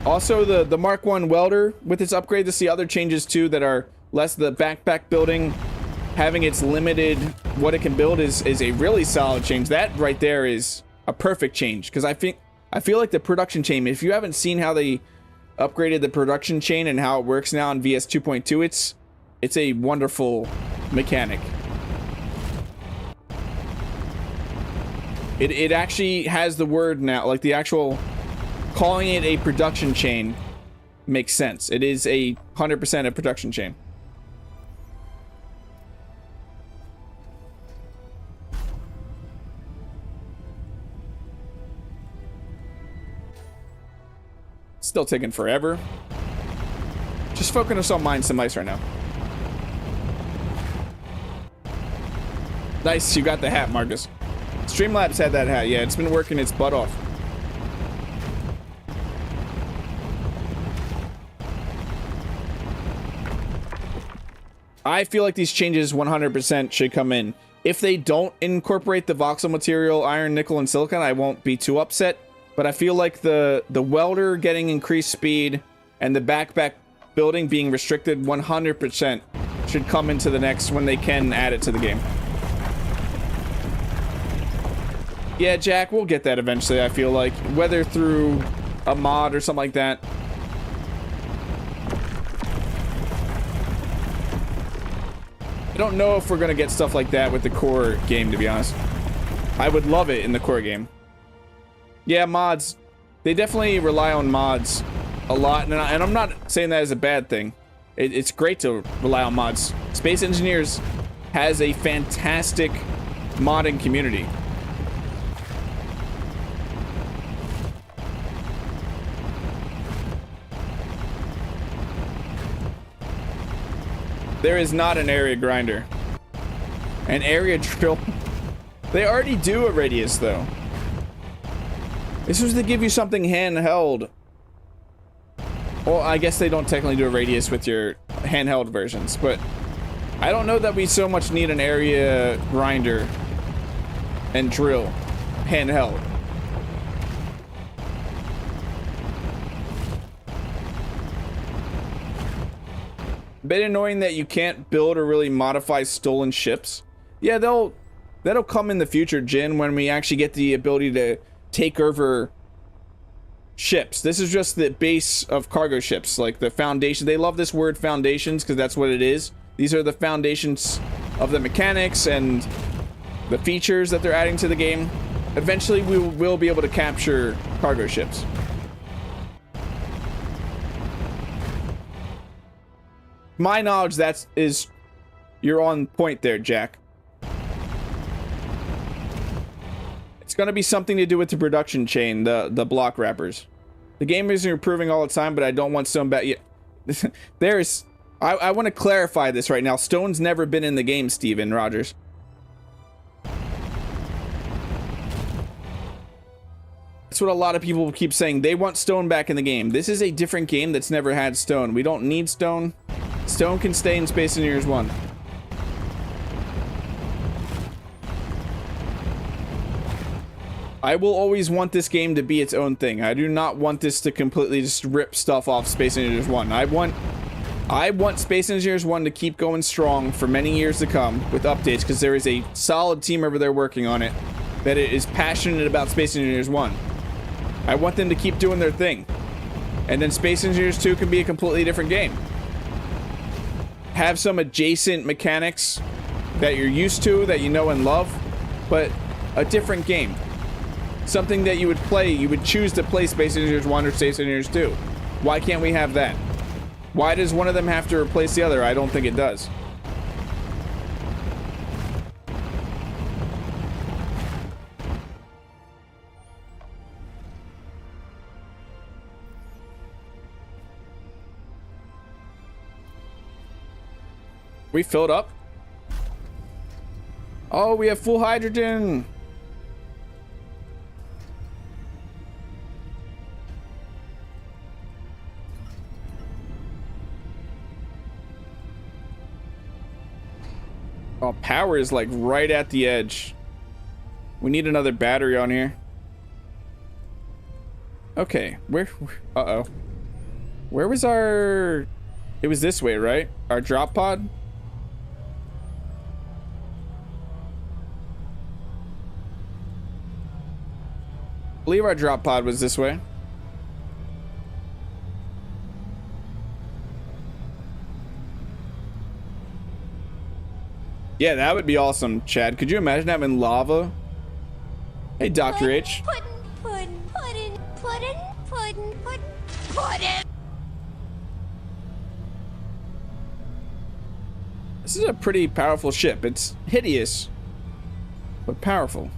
Also, the Mark 1 welder with its upgrade, to see other changes too that are less the backpack building, having its limited what it can build is a really solid change. That right there is a perfect change, because I feel like the production chain, if you haven't seen how they upgraded the production chain and how it works now in VS 2.2, it's a wonderful mechanic. It actually has the word now, like the actual calling it a production chain makes sense. It is 100% a production chain. Still taking forever. Just focus on mine some ice right now. Nice, you got the hat, Marcus. Streamlabs had that hat. Yeah, it's been working its butt off. I feel like these changes 100% should come in. If they don't incorporate the voxel material, iron, nickel, and silicon, I won't be too upset. But I feel like the welder getting increased speed and the backpack building being restricted 100% should come into the next when they can add it to the game. Yeah, Jack, we'll get that eventually, I feel like. Whether through a mod or something like that. I don't know if we're going to get stuff like that with the core game, to be honest. I would love it in the core game. Yeah, mods. They definitely rely on mods a lot, and I'm not saying that as a bad thing. It's great to rely on mods. Space Engineers has a fantastic modding community. There is not an area grinder. An area drill. They already do a radius, though. This was to give you something handheld. Well, I guess they don't technically do a radius with your handheld versions, but I don't know that we so much need an area grinder and drill handheld. Bit annoying that you can't build or really modify stolen ships. Yeah, that'll come in the future, Jin, when we actually get the ability to take over ships. This is just the base of cargo ships, like the foundation. They love this word foundations because that's what it is. These are the foundations of the mechanics and the features that they're adding to the game. Eventually, we will be able to capture cargo ships. My knowledge, you're on point there, Jack. It's gonna be something to do with the production chain, the block wrappers. The game is improving all the time, but I don't want stone back. Yeah, I want to clarify this right now. Stone's never been in the game, Steven Rogers. That's what a lot of people keep saying. They want stone back in the game. This is a different game that's never had stone. We don't need stone. Stone can stay in Space Engineers 1. I will always want this game to be its own thing. I do not want this to completely just rip stuff off Space Engineers 1. I want Space Engineers 1 to keep going strong for many years to come with updates, because there is a solid team over there working on it that is passionate about Space Engineers 1. I want them to keep doing their thing. And then Space Engineers 2 can be a completely different game. Have some adjacent mechanics that you're used to, that you know and love, but a different game. Something that you would choose to play Space Engineers 1 or Space Engineers 2. Why can't we have that? Why does one of them have to replace the other? I don't think it does. We filled up. Oh, we have full hydrogen. Oh, power is like right at the edge. We need another battery on here. Okay, uh-oh. Where was our... It was this way, right? Our drop pod? I believe our drop pod was this way. Yeah, that would be awesome, Chad. Could you imagine having lava? Hey, Dr. H. Puddin'. This is a pretty powerful ship. It's hideous, but powerful.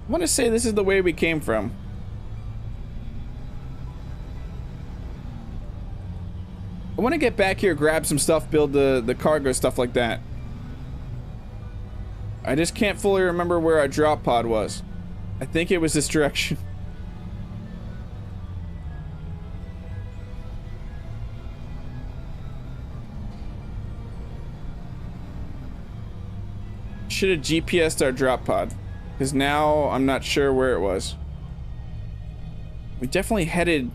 I want to say this is the way we came from. I want to get back here, grab some stuff, build the cargo, stuff like that. I just can't fully remember where our drop pod was. I think it was this direction. Should have GPS'd our drop pod, because now I'm not sure where it was. We definitely headed...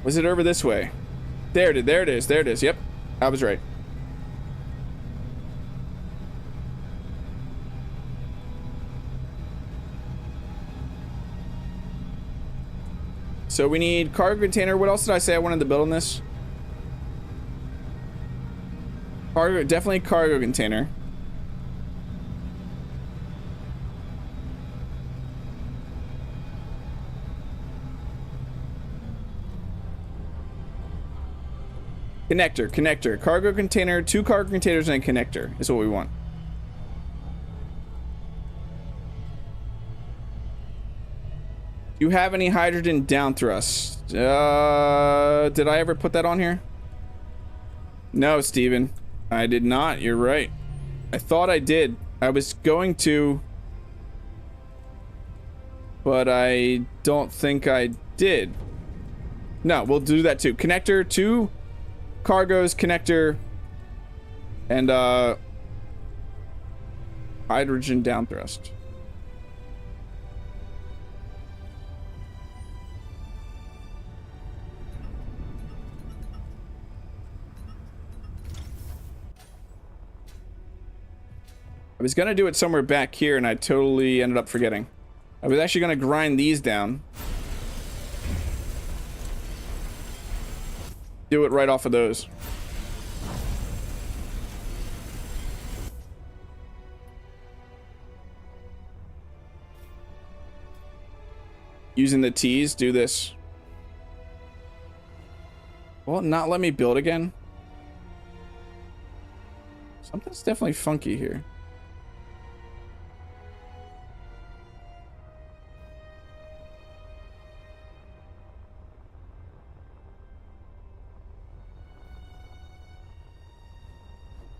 Was it over this way? There it is. Yep, I was right. So we need cargo container. What else did I say I wanted to build on this? Cargo, definitely cargo container. Connector. Cargo container, 2 cargo containers and a connector is what we want. Do you have any hydrogen down thrust? Did I ever put that on here? No, Steven. I did not. You're right. I thought I did. I was going to, but I don't think I did. No, we'll do that too. Connector, 2 cargos, connector, and hydrogen down thrust. I was gonna do it somewhere back here and I totally ended up forgetting. I was actually gonna grind these down. Do it right off of those. Using the T's, do this. Will it not let me build again? Something's definitely funky here.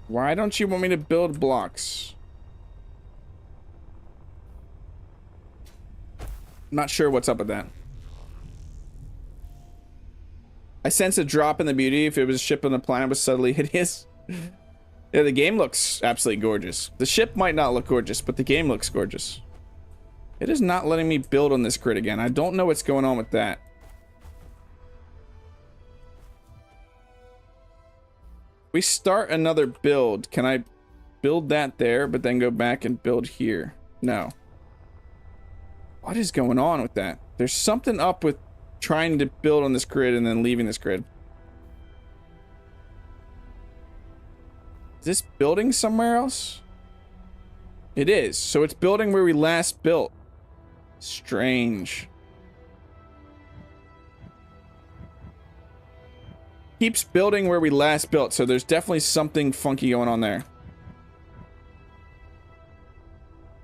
Why don't you want me to build blocks? I'm not sure what's up with that. I sense a drop in the beauty if it was a ship on the planet was subtly hideous. Yeah, the game looks absolutely gorgeous. The ship might not look gorgeous, but the game looks gorgeous. It is not letting me build on this grid again. I don't know what's going on with that. We start another build. Can I build that there, but then go back and build here? No. What is going on with that? There's something up with trying to build on this grid and then leaving this grid. Is this building somewhere else? It is. So it's building where we last built. Strange. Keeps building where we last built, so there's definitely something funky going on there.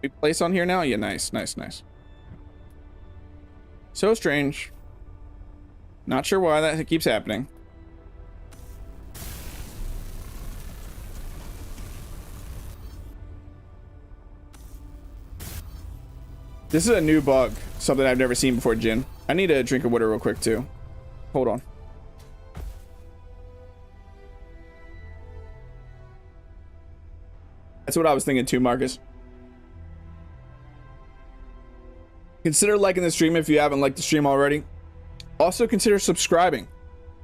We place on here now? Yeah, nice. So strange. Not sure why that keeps happening. This is a new bug, something I've never seen before, Jin. I need a drink of water real quick too. Hold on. That's what I was thinking too, Marcus. Consider liking the stream if you haven't liked the stream already. Also consider subscribing.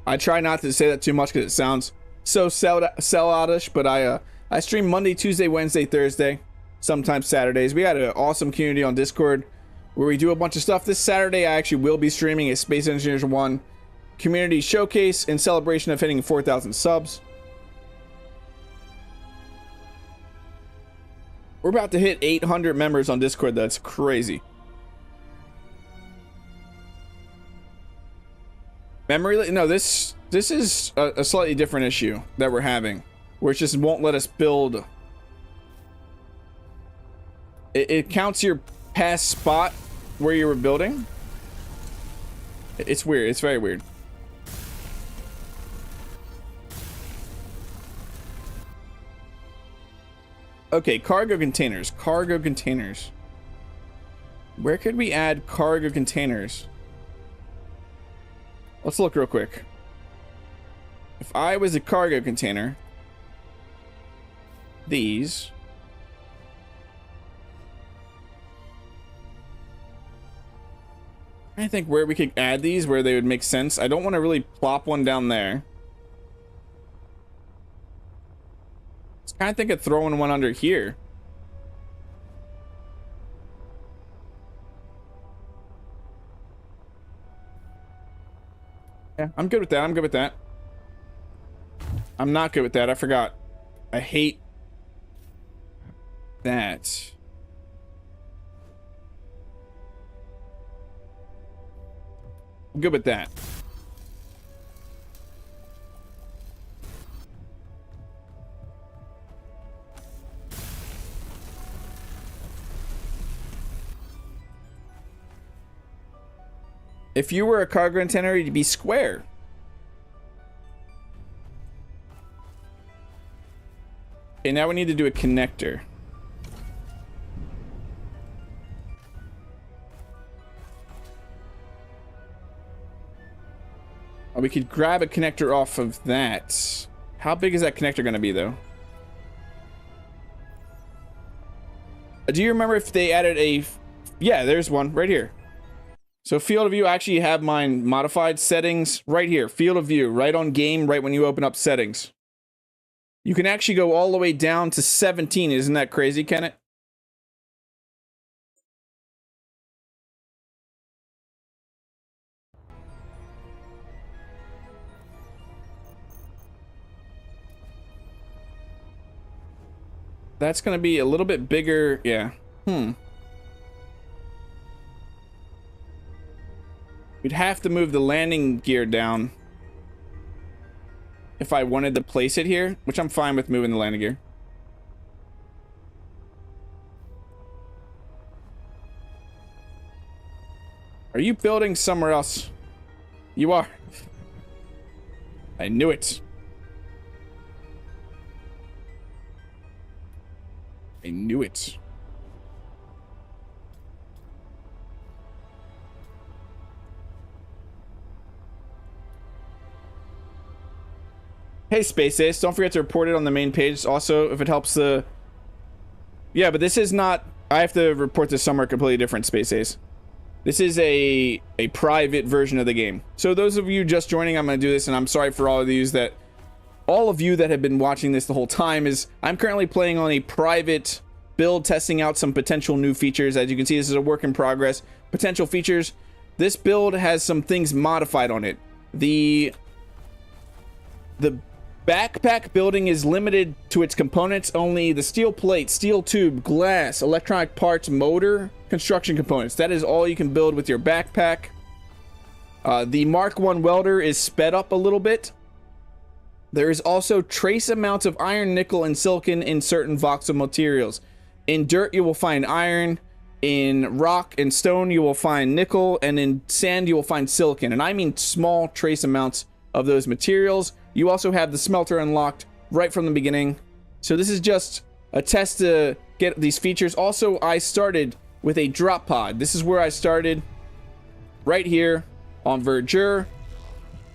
I try not to say that too much because it sounds so selloutish, but I stream Monday, Tuesday, Wednesday, Thursday, sometimes Saturdays. We got an awesome community on Discord where we do a bunch of stuff. This Saturday, I actually will be streaming a Space Engineers 1 community showcase in celebration of hitting 4,000 subs. We're about to hit 800 members on Discord. That's crazy. Memory, no, this is a slightly different issue that we're having, where it just won't let us build. It counts your past spot where you were building. It's weird. It's very weird. Okay, cargo containers. Cargo containers. Where could we add cargo containers? Let's look real quick. If I was a cargo container, these. I think where we could add these, where they would make sense. I don't want to really plop one down there. I kind of think of throwing one under here. Yeah, I'm good with that. I'm good with that. I'm not good with that. I forgot. I hate that. I'm good with that. If you were a cargo container, you'd be square. Okay, now we need to do a connector. Oh, we could grab a connector off of that. How big is that connector going to be, though? Do you remember if they added a... Yeah, there's one right here. So field of view, I actually have mine modified settings right here. Field of view, right on game, right when you open up settings. You can actually go all the way down to 17. Isn't that crazy, Kenneth? That's going to be a little bit bigger. Yeah. We'd have to move the landing gear down if I wanted to place it here, which I'm fine with moving the landing gear. Are you building somewhere else? You are. I knew it. I knew it. Hey, Space Ace, don't forget to report it on the main page. Also, if it helps the... Yeah, but this is not... I have to report this somewhere completely different, Space Ace. This is a private version of the game. So those of you just joining, I'm going to do this, and I'm sorry for all of you that... All of you that have been watching this the whole time is... I'm currently playing on a private build, testing out some potential new features. As you can see, this is a work in progress. Potential features. This build has some things modified on it. The backpack building is limited to its components only. The steel plate, steel tube, glass, electronic parts, motor, construction components. That is all you can build with your backpack. The Mark 1 welder is sped up a little bit. There is also trace amounts of iron, nickel, and silicon in certain voxel materials. In dirt, you will find iron. In rock and stone, you will find nickel. And in sand, you will find silicon. And I mean small trace amounts of those materials. You also have the smelter unlocked right from the beginning. So this is just a test to get these features. Also, I started with a drop pod. This is where I started, right here on Verdure,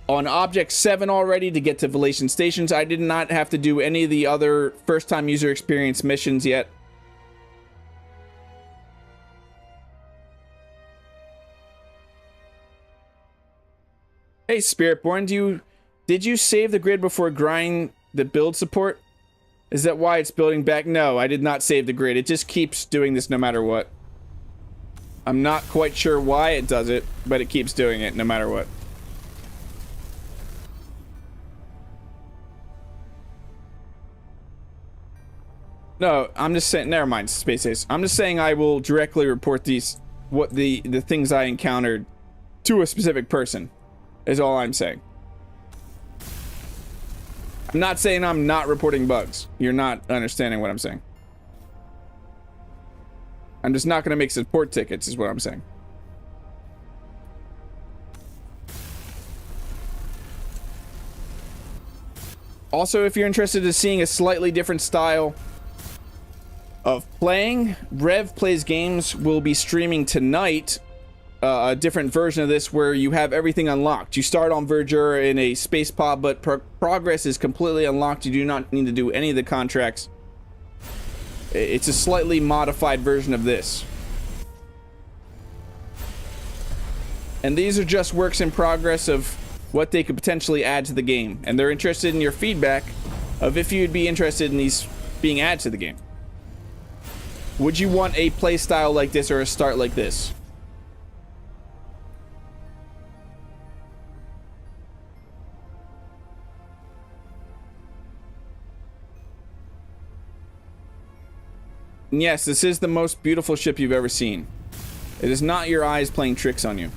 on Object 7 already to get to Vallation stations. I did not have to do any of the other first-time user experience missions yet. Hey, Spiritborn, did you save the grid before grinding the build support? Is that why it's building back? No, I did not save the grid. It just keeps doing this no matter what. I'm not quite sure why it does it, but it keeps doing it no matter what. No, I'm just saying, never mind, Space Ace. I'm just saying I will directly report the things I encountered to a specific person, is all I'm saying. I'm not saying I'm not reporting bugs. You're not understanding what I'm saying. I'm just not going to make support tickets, is what I'm saying. Also, if you're interested in seeing a slightly different style of playing, Rev Plays Games will be streaming tonight a different version of this where you have everything unlocked. You start on Verdure in a space pod, but progress is completely unlocked. You do not need to do any of the contracts. It's a slightly modified version of this. And these are just works in progress of what they could potentially add to the game. And they're interested in your feedback of if you'd be interested in these being added to the game. Would you want a play style like this or a start like this? And yes, this is the most beautiful ship you've ever seen. It is not your eyes playing tricks on you.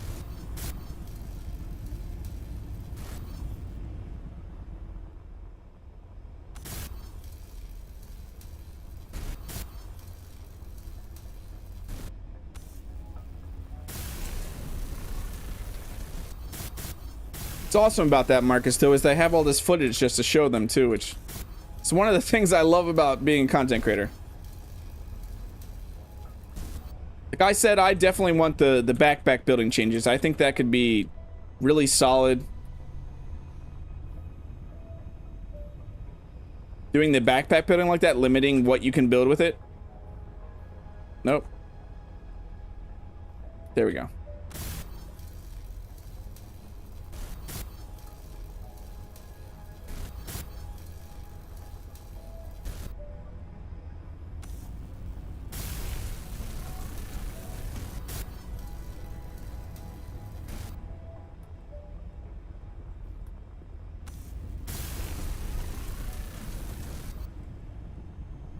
What's awesome about that, Marcus, though, is they have all this footage just to show them, too, which is one of the things I love about being a content creator. Like I said, I definitely want the backpack building changes. I think that could be really solid. Doing the backpack building like that, limiting what you can build with it. Nope. There we go.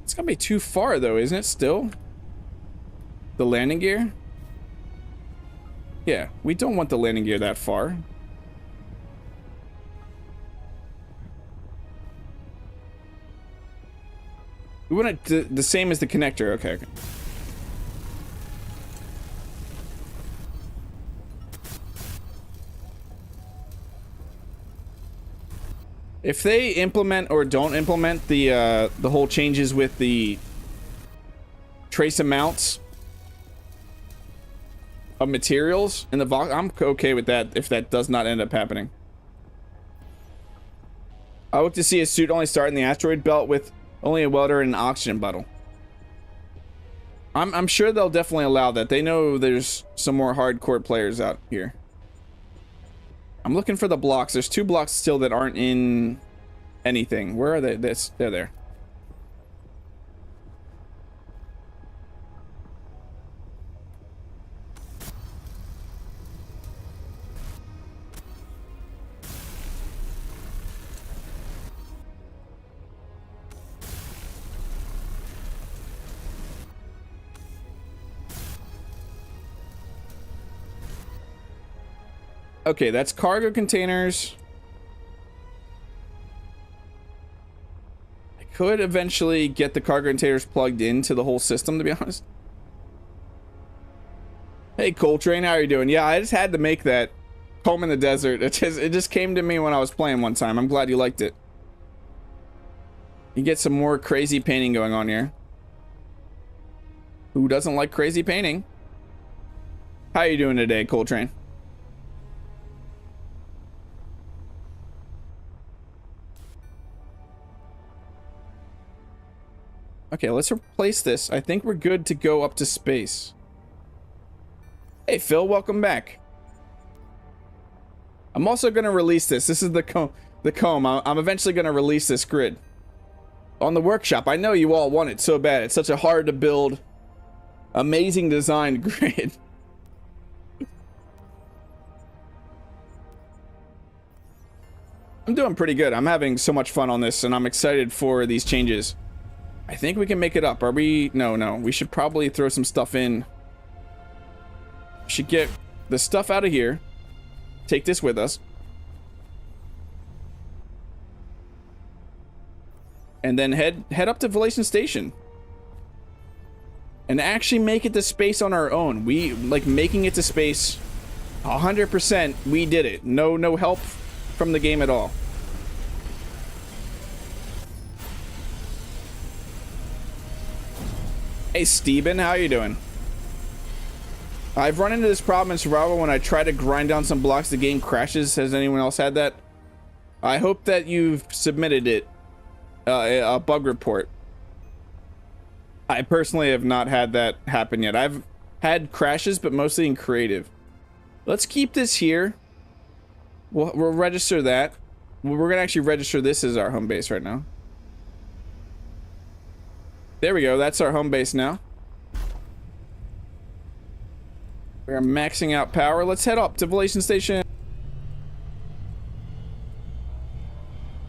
It's gonna be too far though, isn't it still? The landing gear? Yeah, we don't want the landing gear that far. We want it the same as the connector. Okay, okay. If they implement or don't implement the whole changes with the trace amounts of materials in the Voxel, I'm okay with that if that does not end up happening. I hope to see a suit only start in the asteroid belt with only a welder and an oxygen bottle. I'm sure they'll definitely allow that. They know there's some more hardcore players out here. I'm looking for the blocks. There's 2 blocks still that aren't in anything. Where are they? They're there. Okay, that's cargo containers. I could eventually get the cargo containers plugged into the whole system, to be honest. Hey, Coltrane, how are you doing? Yeah, I just had to make that home in the desert. It just came to me when I was playing one time. I'm glad you liked it. You get some more crazy painting going on here. Who doesn't like crazy painting? How you doing today, Coltrane? Okay, let's replace this. I think we're good to go up to space. Hey, Phil, welcome back. I'm also going to release this. This is the comb. I'm eventually going to release this grid on the workshop. I know you all want it so bad. It's such a hard to build, amazing designed grid. I'm doing pretty good. I'm having so much fun on this, and I'm excited for these changes. I think we can make it up. Are we? No. We should probably throw some stuff in. Should get the stuff out of here. Take this with us. And then head up to Vallation Station. And actually make it to space on our own. We, like, making it to space 100%. We did it. No help from the game at all. Hey, Steven, how you doing? I've run into this problem in survival when I try to grind down some blocks, the game crashes. Has anyone else had that? I hope that you've submitted it, a bug report. I personally have not had that happen yet. I've had crashes, but mostly in creative. Let's keep this here. We'll register that. We're gonna actually register this as our home base right now. There we go. That's our home base now. We are maxing out power. Let's head up to Vallation Station.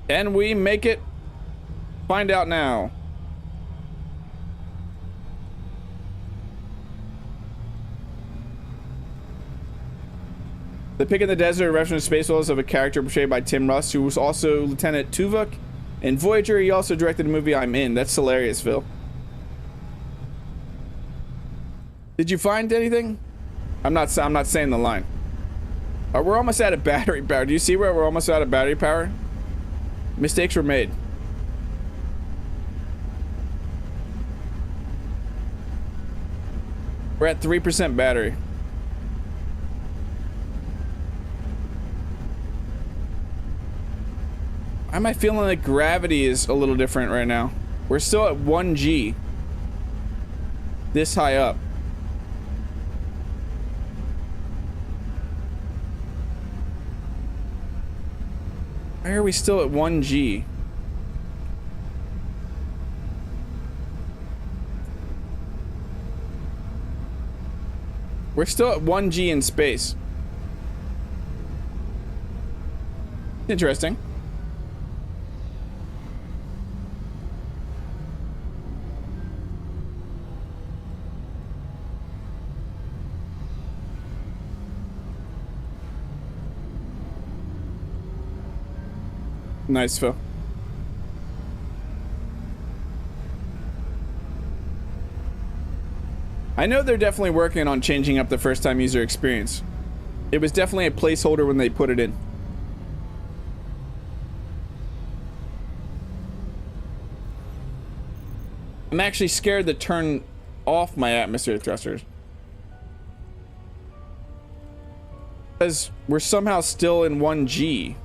Can we make it? Find out now. The Pick in the Desert, a reference to Space Wolves of a character portrayed by Tim Russ, who was also Lieutenant Tuvok in Voyager. He also directed the movie I'm In. That's hilarious, Phil. Did you find anything? I'm not saying the line. We're almost out of battery power. Do you see where we're almost out of battery power? Mistakes were made. We're at 3% battery. Why am I feeling like gravity is a little different right now? We're still at 1G. This high up. Why are we still at 1G? We're still at 1G in space. Interesting. Nice, Phil. I know they're definitely working on changing up the first time user experience. It was definitely a placeholder when they put it in. I'm actually scared to turn off my atmosphere thrusters, because we're somehow still in 1G.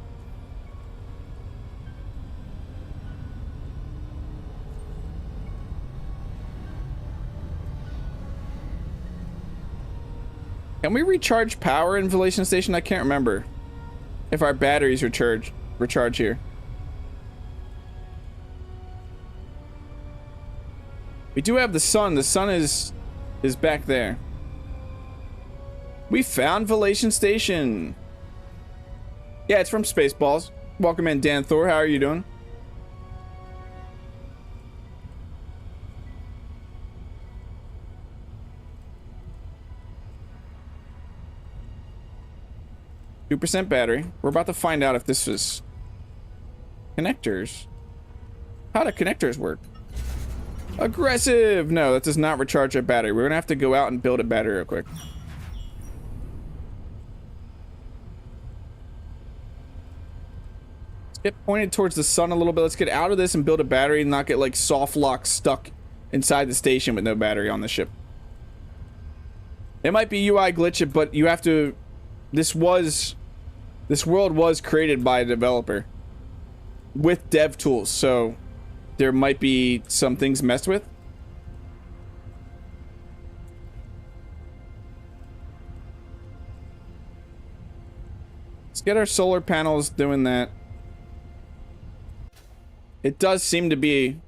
Can we recharge power in Vallation Station? I can't remember if our batteries recharge here. We do have the sun. The sun is back there. We found Vallation Station. Yeah, it's from Spaceballs. Welcome in, Dan Thor. How are you doing? % battery. We're about to find out if this is connectors. How do connectors work? Aggressive! No, that does not recharge our battery. We're gonna have to go out and build a battery real quick. Let's get pointed towards the sun a little bit. Let's get out of this and build a battery and not get like soft lock stuck inside the station with no battery on the ship. It might be UI glitch, but you have to... This world was created by a developer with dev tools, so there might be some things messed with. Let's get our solar panels doing that. It does seem to be...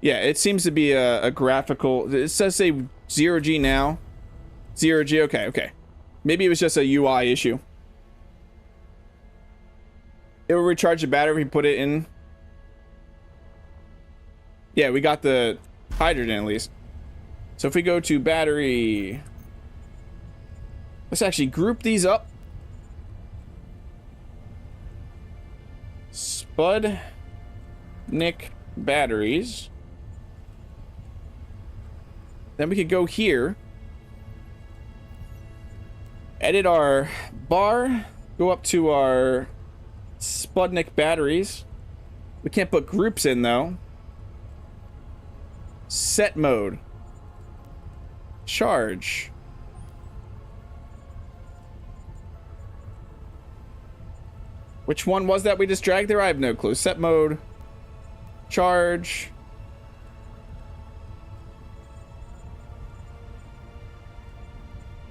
Yeah, it seems to be a graphical... It says say 0G now. 0G, okay. Maybe it was just a UI issue. It will recharge the battery if you put it in. Yeah, we got the hydrogen at least. So if we go to battery... Let's actually group these up. Spud-nick batteries. Then we could go here. Edit our bar. Go up to our Spud-nick batteries. We can't put groups in though. Set mode. Charge. Which one was that we just dragged there? I have no clue. Set mode. Charge.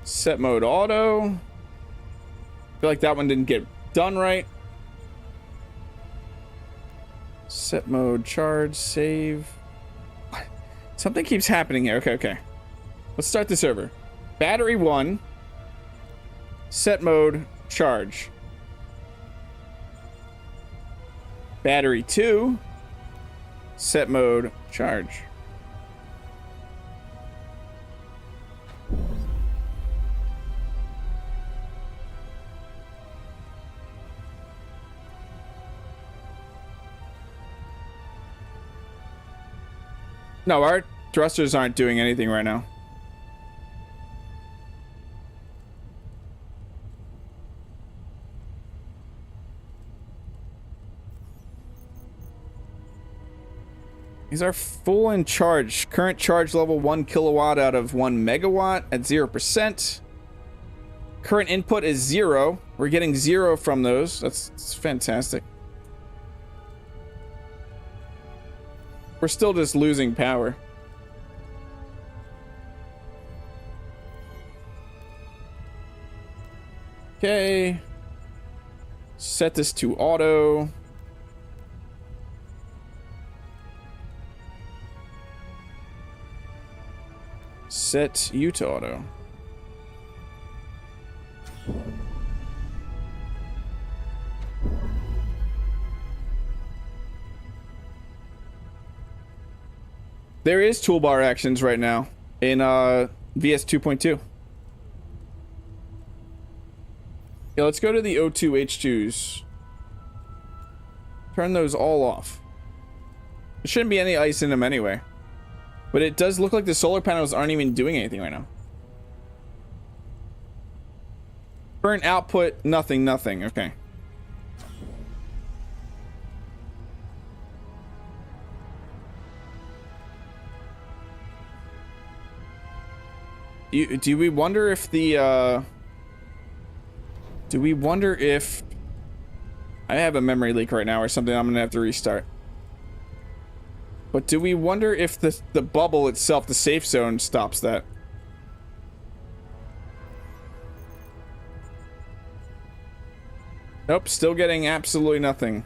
Set mode auto. I feel like that one didn't get done right. Set mode charge. Save. Something keeps happening here. Okay. Let's start the server. Battery 1. Set mode charge. Battery 2. Set mode charge. No, our thrusters aren't doing anything right now. These are full in charge. Current charge level 1 kilowatt out of 1 megawatt at 0%. Current input is 0. We're getting 0 from those. That's fantastic. We're still just losing power. Okay. Set this to auto. Set you to auto. There is toolbar actions right now in VS 2.2. Yeah, let's go to the O2 H2s. Turn those all off. There shouldn't be any ice in them anyway. But it does look like the solar panels aren't even doing anything right now. Current output, nothing. Okay. Do we wonder if the do we wonder if I have a memory leak right now or something? I'm gonna have to restart. But do we wonder if the bubble itself, the safe zone, stops that? Nope, still getting absolutely nothing.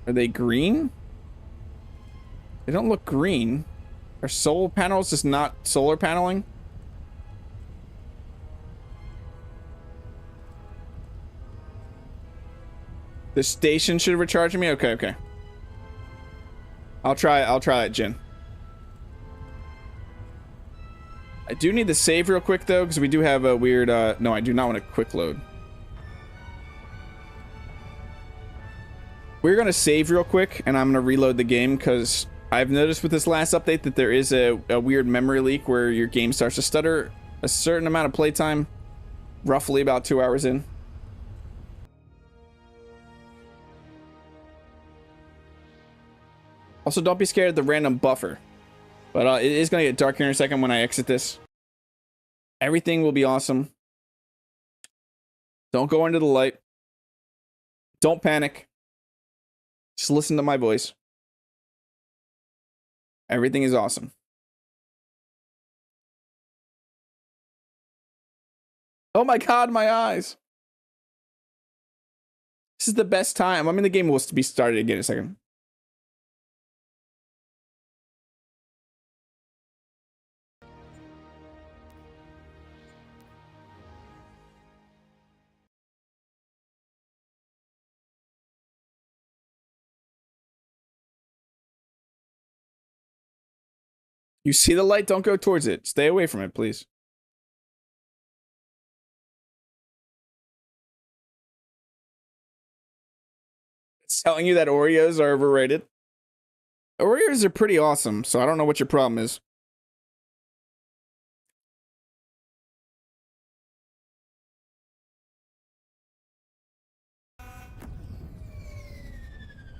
Are they green? They don't look green. Are solar panels just not solar paneling? The station should recharge me? Okay. I'll try that, Jin. I do need to save real quick though, because we do have a weird no, I do not want a quick load. We're gonna save real quick and I'm gonna reload the game because I've noticed with this last update that there is a weird memory leak where your game starts to stutter a certain amount of playtime, roughly about 2 hours in. Also, don't be scared of the random buffer. But it is going to get dark here in a second when I exit this. Everything will be awesome. Don't go into the light. Don't panic. Just listen to my voice. Everything is awesome. Oh my god, my eyes. This is the best time. I mean, the game will be started again in a second. You see the light? Don't go towards it. Stay away from it, please. It's telling you that Oreos are overrated. Oreos are pretty awesome, so I don't know what your problem is.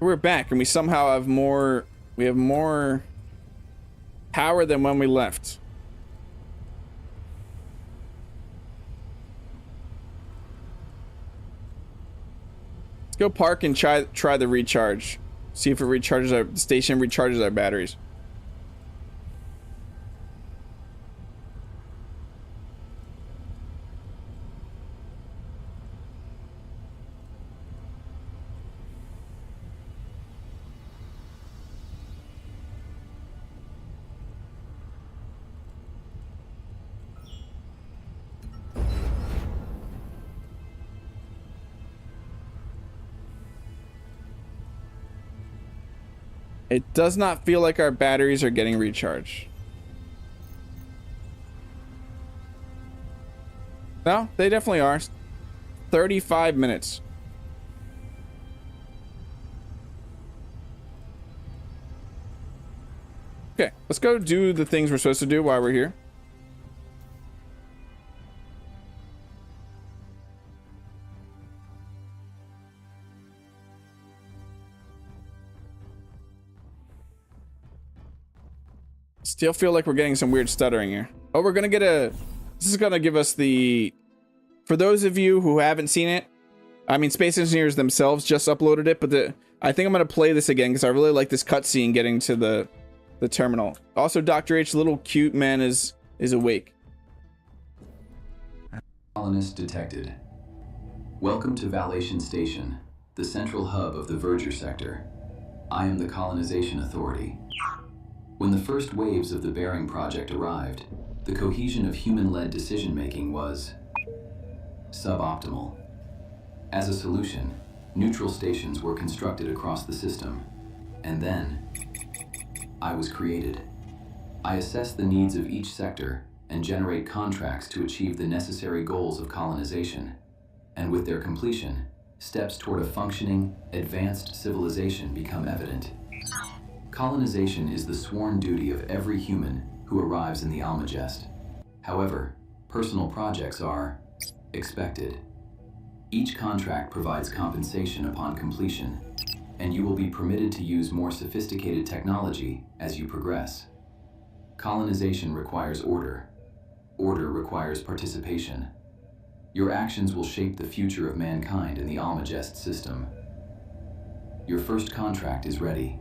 We're back, and we somehow have more... We have more power than when we left. Let's go park and try the recharge. See if it recharges our... The station recharges our batteries. It does not feel like our batteries are getting recharged. No, they definitely are. 35 minutes. Okay, let's go do the things we're supposed to do while we're here. Still feel like we're getting some weird stuttering here. Oh, we're gonna get a... This is gonna give us the... For those of you who haven't seen it, I mean, Space Engineers themselves just uploaded it, but I think I'm gonna play this again because I really like this cutscene getting to the terminal. Also, Dr. H, little cute man is awake. Colonist detected. Welcome to Vallation Station, the central hub of the Verger sector. I am the Colonization Authority. When the first waves of the Bearing Project arrived, the cohesion of human-led decision-making was suboptimal. As a solution, neutral stations were constructed across the system, and then I was created. I assess the needs of each sector and generate contracts to achieve the necessary goals of colonization, and with their completion, steps toward a functioning, advanced civilization become evident. Colonization is the sworn duty of every human who arrives in the Almagest. However, personal projects are expected. Each contract provides compensation upon completion, and you will be permitted to use more sophisticated technology as you progress. Colonization requires order. Order requires participation. Your actions will shape the future of mankind in the Almagest system. Your first contract is ready.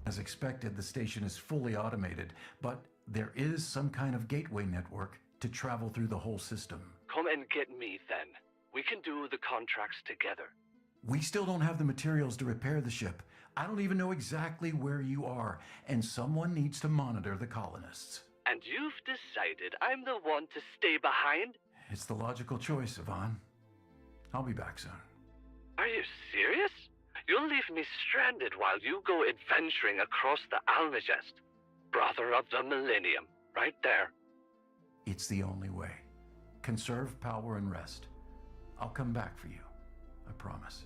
As expected, the station is fully automated, but there is some kind of gateway network to travel through the whole system. Come and get me then. We can do the contracts together. We still don't have the materials to repair the ship. I don't even know exactly where you are, and someone needs to monitor the colonists. And you've decided I'm the one to stay behind? It's the logical choice, Yvonne. I'll be back soon. Are you serious? You'll leave me stranded while you go adventuring across the Almagest. Brother of the Millennium, right there. It's the only way. Conserve power and rest. I'll come back for you. I promise.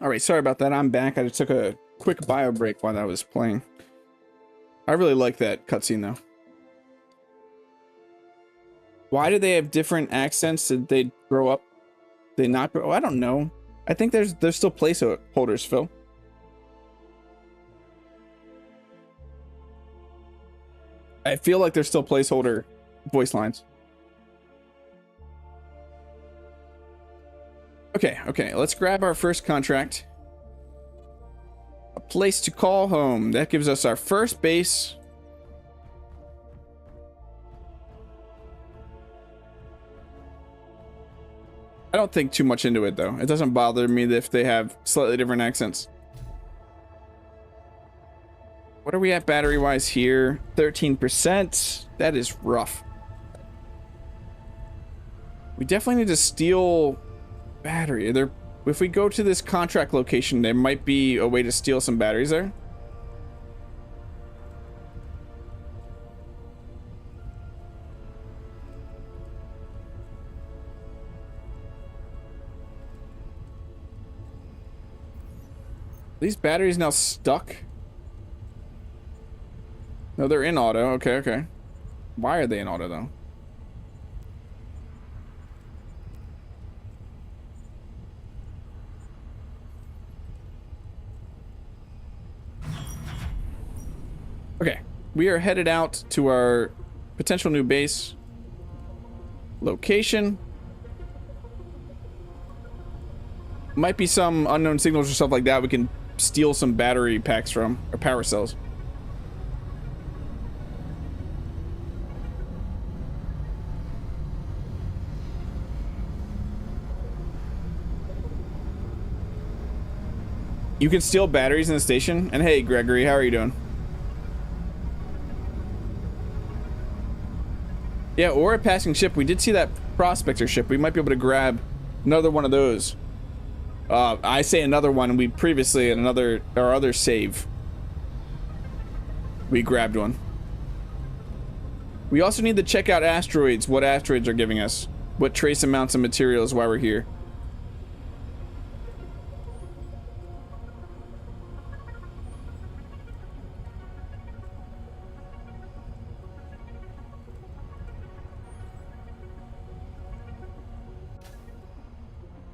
All right, sorry about that. I'm back. I just took a quick bio break while I was playing. I really like that cutscene though. Why do they have different accents? Did they grow up? They not grow? I don't know. I think there's still placeholders, Phil. I feel like there's still placeholder voice lines. Okay, let's grab our first contract. A place to call home. That gives us our first base. I don't think too much into it though. It doesn't bother me if they have slightly different accents. What are we at battery wise here? 13%. That is rough. We definitely need to steal battery. If we go to this contract location, there might be a way to steal some batteries there. These batteries now stuck? No, they're in auto. Okay. Why are they in auto though? Okay, we are headed out to our potential new base location. Might be some unknown signals or stuff like that we can steal some battery packs from, or power cells. You can steal batteries in the station. And hey, Gregory, how are you doing? Yeah, or a passing ship. We did see that Prospector ship. We might be able to grab another one of those. I say another one. We previously in our other save, we grabbed one. We also need to check out asteroids. What asteroids are giving us? What trace amounts of materials while we're here?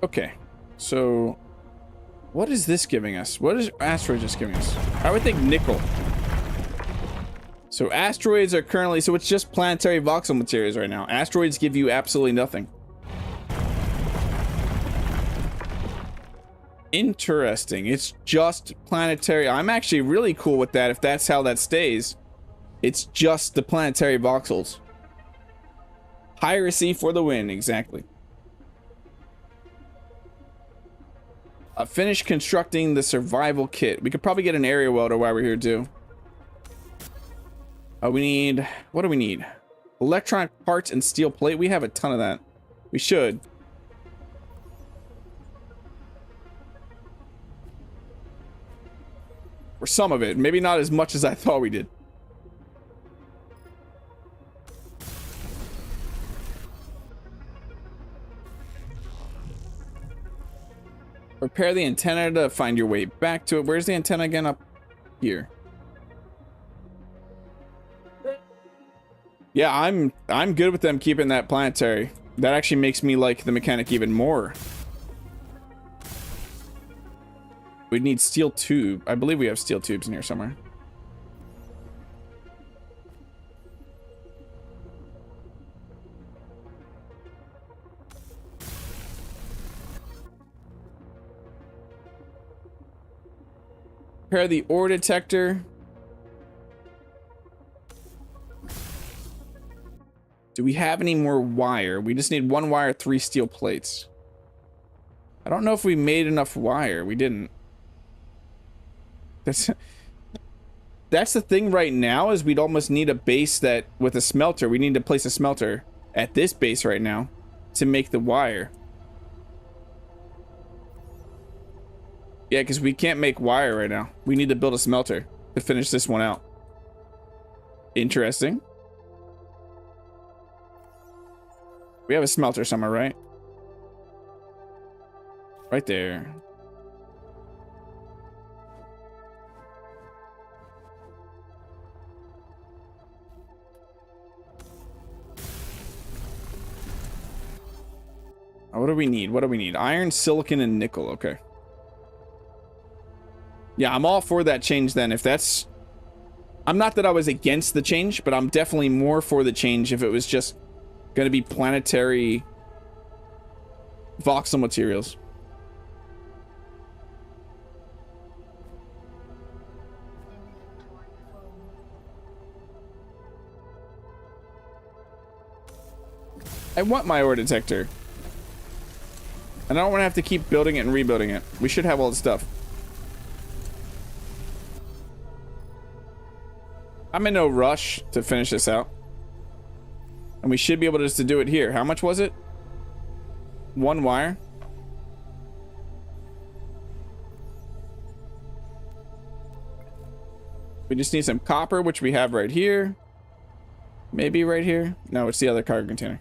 Okay, so what is this giving us? What is asteroid just giving us? I would think nickel. So asteroids are currently, so it's just planetary voxel materials right now. Asteroids give you absolutely nothing. Interesting. It's just planetary. I'm actually really cool with that if that's how that stays. It's just the planetary voxels. Piracy for the win, exactly. Finish constructing the survival kit. We could probably get an area welder while we're here too. We need, what do we need? Electronic parts and steel plate. We have a ton of that. We should. Or some of it. Maybe not as much as I thought we did. Repair the antenna to find your way back to it. Where's the antenna again? Up here. Yeah, I'm good with them keeping that planetary. That actually makes me like the mechanic even more. We need steel tube. I believe we have steel tubes in here somewhere. Repair the ore detector. Do we have any more wire? We just need 1 wire, 3 steel plates. I don't know if we made enough wire. We didn't. That's the thing right now, is we'd almost need a base that with a smelter. We need to place a smelter at this base right now to make the wire. Yeah, because we can't make wire right now. We need to build a smelter to finish this one out. Interesting. We have a smelter somewhere, right? Right there. What do we need? What do we need? Iron, silicon, and nickel. Okay. Yeah, I'm all for that change then. If that's... I'm not that I was against the change, but I'm definitely more for the change if it was just going to be planetary voxel materials. I want my ore detector. And I don't want to have to keep building it and rebuilding it. We should have all the stuff. I'm in no rush to finish this out. And we should be able to just to do it here. How much was it? 1 wire. We just need some copper, which we have right here. Maybe right here. No, it's the other cargo container.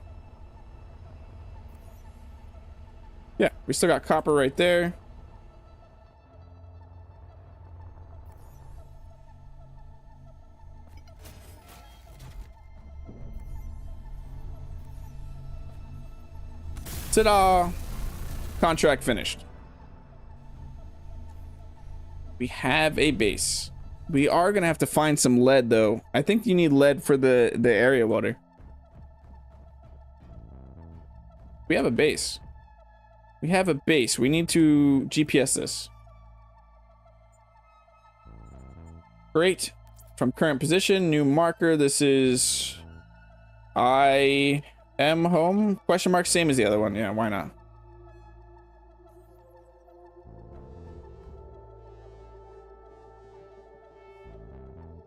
Yeah, we still got copper right there. Ta-da! Contract finished. We have a base. We are gonna have to find some lead though. I think you need lead for the area welder. We have a base. We have a base. We need to GPS this. Great. From current position, new marker. This is I am home? Question mark, same as the other one. Yeah, why not?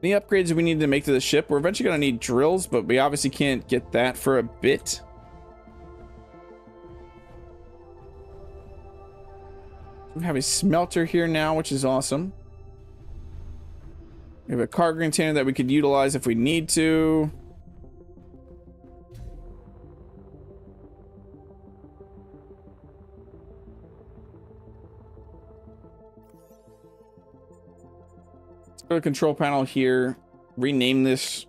Any upgrades we need to make to the ship? We're eventually gonna need drills, but we obviously can't get that for a bit. We have a smelter here now, which is awesome. We have a cargo container that we could utilize if we need to. Let's go to the control panel here. Rename this.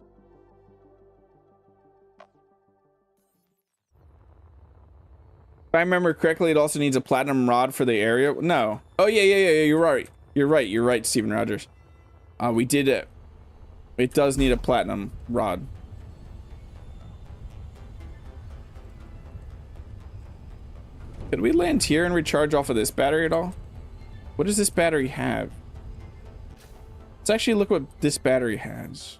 If I remember correctly, it also needs a platinum rod for the area. No. Oh, yeah. You're right. You're right, Steven Rogers. We did it. It does need a platinum rod. Could we land here and recharge off of this battery at all? What does this battery have? Let's actually look what this battery has.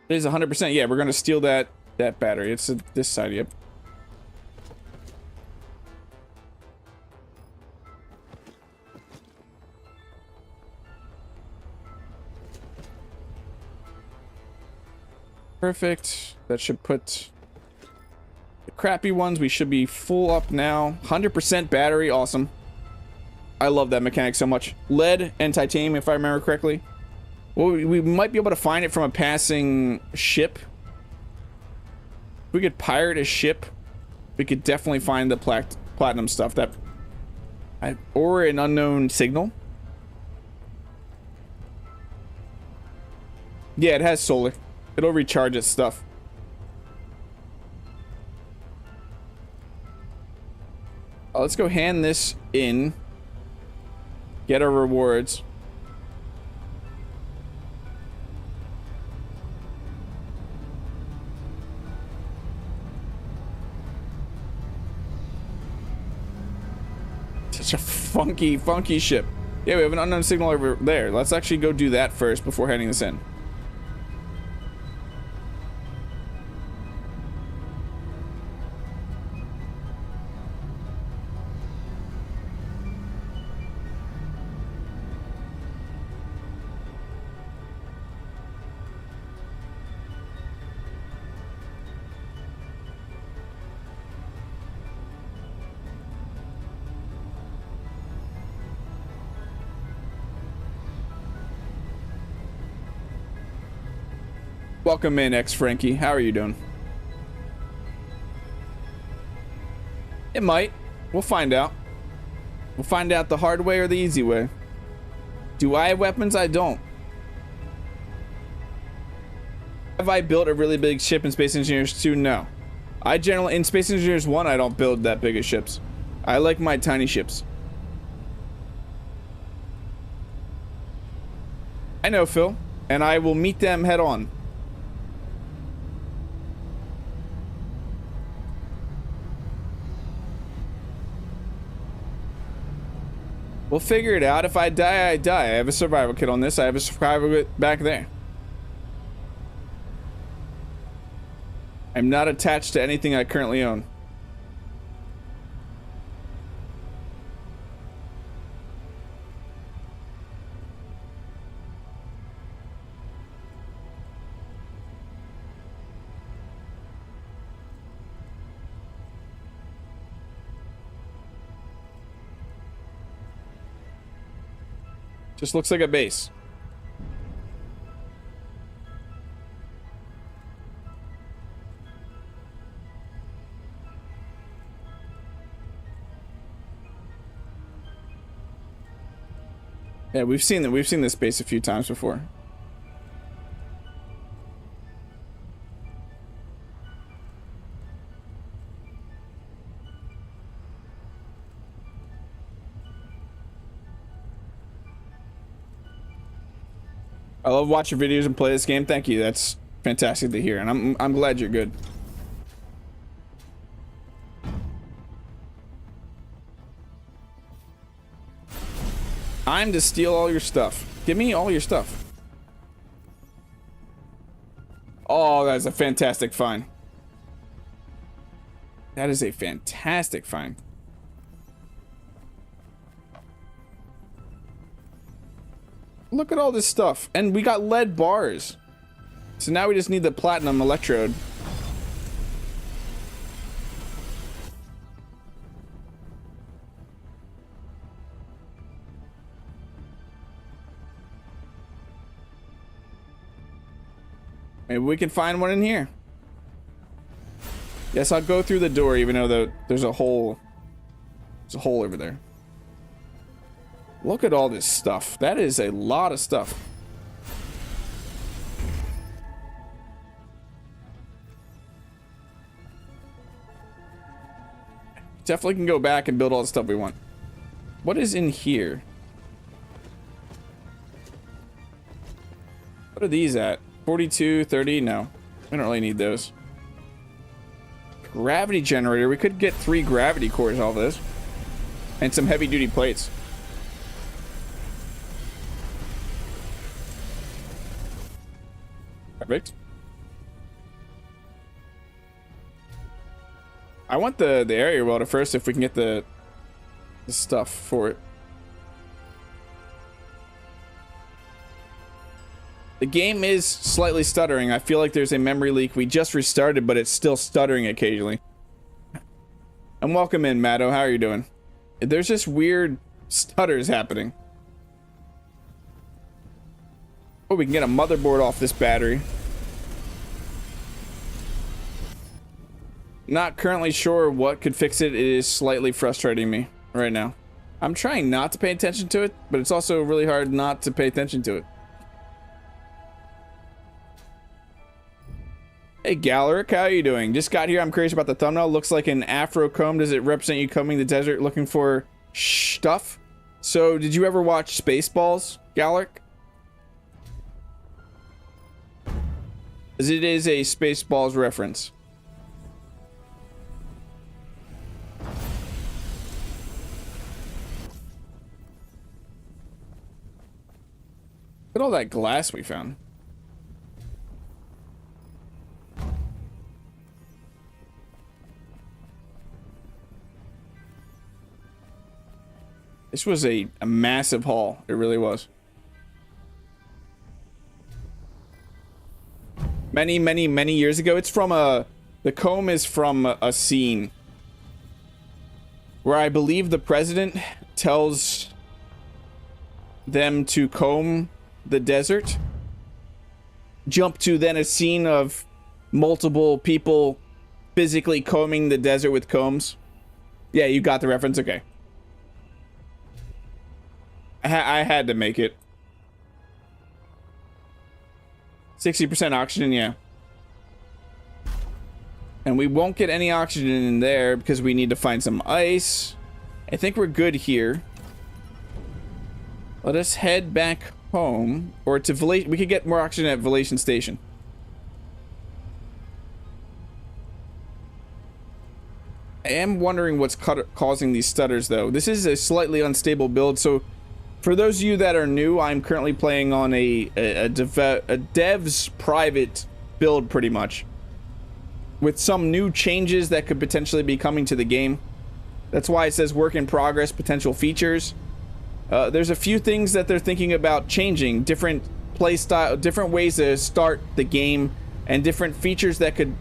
It is 100%. Yeah, we're gonna steal that battery. It's this side. Yep. Perfect. That should put the crappy ones. We should be full up now. 100% battery. Awesome. I love that mechanic so much. Lead and titanium, if I remember correctly. Well, we might be able to find it from a passing ship. If we could pirate a ship, we could definitely find the platinum stuff. Or an unknown signal. Yeah, it has solar. It'll recharge its stuff. Let's go hand this in. Get our rewards. Such a funky ship. Yeah, we have an unknown signal over there. Let's actually go do that first before handing this in. Welcome in, Frankie. How are you doing? It might. We'll find out. We'll find out the hard way or the easy way. Do I have weapons? I don't. Have I built a really big ship in Space Engineers 2? No. I generally, in Space Engineers 1, I don't build that big of ships. I like my tiny ships. I know, Phil, and I will meet them head on. We'll figure it out. If I die, I die. I have a survival kit on this. I have a survival kit back there. I'm not attached to anything I currently own. Just looks like a base. Yeah, we've seen that. We've seen this base a few times before. I love watching videos and play this game. Thank you. That's fantastic to hear, and I'm glad you're good. I'm to steal all your stuff. Give me all your stuff. Oh, that's a fantastic find. That is a fantastic find. Look at all this stuff. And we got lead bars. So now we just need the platinum electrode. Maybe we can find one in here. Yes, I'll go through the door even though there's a hole. There's a hole over there. Look at all this stuff. That is a lot of stuff. Definitely can go back and build all the stuff we want. What is in here? What are these at? 42, 30? No. We don't really need those. Gravity generator. We could get 3 gravity cores off this. And some heavy duty plates. Perfect. I want the area welder first if we can get the stuff for it. The game is slightly stuttering. I feel like there's a memory leak. We just restarted, but it's still stuttering occasionally. And welcome in, Matto. How are you doing? There's just weird stutters happening. Oh, we can get a motherboard off this battery. Not currently sure what could fix it. It is slightly frustrating me right now. I'm trying not to pay attention to it, but it's also really hard not to pay attention to it. Hey Galeric, how are you doing? Just got here. I'm curious about the thumbnail. Looks like an afro comb. Does it represent you combing the desert looking for stuff? So, did you ever watch Spaceballs, Galeric? As it is a Spaceballs reference. Look at all that glass we found. This was a massive haul. It really was. Many, many, many years ago. It's from the comb is from a scene where I believe the president tells them to comb the desert. Jump to then a scene of multiple people physically combing the desert with combs. Yeah, you got the reference. Okay. I had to make it. 60% oxygen, yeah. And we won't get any oxygen in there because we need to find some ice. I think we're good here. Let us head back home. Or to Vallation. We could get more oxygen at Vallation Station. I am wondering what's causing these stutters, though. This is a slightly unstable build, so for those of you that are new, I'm currently playing on a dev's private build, pretty much, with some new changes that could potentially be coming to the game. That's why it says work in progress, potential features. There's a few things that they're thinking about changing, different play style, different ways to start the game, and different features that could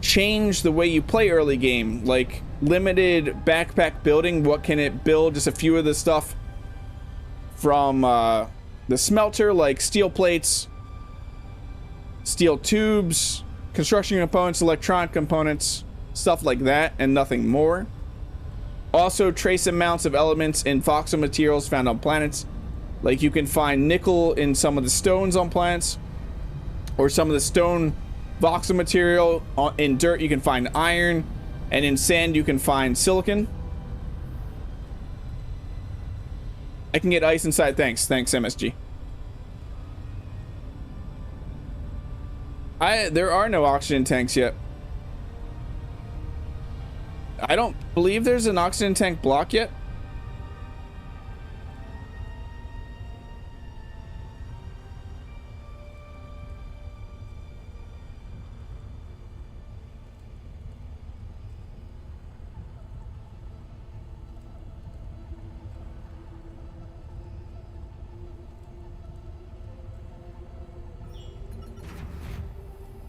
change the way you play early game, like limited backpack building. What can it build? Just a few of the stuff from the smelter, like steel plates, steel tubes, construction components, electronic components, stuff like that, and nothing more. Also, trace amounts of elements in Voxel materials found on planets. Like you can find nickel in some of the stones on planets, or some of the stone Voxel material. In dirt you can find iron, and in sand you can find silicon. I can get ice inside. Thanks MSG. There are no oxygen tanks yet. I don't believe there's an oxygen tank block yet.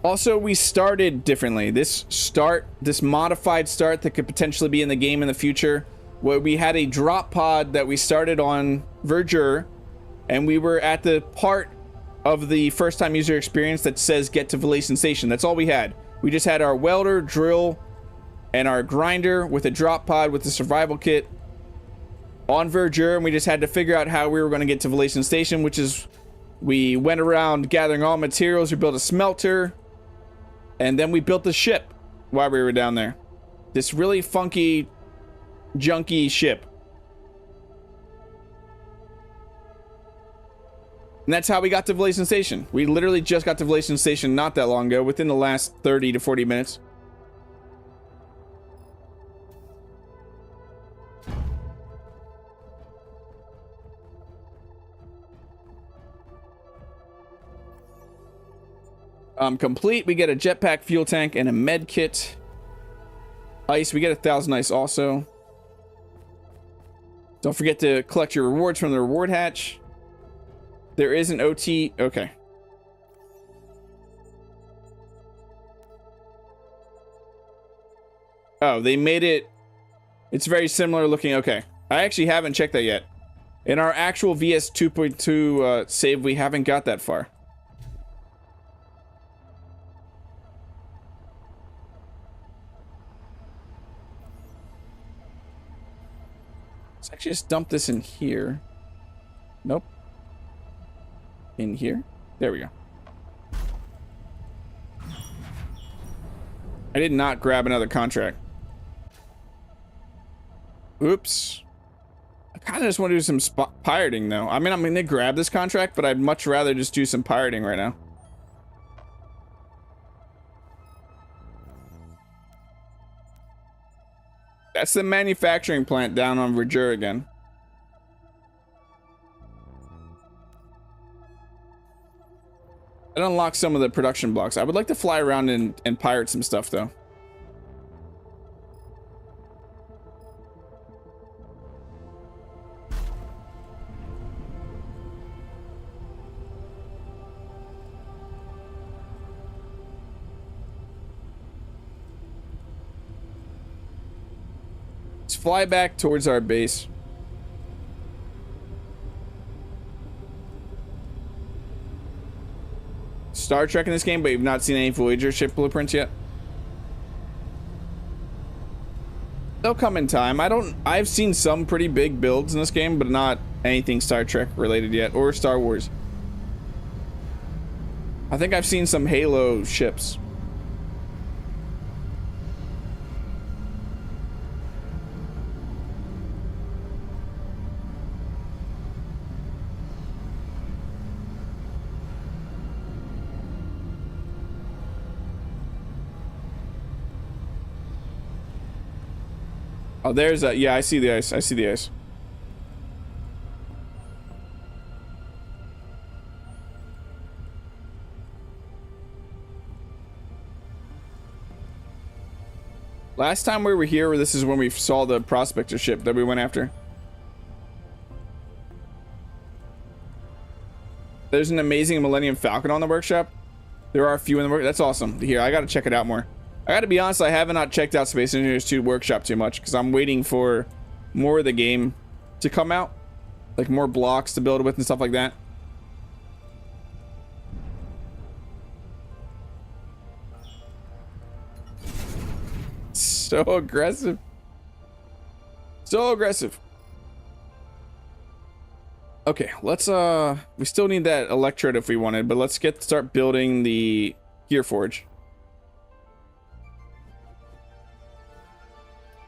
Also, we started differently. This modified start that could potentially be in the game in the future, where we had a drop pod that we started on Verdure, and we were at the part of the first time user experience that says get to Vallation Station. That's all we had. We just had our welder, drill, and our grinder with a drop pod with the survival kit on Verdure, and we just had to figure out how we were going to get to Vallation Station, which is we went around gathering all materials. We built a smelter. And then we built the ship while we were down there. This really funky, junky ship. And that's how we got to Vallation Station. We literally just got to Vallation Station not that long ago, within the last 30 to 40 minutes. Complete. We get a jetpack, fuel tank, and a med kit. Ice. We get 1,000 ice also. Don't forget to collect your rewards from the reward hatch. There is an OT. Okay. Oh, they made it. It's very similar looking. Okay. I actually haven't checked that yet. In our actual VS 2.2 save, we haven't got that far. Let's actually just dump this in here. Nope. In here? There we go. I did not grab another contract. Oops. I kind of just want to do some pirating, though. I mean, I'm going to grab this contract, but I'd much rather just do some pirating right now. That's the manufacturing plant down on Verdure again. It unlocks some of the production blocks. I would like to fly around and pirate some stuff, though. Let's fly back towards our base. Star Trek in this game, but you've not seen any Voyager ship blueprints yet. They'll come in time. I've seen some pretty big builds in this game, but not anything Star Trek related yet, or Star Wars. I think I've seen some Halo ships. Oh, there's a, yeah, I see the ice. I see the ice. Last time we were here, this is when we saw the Prospector ship that we went after. There's an amazing Millennium Falcon on the workshop. There are a few in the work. That's awesome to hear. I gotta check it out more. I gotta be honest, I have not checked out Space Engineers 2 Workshop too much because I'm waiting for more of the game to come out. Like more blocks to build with and stuff like that. So aggressive. So aggressive. Okay, let's we still need that electrode if we wanted, but let's start building the gear forge.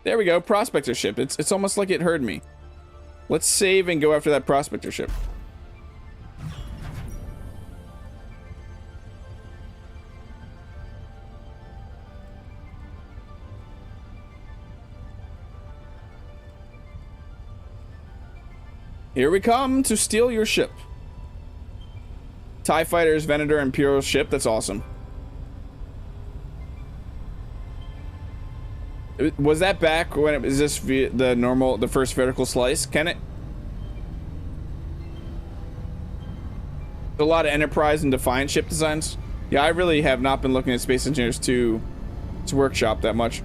There we go, Prospector ship. It's almost like it heard me. Let's save and go after that Prospector ship. Here we come to steal your ship. TIE Fighters, Venator, Imperial ship. That's awesome. Was that back when it was this the first vertical slice? Can it? A lot of Enterprise and Defiant ship designs. Yeah, I really have not been looking at Space Engineers 2's workshop that much.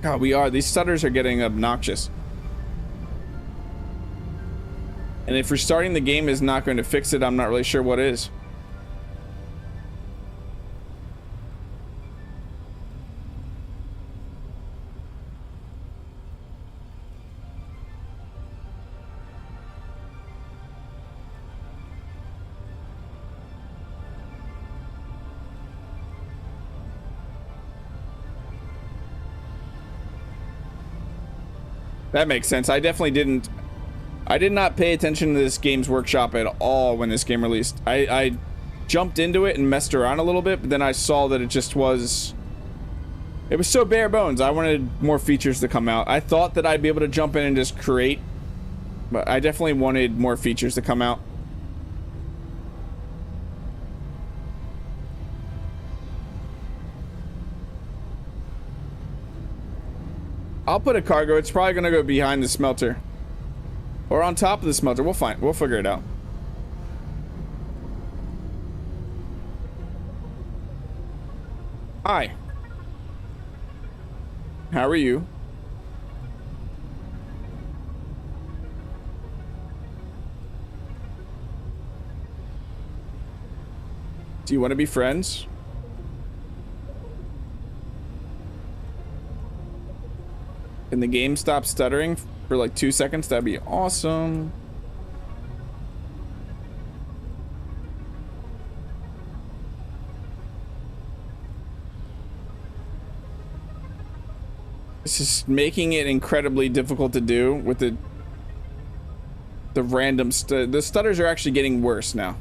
God, these stutters are getting obnoxious. And if restarting the game is not going to fix it, I'm not really sure what is. That makes sense. I definitely didn't. I did not pay attention to this game's workshop at all when this game released. I jumped into it and messed around a little bit, but then I saw that it was so bare bones. I wanted more features to come out. I thought that I'd be able to jump in and just create, but I definitely wanted more features to come out. I'll put a cargo. It's probably gonna go behind the smelter. Or on top of the smelter. We'll figure it out. Hi. How are you? Do you want to be friends? Can the game stop stuttering for like 2 seconds? That'd be awesome. This is making it incredibly difficult to do with the random the stutters are actually getting worse now.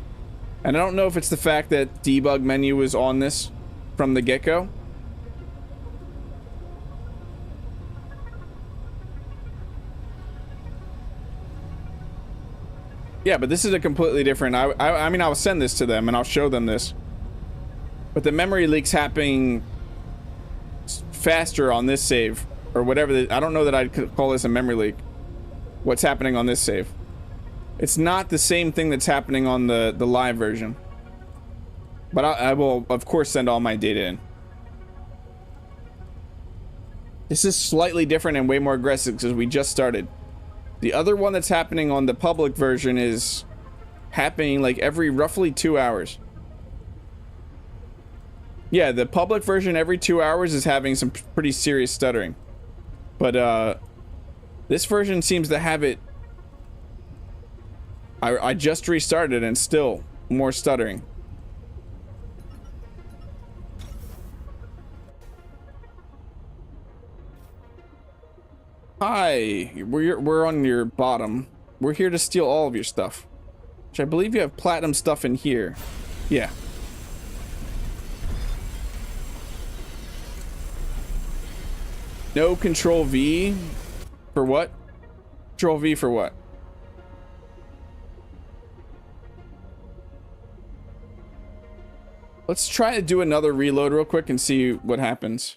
And I don't know if it's the fact that debug menu is on this from the get-go. Yeah, but this is a completely different. I mean, I'll send this to them and I'll show them this. But the memory leak's happening faster on this save, or whatever. I don't know that I'd call this a memory leak. What's happening on this save? It's not the same thing that's happening on the live version. But I will, of course, send all my data in. This is slightly different and way more aggressive because we just started. The other one that's happening on the public version is happening like every roughly 2 hours. Yeah, the public version every 2 hours is having some pretty serious stuttering. But this version seems to have it. I just restarted and still more stuttering. Hi, we're on your bottom. We're here to steal all of your stuff. Which I believe you have platinum stuff in here. Yeah. No control V for what? Control V for what? Let's try to do another reload real quick and see what happens.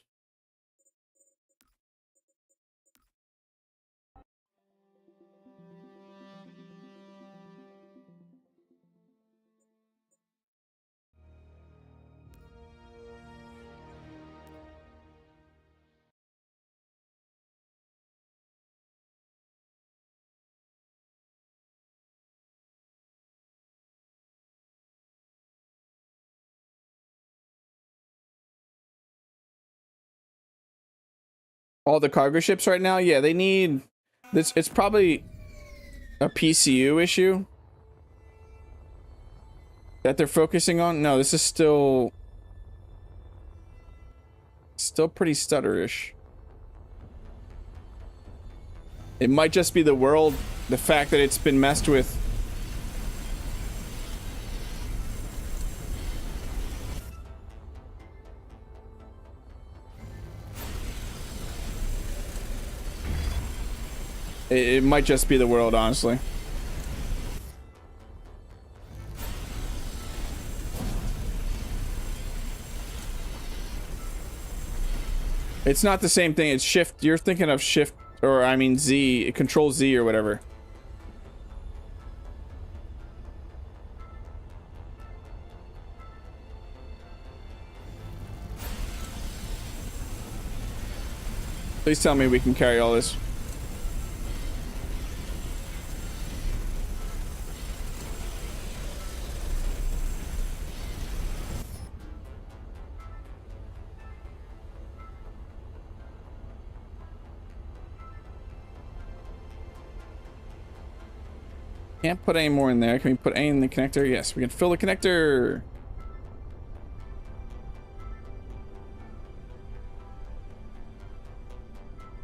All the cargo ships right now, yeah, they need this. It's probably a PCU issue that they're focusing on. No, this is still pretty stutterish. It might just be the world, the fact that it's been messed with. It might just be the world, honestly. It's not the same thing. It's shift. You're thinking of shift, or I mean Z, control Z or whatever. Please tell me we can carry all this. Can't put any more in there. Can we put any in the connector? Yes, we can fill the connector.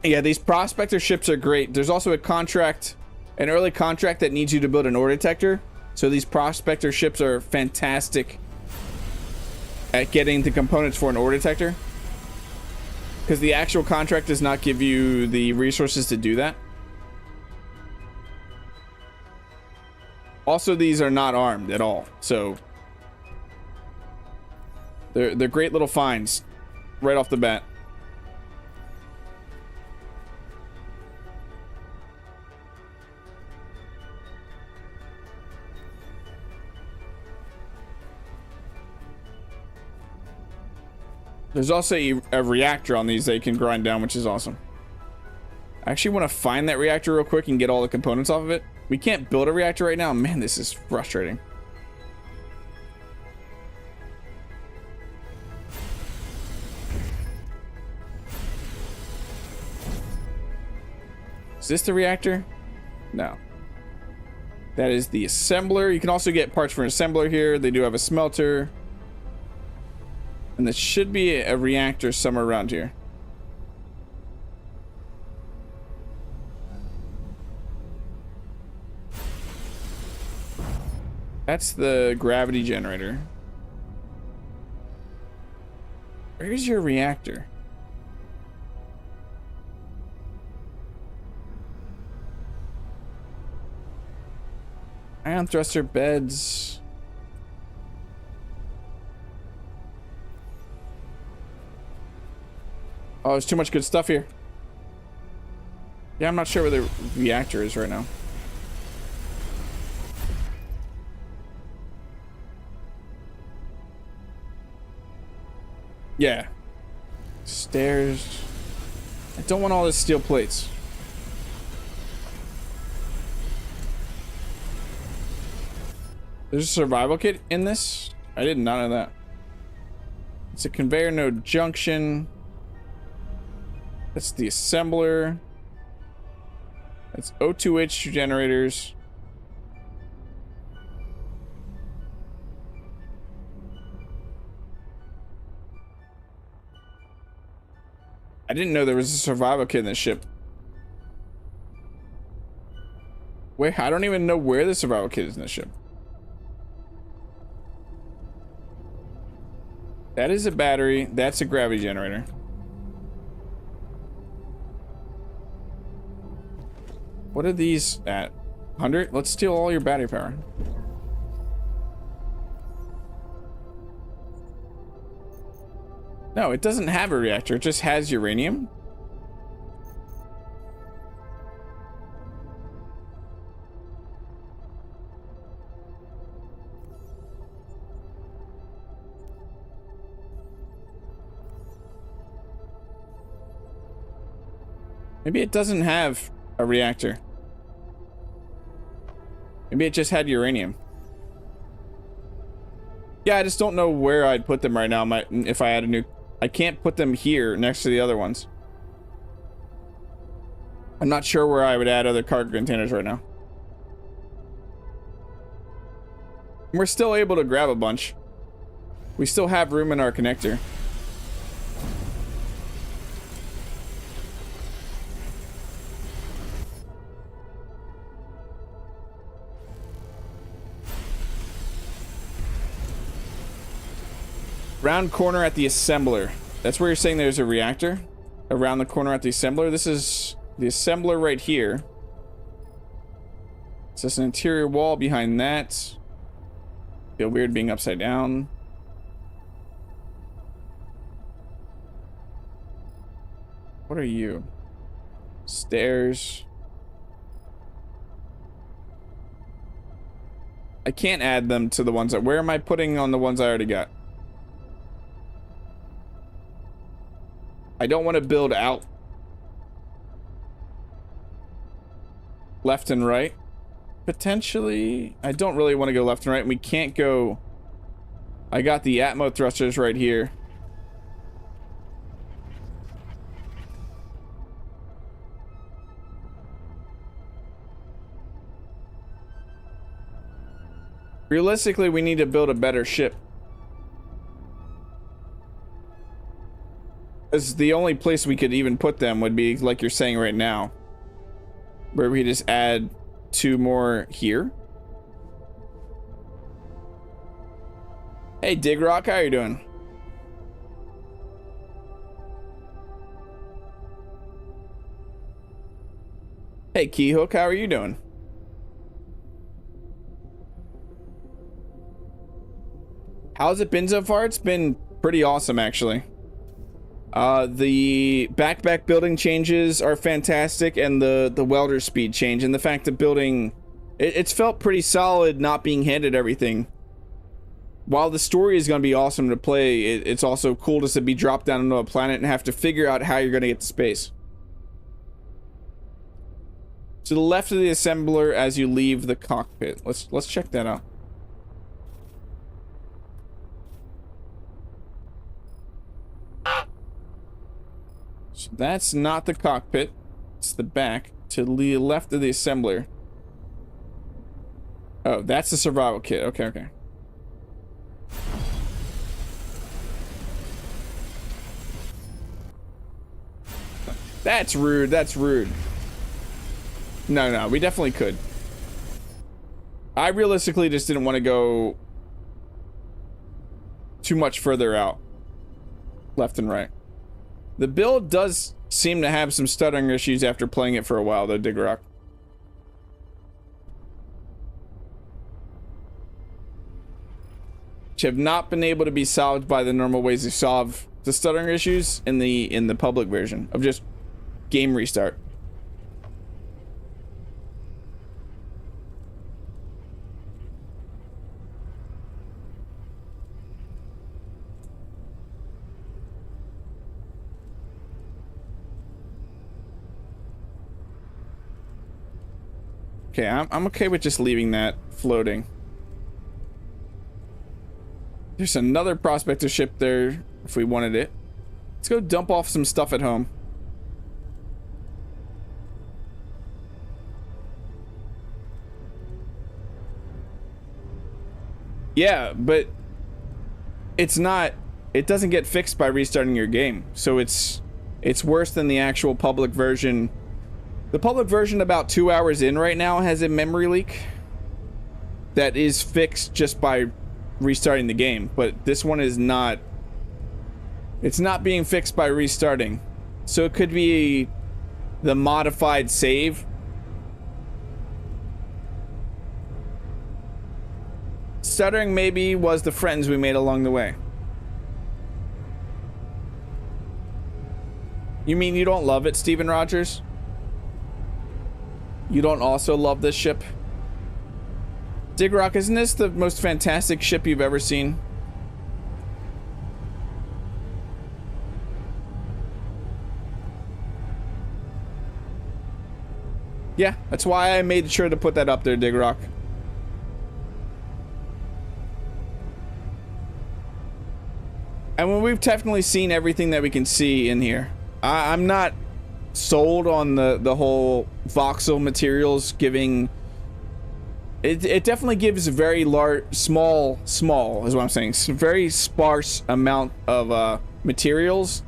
Yeah, these Prospector ships are great. There's also a contract, an early contract that needs you to build an ore detector. So these Prospector ships are fantastic at getting the components for an ore detector, because the actual contract does not give you the resources to do that. Also, these are not armed at all, so they're great little finds right off the bat. There's also a reactor on these that you can grind down, which is awesome. I actually want to find that reactor real quick and get all the components off of it. We can't build a reactor right now. Man, this is frustrating. Is this the reactor? No. That is the assembler. You can also get parts for an assembler here. They do have a smelter. And there should be a reactor somewhere around here. That's the gravity generator. Where's your reactor? Ion thruster beds. Oh, there's too much good stuff here. Yeah, I'm not sure where the reactor is right now. Yeah. Stairs. I don't want all this steel plates. There's a survival kit in this? I did not know that. It's a conveyor node junction. That's the assembler. That's O2H generators. I didn't know there was a survival kit in this ship. Wait, I don't even know where the survival kit is in this ship. That is a battery. That's a gravity generator. What are these at? 100? Let's steal all your battery power. No, it doesn't have a reactor. It just has uranium. Maybe it doesn't have a reactor. Maybe it just had uranium. Yeah, I just don't know where I'd put them right now. If I had a new... I can't put them here next to the other ones. I'm not sure where I would add other cargo containers right now. We're still able to grab a bunch. We still have room in our connector. Round corner at the assembler. That's where you're saying there's a reactor? Around the corner at the assembler? This is the assembler right here. It's just an interior wall behind that. Feel weird being upside down. What are you? Stairs. I can't add them to the ones that... Where am I putting on the ones I already got? I don't want to build out left and right. Potentially, I don't really want to go left and right. And we can't go... I got the Atmo thrusters right here. Realistically, we need to build a better ship. Because the only place we could even put them would be like you're saying right now, where we just add 2 more here. Hey Dig Rock, how are you doing? Hey Keyhook, how are you doing? How's it been so far? It's been pretty awesome, actually. The back building changes are fantastic, and the welder speed change, and the fact that building... It's felt pretty solid not being handed everything. While the story is going to be awesome to play, it's also cool just to be dropped down into a planet and have to figure out how you're going to get to space. To the left of the assembler as you leave the cockpit. Let's check that out. So that's not the cockpit. It's the back. To the left of the assembler. Oh, that's the survival kit. Okay, okay. That's rude. That's rude. No, we definitely could. I realistically just didn't want to go too much further out. Left and right. The build does seem to have some stuttering issues after playing it for a while, though, Dig Rock. Which have not been able to be solved by the normal ways to solve the stuttering issues in the public version of just game restart. Okay, I'm okay with just leaving that floating. There's another Prospector ship there if we wanted it. Let's go dump off some stuff at home. Yeah, but it's not... It doesn't get fixed by restarting your game. So it's worse than the actual public version. The public version about 2 hours in right now has a memory leak that is fixed just by restarting the game, but this one is not. It's not being fixed by restarting, so it could be the modified save Stuttering maybe was the friends we made along the way. You mean you don't love it, Steven Rogers? You don't also love this ship? Digrock, isn't this the most fantastic ship you've ever seen? Yeah, that's why I made sure to put that up there, Digrock. And when we've definitely seen everything that we can see in here, I'm not sold on the whole voxel materials giving. It definitely gives a very large, small is what I'm saying. Very sparse amount of materials,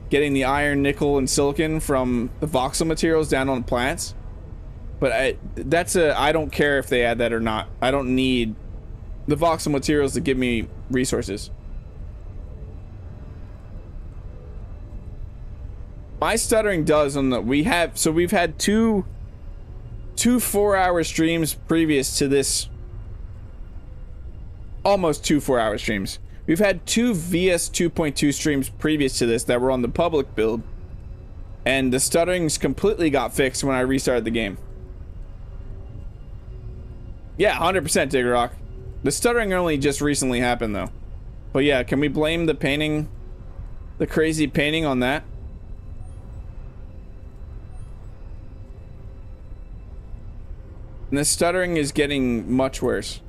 getting the iron, nickel, and silicon from the voxel materials down on the planets. But I don't care if they add that or not. I don't need the voxel materials to give me resources. My stuttering does on the we've had two 4-hour streams previous to this. Almost 2 4-hour streams. We've had 2 VS 2.2 streams previous to this that were on the public build, and the stutterings completely got fixed when I restarted the game. Yeah, 100% Digrock. The stuttering only just recently happened though. But yeah, can we blame the painting, the crazy painting on that? And the stuttering is getting much worse.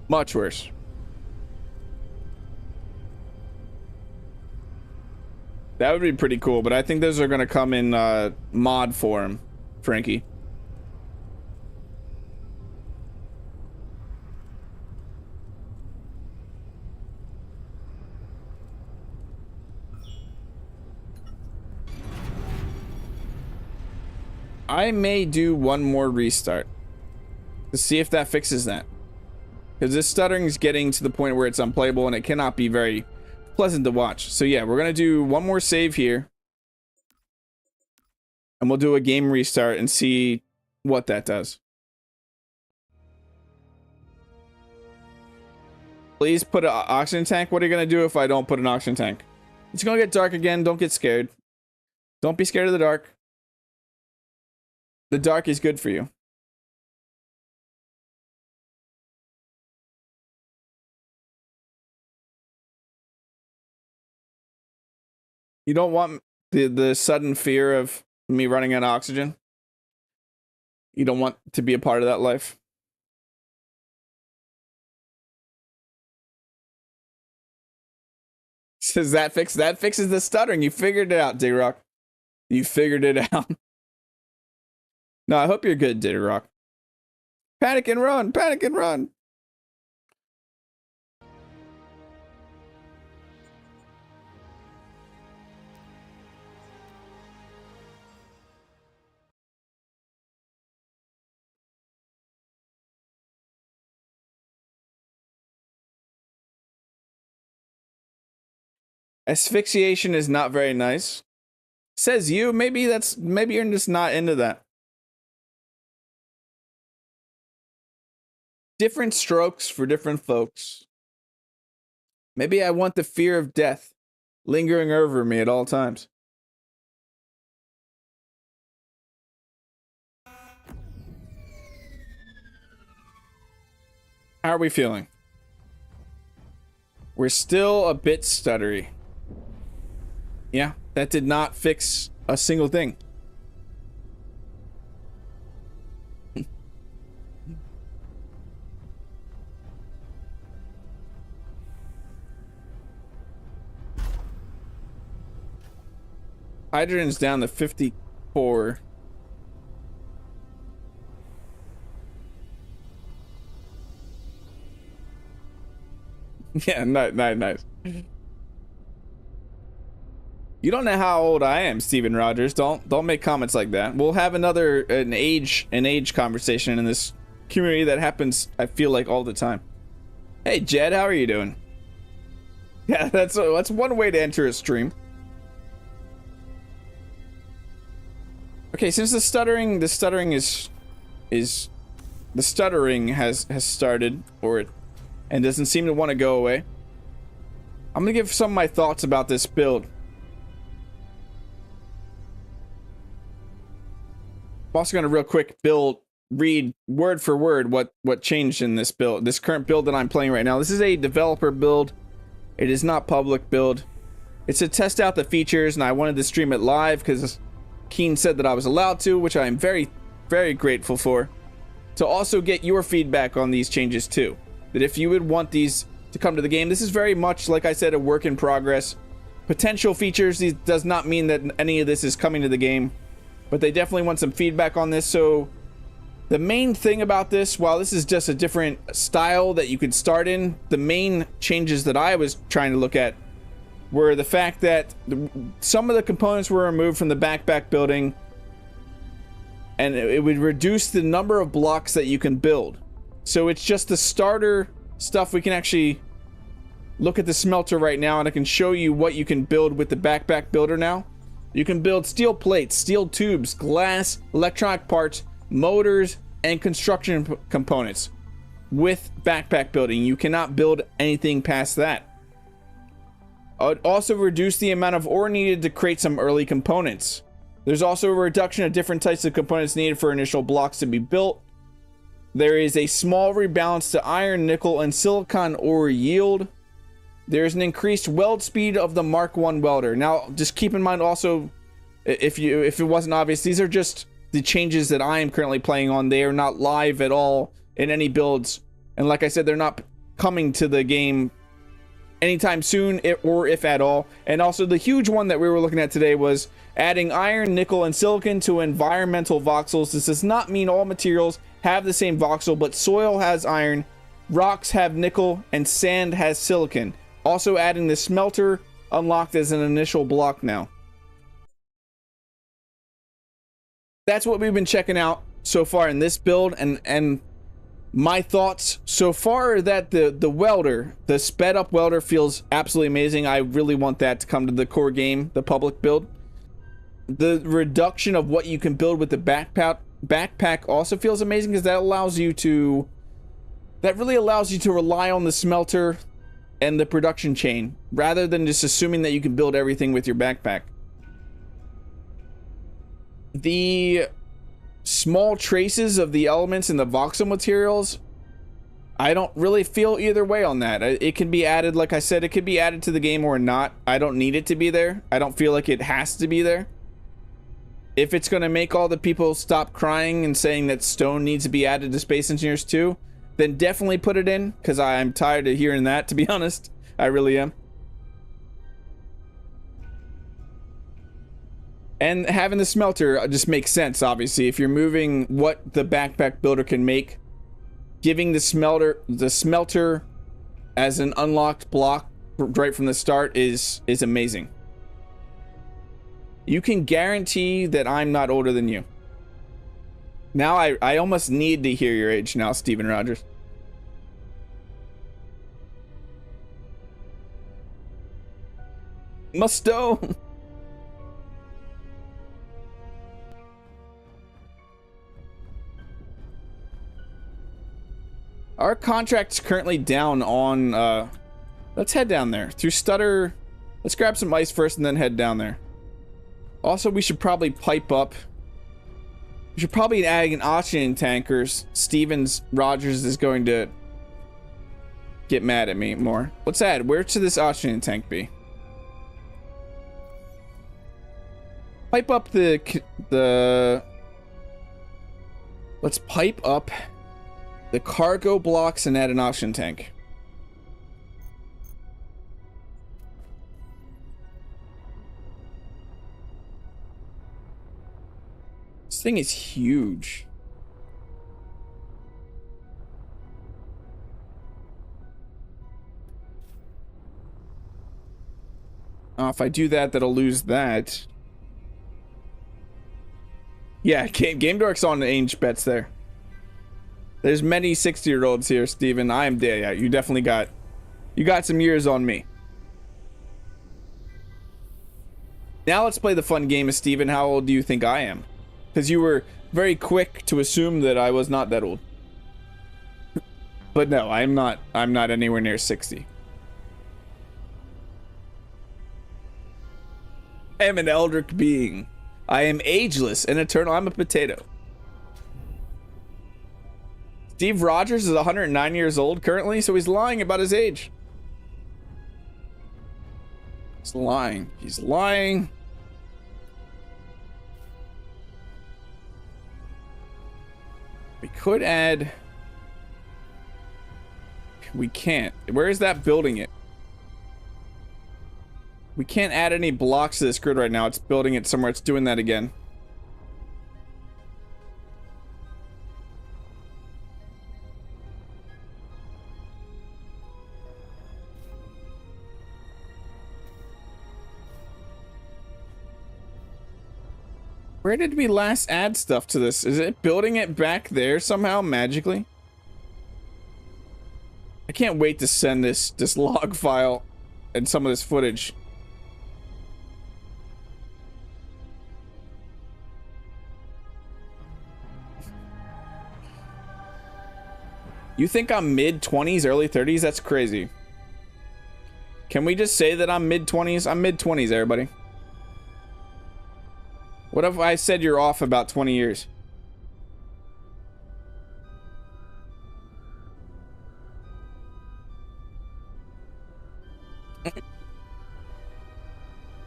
Much worse. That would be pretty cool, but I think those are going to come in mod form, Frankie. I may do one more restart to see if that fixes that. Because this stuttering is getting to the point where it's unplayable and it cannot be very pleasant to watch. So yeah, we're going to do one more save here. And we'll do a game restart and see what that does. Please put an oxygen tank. What are you going to do if I don't put an oxygen tank? It's going to get dark again. Don't get scared. Don't be scared of the dark. The dark is good for you. You don't want the sudden fear of me running out of oxygen? You don't want to be a part of that life? Does that fix? That fixes the stuttering. You figured it out, Digrock. You figured it out. No, I hope you're good, Digrock. Panic and run! Panic and run! Asphyxiation is not very nice. Says you. Maybe you're just not into that. Different strokes for different folks. Maybe I want the fear of death lingering over me at all times. How are we feeling? We're still a bit stuttery. Yeah, that did not fix a single thing. Hydrogen's down to 54. Yeah, nice. You don't know how old I am, Steven Rogers. Don't make comments like that. We'll have an age conversation in this community that happens, I feel like, all the time. Hey, Jed, how are you doing? Yeah, that's one way to enter a stream. Okay, since the stuttering has started, and doesn't seem to want to go away. I'm gonna give some of my thoughts about this build. I'm also gonna real quick read word for word what changed in this build, this current build that I'm playing right now. This is a developer build. It is not public build. It's to test out the features, and I wanted to stream it live because Keen said that I was allowed to, which I am very, very grateful for. To also get your feedback on these changes too. That if you would want these to come to the game, this is very much, like I said, a work in progress. Potential features, these does not mean that any of this is coming to the game, but they definitely want some feedback on this. So the main thing about this, while this is just a different style that you could start in, the main changes that I was trying to look at were the fact that some of the components were removed from the backpack building, and it would reduce the number of blocks that you can build. So it's just the starter stuff. We can actually look at the smelter right now, and I can show you what you can build with the backpack builder now. You can build steel plates, steel tubes, glass, electronic parts, motors, and construction components with backpack building. You cannot build anything past that. It also reduced the amount of ore needed to create some early components. There's also a reduction of different types of components needed for initial blocks to be built. There is a small rebalance to iron, nickel, and silicon ore yield. There's an increased weld speed of the Mark I welder. Now, just keep in mind also, if it wasn't obvious, these are just the changes that I am currently playing on. They are not live at all in any builds. And like I said, they're not coming to the game anytime soon, or if at all. And also the huge one that we were looking at today was adding iron, nickel, and silicon to environmental voxels. This does not mean all materials have the same voxel, but soil has iron, rocks have nickel, and sand has silicon. Also adding the smelter unlocked as an initial block now. That's what we've been checking out so far in this build, and my thoughts so far are that the welder, the sped up welder, feels absolutely amazing. I really want that to come to the core game, the public build. The reduction of what you can build with the backpack also feels amazing, because that really allows you to rely on the smelter and the production chain rather than just assuming that you can build everything with your backpack. The small traces of the elements in the voxel materials, I don't really feel either way on that. It can be added, like I said, it could be added to the game or not. I don't need it to be there. I don't feel like it has to be there. If it's going to make all the people stop crying and saying that stone needs to be added to Space Engineers 2, then definitely put it in, because I'm tired of hearing that, to be honest. I really am. And having the smelter just makes sense, obviously. If you're moving what the backpack builder can make, giving the smelter as an unlocked block right from the start is amazing. You can guarantee that I'm not older than you. Now I almost need to hear your age now, Steven Rogers. Musto. Our contract's currently down on, let's head down there. Through Stutter, let's grab some ice first and then head down there. Also, we should probably pipe up. We should probably add an oxygen tanker. Rogers is going to get mad at me more. Let's add, where should this oxygen tank be? Pipe up let's pipe up the cargo blocks and add an oxygen tank. This thing is huge. If I do that, that'll lose that. Yeah, Game Dork's on the Ainge bets there. There's many 60-year-olds here, Steven. I am there. Yeah, you definitely got... You got some years on me. Now let's play the fun game of Steven. How old do you think I am? Because you were very quick to assume that I was not that old. But no, I'm not anywhere near 60. I am an eldritch being. I am ageless and eternal. I'm a potato. Steve Rogers is 109 years old currently, so he's lying about his age. He's lying. He's lying. We could add... We can't. Where is that building it? We can't add any blocks to this grid right now. It's building it somewhere. It's doing that again. Where did we last add stuff to this? Is it building it back there somehow magically? I can't wait to send this log file and some of this footage. You think I'm mid-20s, early 30s? That's crazy. Can we just say that I'm mid-20s? I'm mid-20s, everybody. What if I said you're off about 20 years?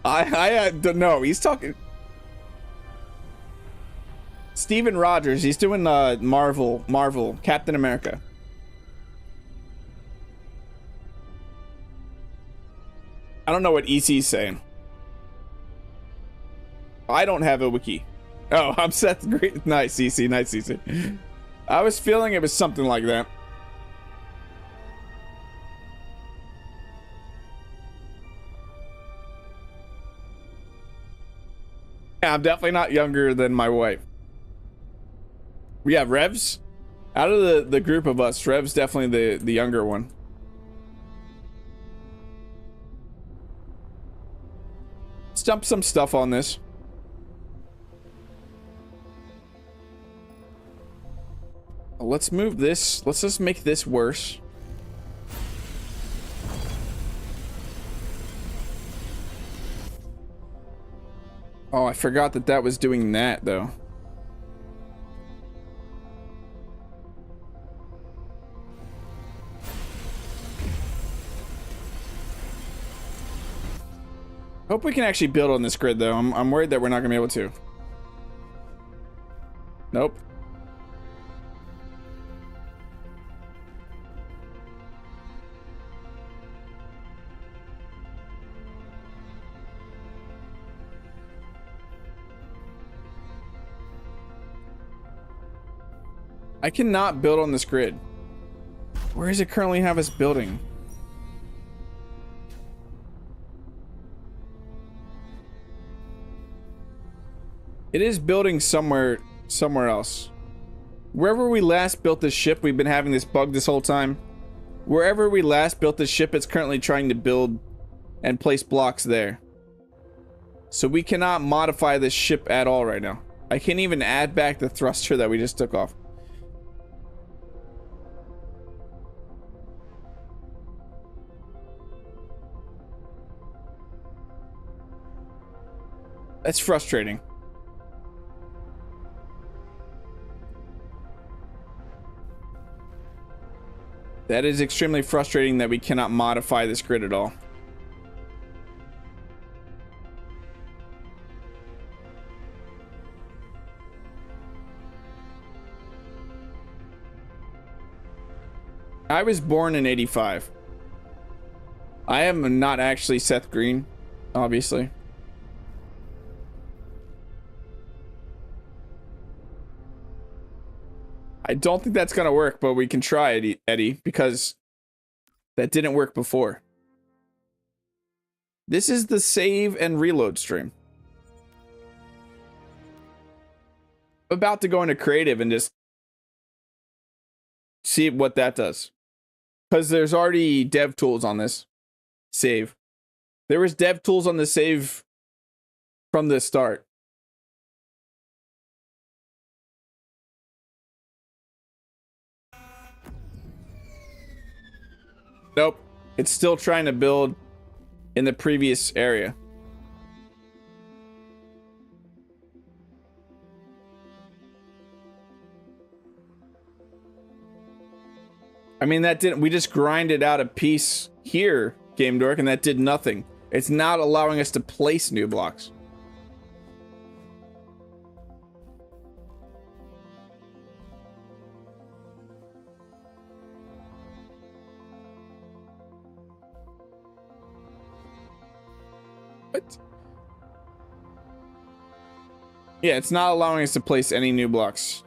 I don't know. He's talking... Steven Rogers. He's doing Marvel, Captain America. I don't know what EC's saying. I don't have a wiki. Oh, I'm Seth Green. Nice, EC. Nice, EC. I was feeling it was something like that. Yeah, I'm definitely not younger than my wife. We have Revs. Out of the group of us, Rev's definitely the younger one. Let's dump some stuff on this. Let's move this. Let's just make this worse. Oh, I forgot that that was doing that, though. Hope we can actually build on this grid, though. I'm worried that we're not gonna be able to. Nope. I cannot build on this grid. Where does it currently have us building? It is building somewhere else. Wherever we last built this ship, we've been having this bug this whole time. Wherever we last built this ship, it's currently trying to build and place blocks there. So we cannot modify this ship at all right now. I can't even add back the thruster that we just took off. That's frustrating. That is extremely frustrating that we cannot modify this grid at all. I was born in 85. I am not actually Seth Green, obviously. I don't think that's gonna work, but we can try, Eddie, because that didn't work before. This is the save and reload stream. I'm about to go into creative and just see what that does. Because there's already dev tools on this save. There was dev tools on the save from the start. Nope. It's still trying to build in the previous area. I mean, that didn't, we just grinded out a piece here, Game Dork, and that did nothing. It's not allowing us to place new blocks. What? Yeah, it's not allowing us to place any new blocks.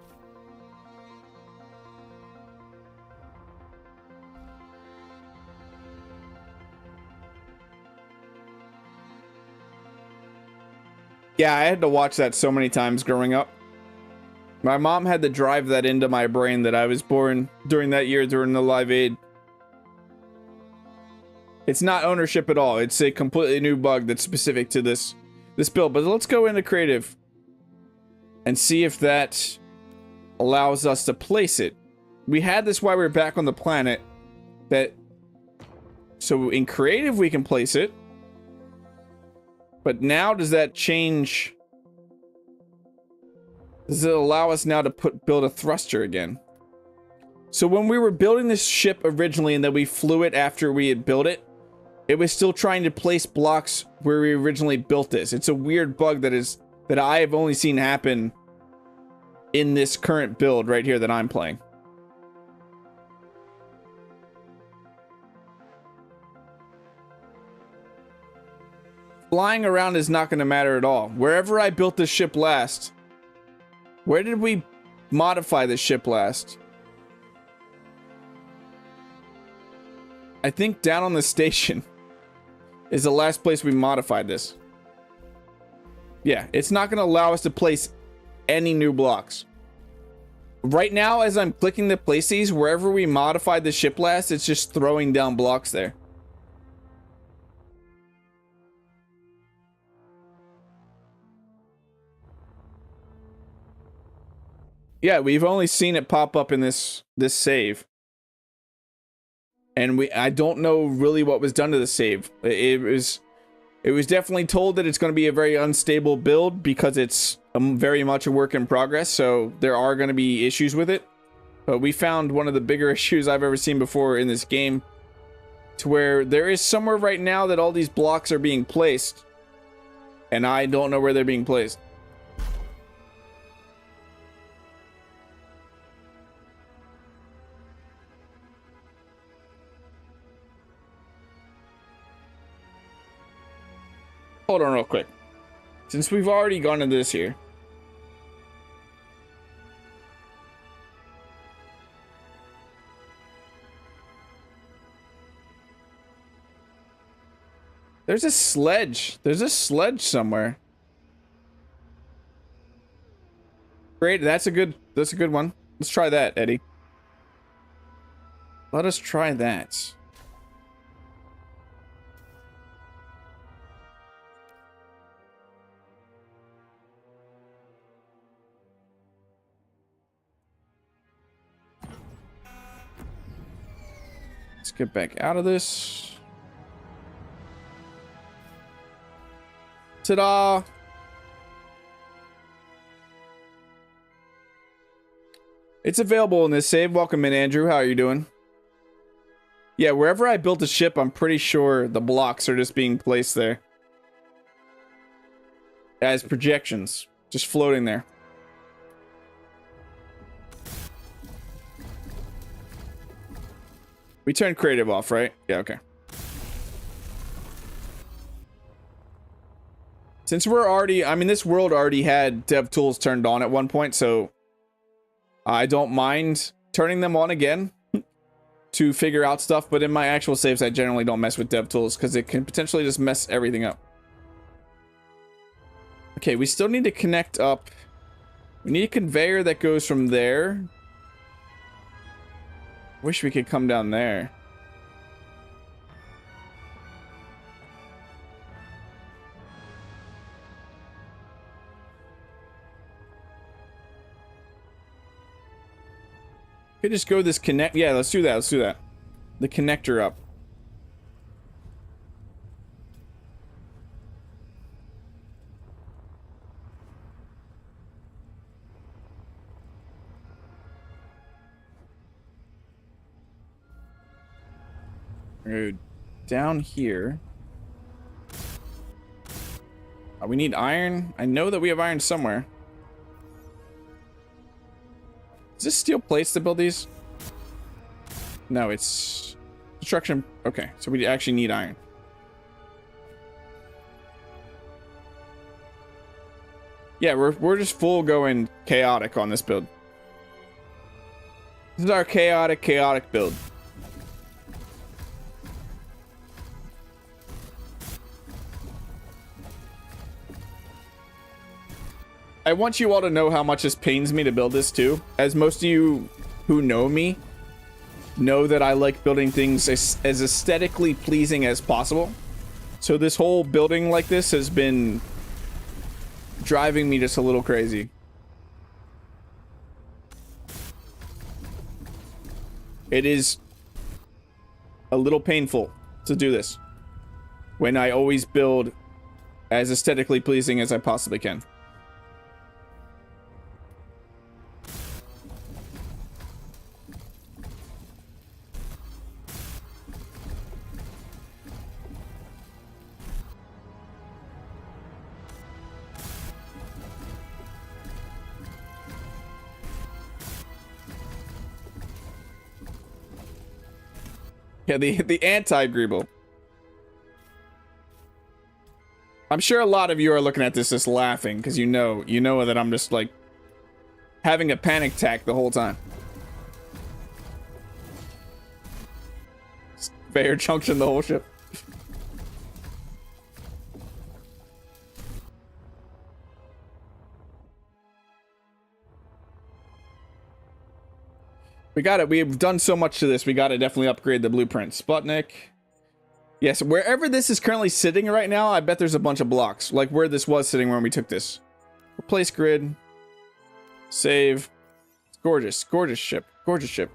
Yeah, I had to watch that so many times growing up. My mom had to drive that into my brain that I was born during that year during the Live Aid. It's not ownership at all. It's a completely new bug that's specific to this build. But let's go into creative and see if that allows us to place it. We had this while we were back on the planet. So in creative we can place it. But now does that change? Does it allow us now to build a thruster again? So when we were building this ship originally and then we flew it after we had built it, it was still trying to place blocks where we originally built this. It's a weird bug that I have only seen happen in this current build right here that I'm playing. Flying around is not going to matter at all. Wherever I built this ship last, where did we modify this ship last? I think down on the station is the last place we modified this. Yeah, it's not going to allow us to place any new blocks. Right now, as I'm clicking to place these, wherever we modified the ship last, it's just throwing down blocks there. Yeah, we've only seen it pop up in this save. And I don't know really what was done to the save. It was definitely told that it's going to be a very unstable build because it's very much a work in progress, so there are going to be issues with it. But we found one of the bigger issues I've ever seen before in this game, to where there is somewhere right now that all these blocks are being placed, and I don't know where they're being placed. Hold on real quick. Since we've already gone into this here. There's a sledge. There's a sledge somewhere. Great, that's a good one. Let's try that, Eddie. Let us try that. Let's get back out of this. Ta-da! It's available in this save. Welcome in, Andrew. How are you doing? Yeah, wherever I built a ship, I'm pretty sure the blocks are just being placed there. As projections. Just floating there. We turned creative off, right? Yeah, okay. Since we're already, I mean, this world already had dev tools turned on at one point, so I don't mind turning them on again to figure out stuff, but in my actual saves, I generally don't mess with dev tools because it can potentially just mess everything up. Okay, we still need to connect up. We need a conveyor that goes from there Wish we could come down there. Could just go this connect. Yeah, let's do that. Let's do that. The connector up. Go down here. We need iron. I know that we have iron somewhere. Is this steel plates to build these? No, it's construction. Okay, so we actually need iron. Yeah, we're just full going chaotic on this build. This is our chaotic build. I want you all to know how much this pains me to build this too. As most of you who know me know that I like building things as aesthetically pleasing as possible. So this whole building like this has been driving me just a little crazy. It is a little painful to do this when I always build as aesthetically pleasing as I possibly can. Yeah, the anti-greeble. I'm sure a lot of you are looking at this just laughing because you know that I'm just like having a panic attack the whole time. Fair junction the whole ship. We got it. We've done so much to this. We got to definitely upgrade the blueprint. Spud-nick. Yes, wherever this is currently sitting right now, I bet there's a bunch of blocks. Like where this was sitting when we took this. Replace grid. Save. It's gorgeous. Gorgeous ship. Gorgeous ship.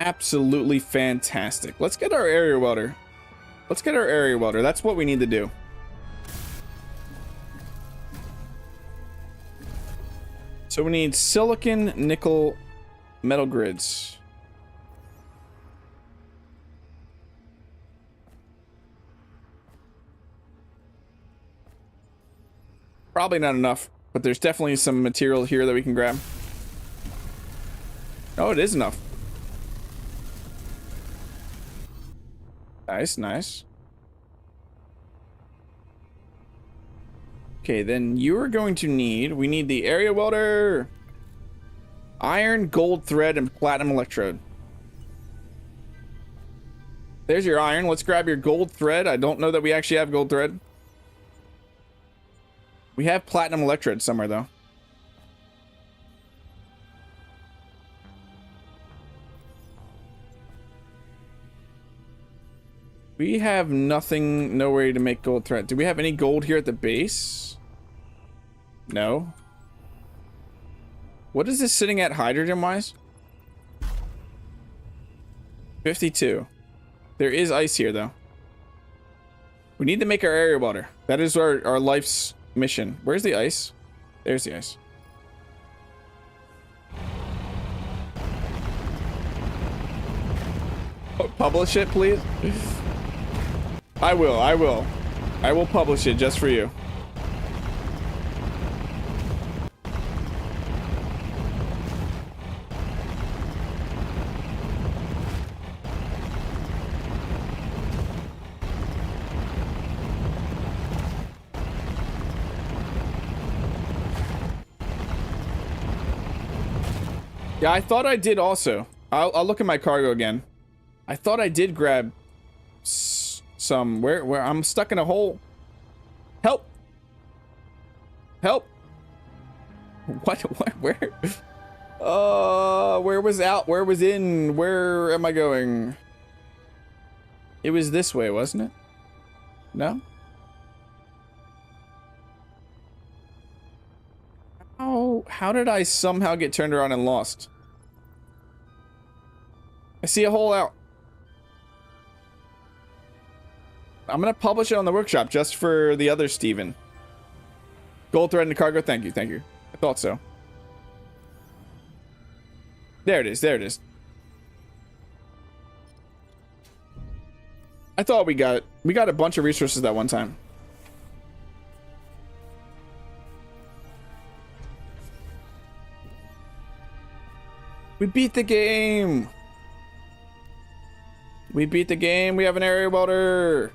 Absolutely fantastic. Let's get our area welder. Let's get our area welder. That's what we need to do. So we need silicon, nickel, metal grids. Probably not enough, but there's definitely some material here that we can grab. Oh, it is enough. Nice, nice. Okay, then you are going to need... We need the area welder, iron, gold thread, and platinum electrode. There's your iron. Let's grab your gold thread. I don't know that we actually have gold thread. We have platinum electrode somewhere, though. We have nothing, no way to make gold thread. Do we have any gold here at the base? No. What is this sitting at hydrogen-wise? 52. There is ice here, though. We need to make our area welder. That is our life's mission. Where's the ice? There's the ice. Oh, publish it, please. I will. I will publish it just for you. Yeah, I thought I did also. I'll look at my cargo again. I thought I did grab some. Where I'm stuck in a hole. Help! Help! What? Where? Where was out? Where was in? Where am I going? It was this way, wasn't it? No? How did I somehow get turned around and lost? I see a hole out. I'm gonna publish it on the workshop just for the other Steven. Gold thread and cargo. Thank you, thank you. I thought so. There it is, there it is. I thought we got a bunch of resources that one time. We beat the game. We beat the game. We have an area welder.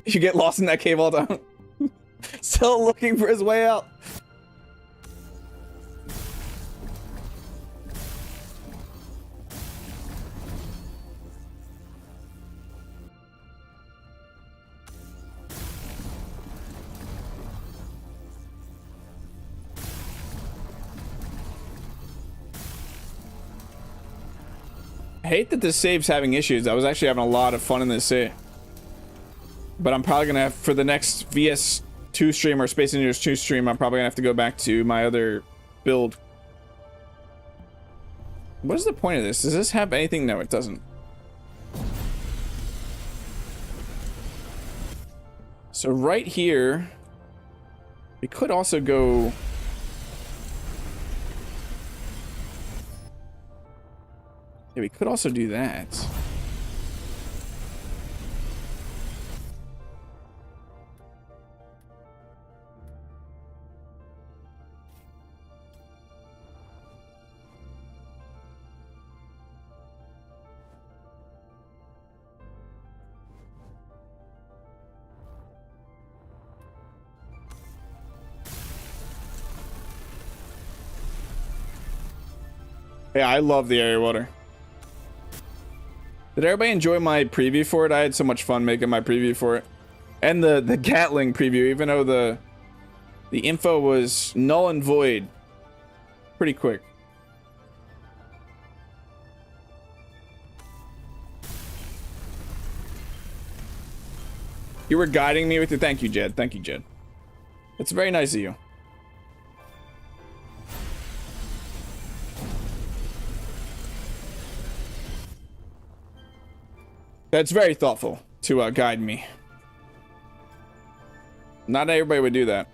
You get lost in that cave all the time. Still looking for his way out. I hate that this save's having issues. I was actually having a lot of fun in this save. But I'm probably gonna have, for the next VS2 stream or Space Invaders 2 stream, I'm probably gonna have to go back to my other build. What is the point of this? Does this have anything? No, it doesn't. So right here, we could also go... Yeah, we could also do that. Yeah, I love the area water. Did everybody enjoy my preview for it? I had so much fun making my preview for it. And the Gatling preview, even though the info was null and void pretty quick. You were guiding me with your... Thank you, Jed. Thank you, Jed. It's very nice of you. That's very thoughtful to guide me. Not everybody would do that.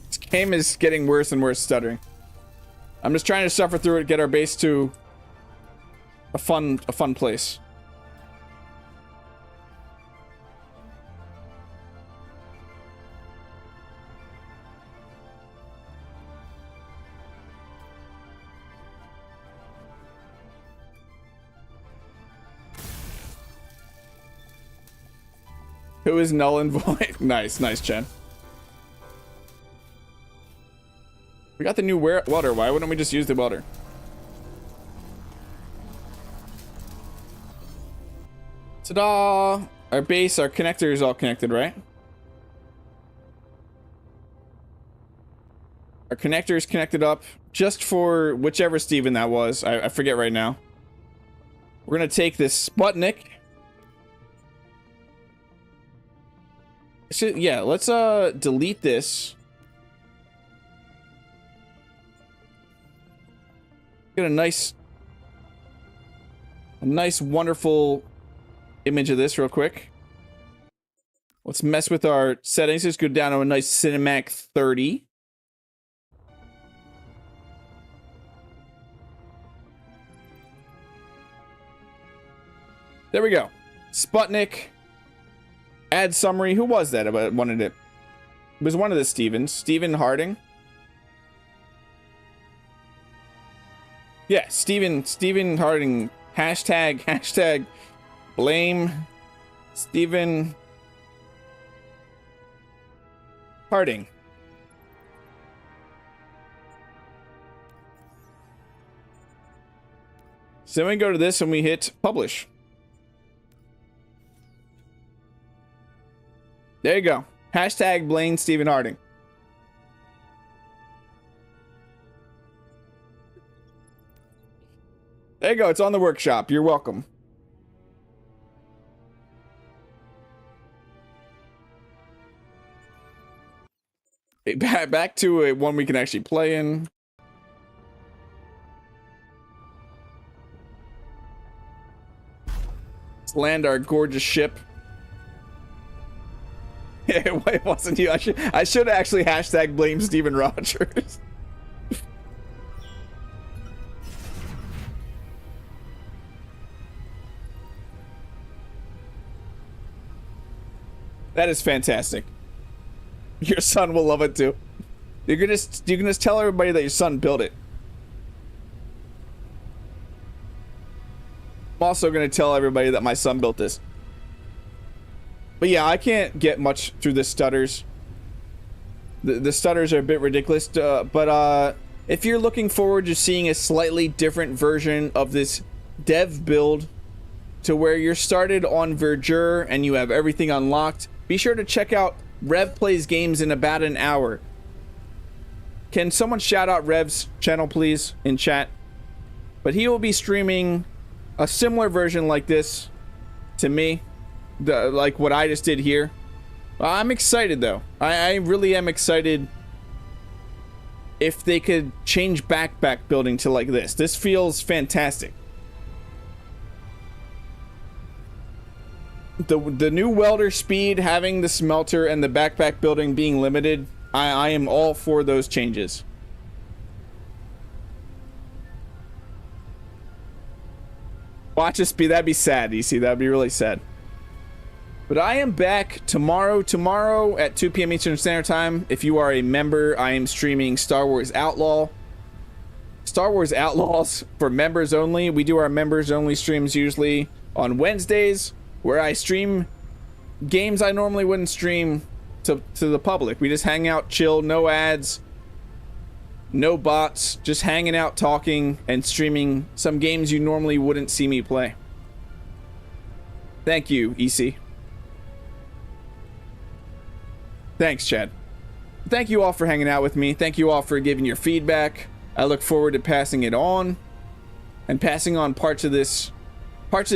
This game is getting worse and worse stuttering. I'm just trying to suffer through it, get our base to a fun place. Who is null and void? Nice, nice, Chen. We got the new welder. Why wouldn't we just use the welder? Ta-da! Our base, our connector is all connected, right? Our connector is connected up just for whichever Steven that was. I forget right now. We're gonna take this Spud-nick. Yeah, let's delete this. Get a nice wonderful image of this real quick. Let's mess with our settings. Just go down to a nice cinematic 30. There we go. Spud-nick. Add summary. Who was that? I wanted it. It was one of the Stevens. Stephen Harding. Yeah, Stephen Harding. Hashtag blame Stephen Harding. So then we go to this and we hit publish. There you go. Hashtag blame Stephen Harding. There you go. It's on the workshop. You're welcome. Back to one we can actually play in. Let's land our gorgeous ship. It wasn't you. I should actually hashtag blame Steven Rogers. That is fantastic. Your son will love it too. You can just tell everybody that your son built it. I'm also gonna tell everybody that my son built this. But yeah, I can't get much through the stutters. The stutters are a bit ridiculous, but if you're looking forward to seeing a slightly different version of this dev build to where you're started on Verdure and you have everything unlocked, be sure to check out Rev Plays Games in about an hour. Can someone shout out Rev's channel, please, in chat? But he will be streaming a similar version like this to me, like what I just did here. I'm excited, though. I really am excited if they could change backpack building to like this. This feels fantastic. The new welder speed, having the smelter, and the backpack building being limited, I am all for those changes. Watch us be, that'd be sad, EC. That'd be really sad. But I am back tomorrow at 2 p.m. Eastern Standard Time. If you are a member, I am streaming Star Wars Outlaw. Star Wars Outlaws for members only. We do our members only streams usually on Wednesdays, where I stream games I normally wouldn't stream to the public. We just hang out, chill, no ads, no bots, just hanging out, talking, and streaming some games you normally wouldn't see me play. Thank you, EC. Thanks, Chad. Thank you all for hanging out with me. Thank you all for giving your feedback. I look forward to passing it on and passing on parts of this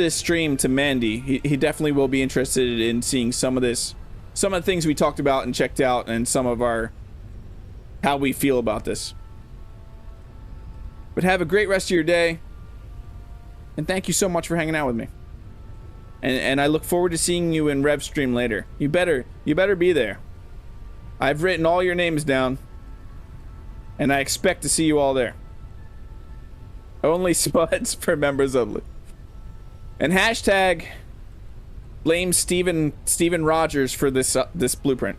stream to Mandy. He definitely will be interested in seeing some of the things we talked about and checked out, and some of how we feel about this. But have a great rest of your day, and thank you so much for hanging out with me. And I look forward to seeing you in Rev stream later. You better be there. I've written all your names down, and I expect to see you all there. Only Spuds for members only. And hashtag blame Steven Rogers for this blueprint.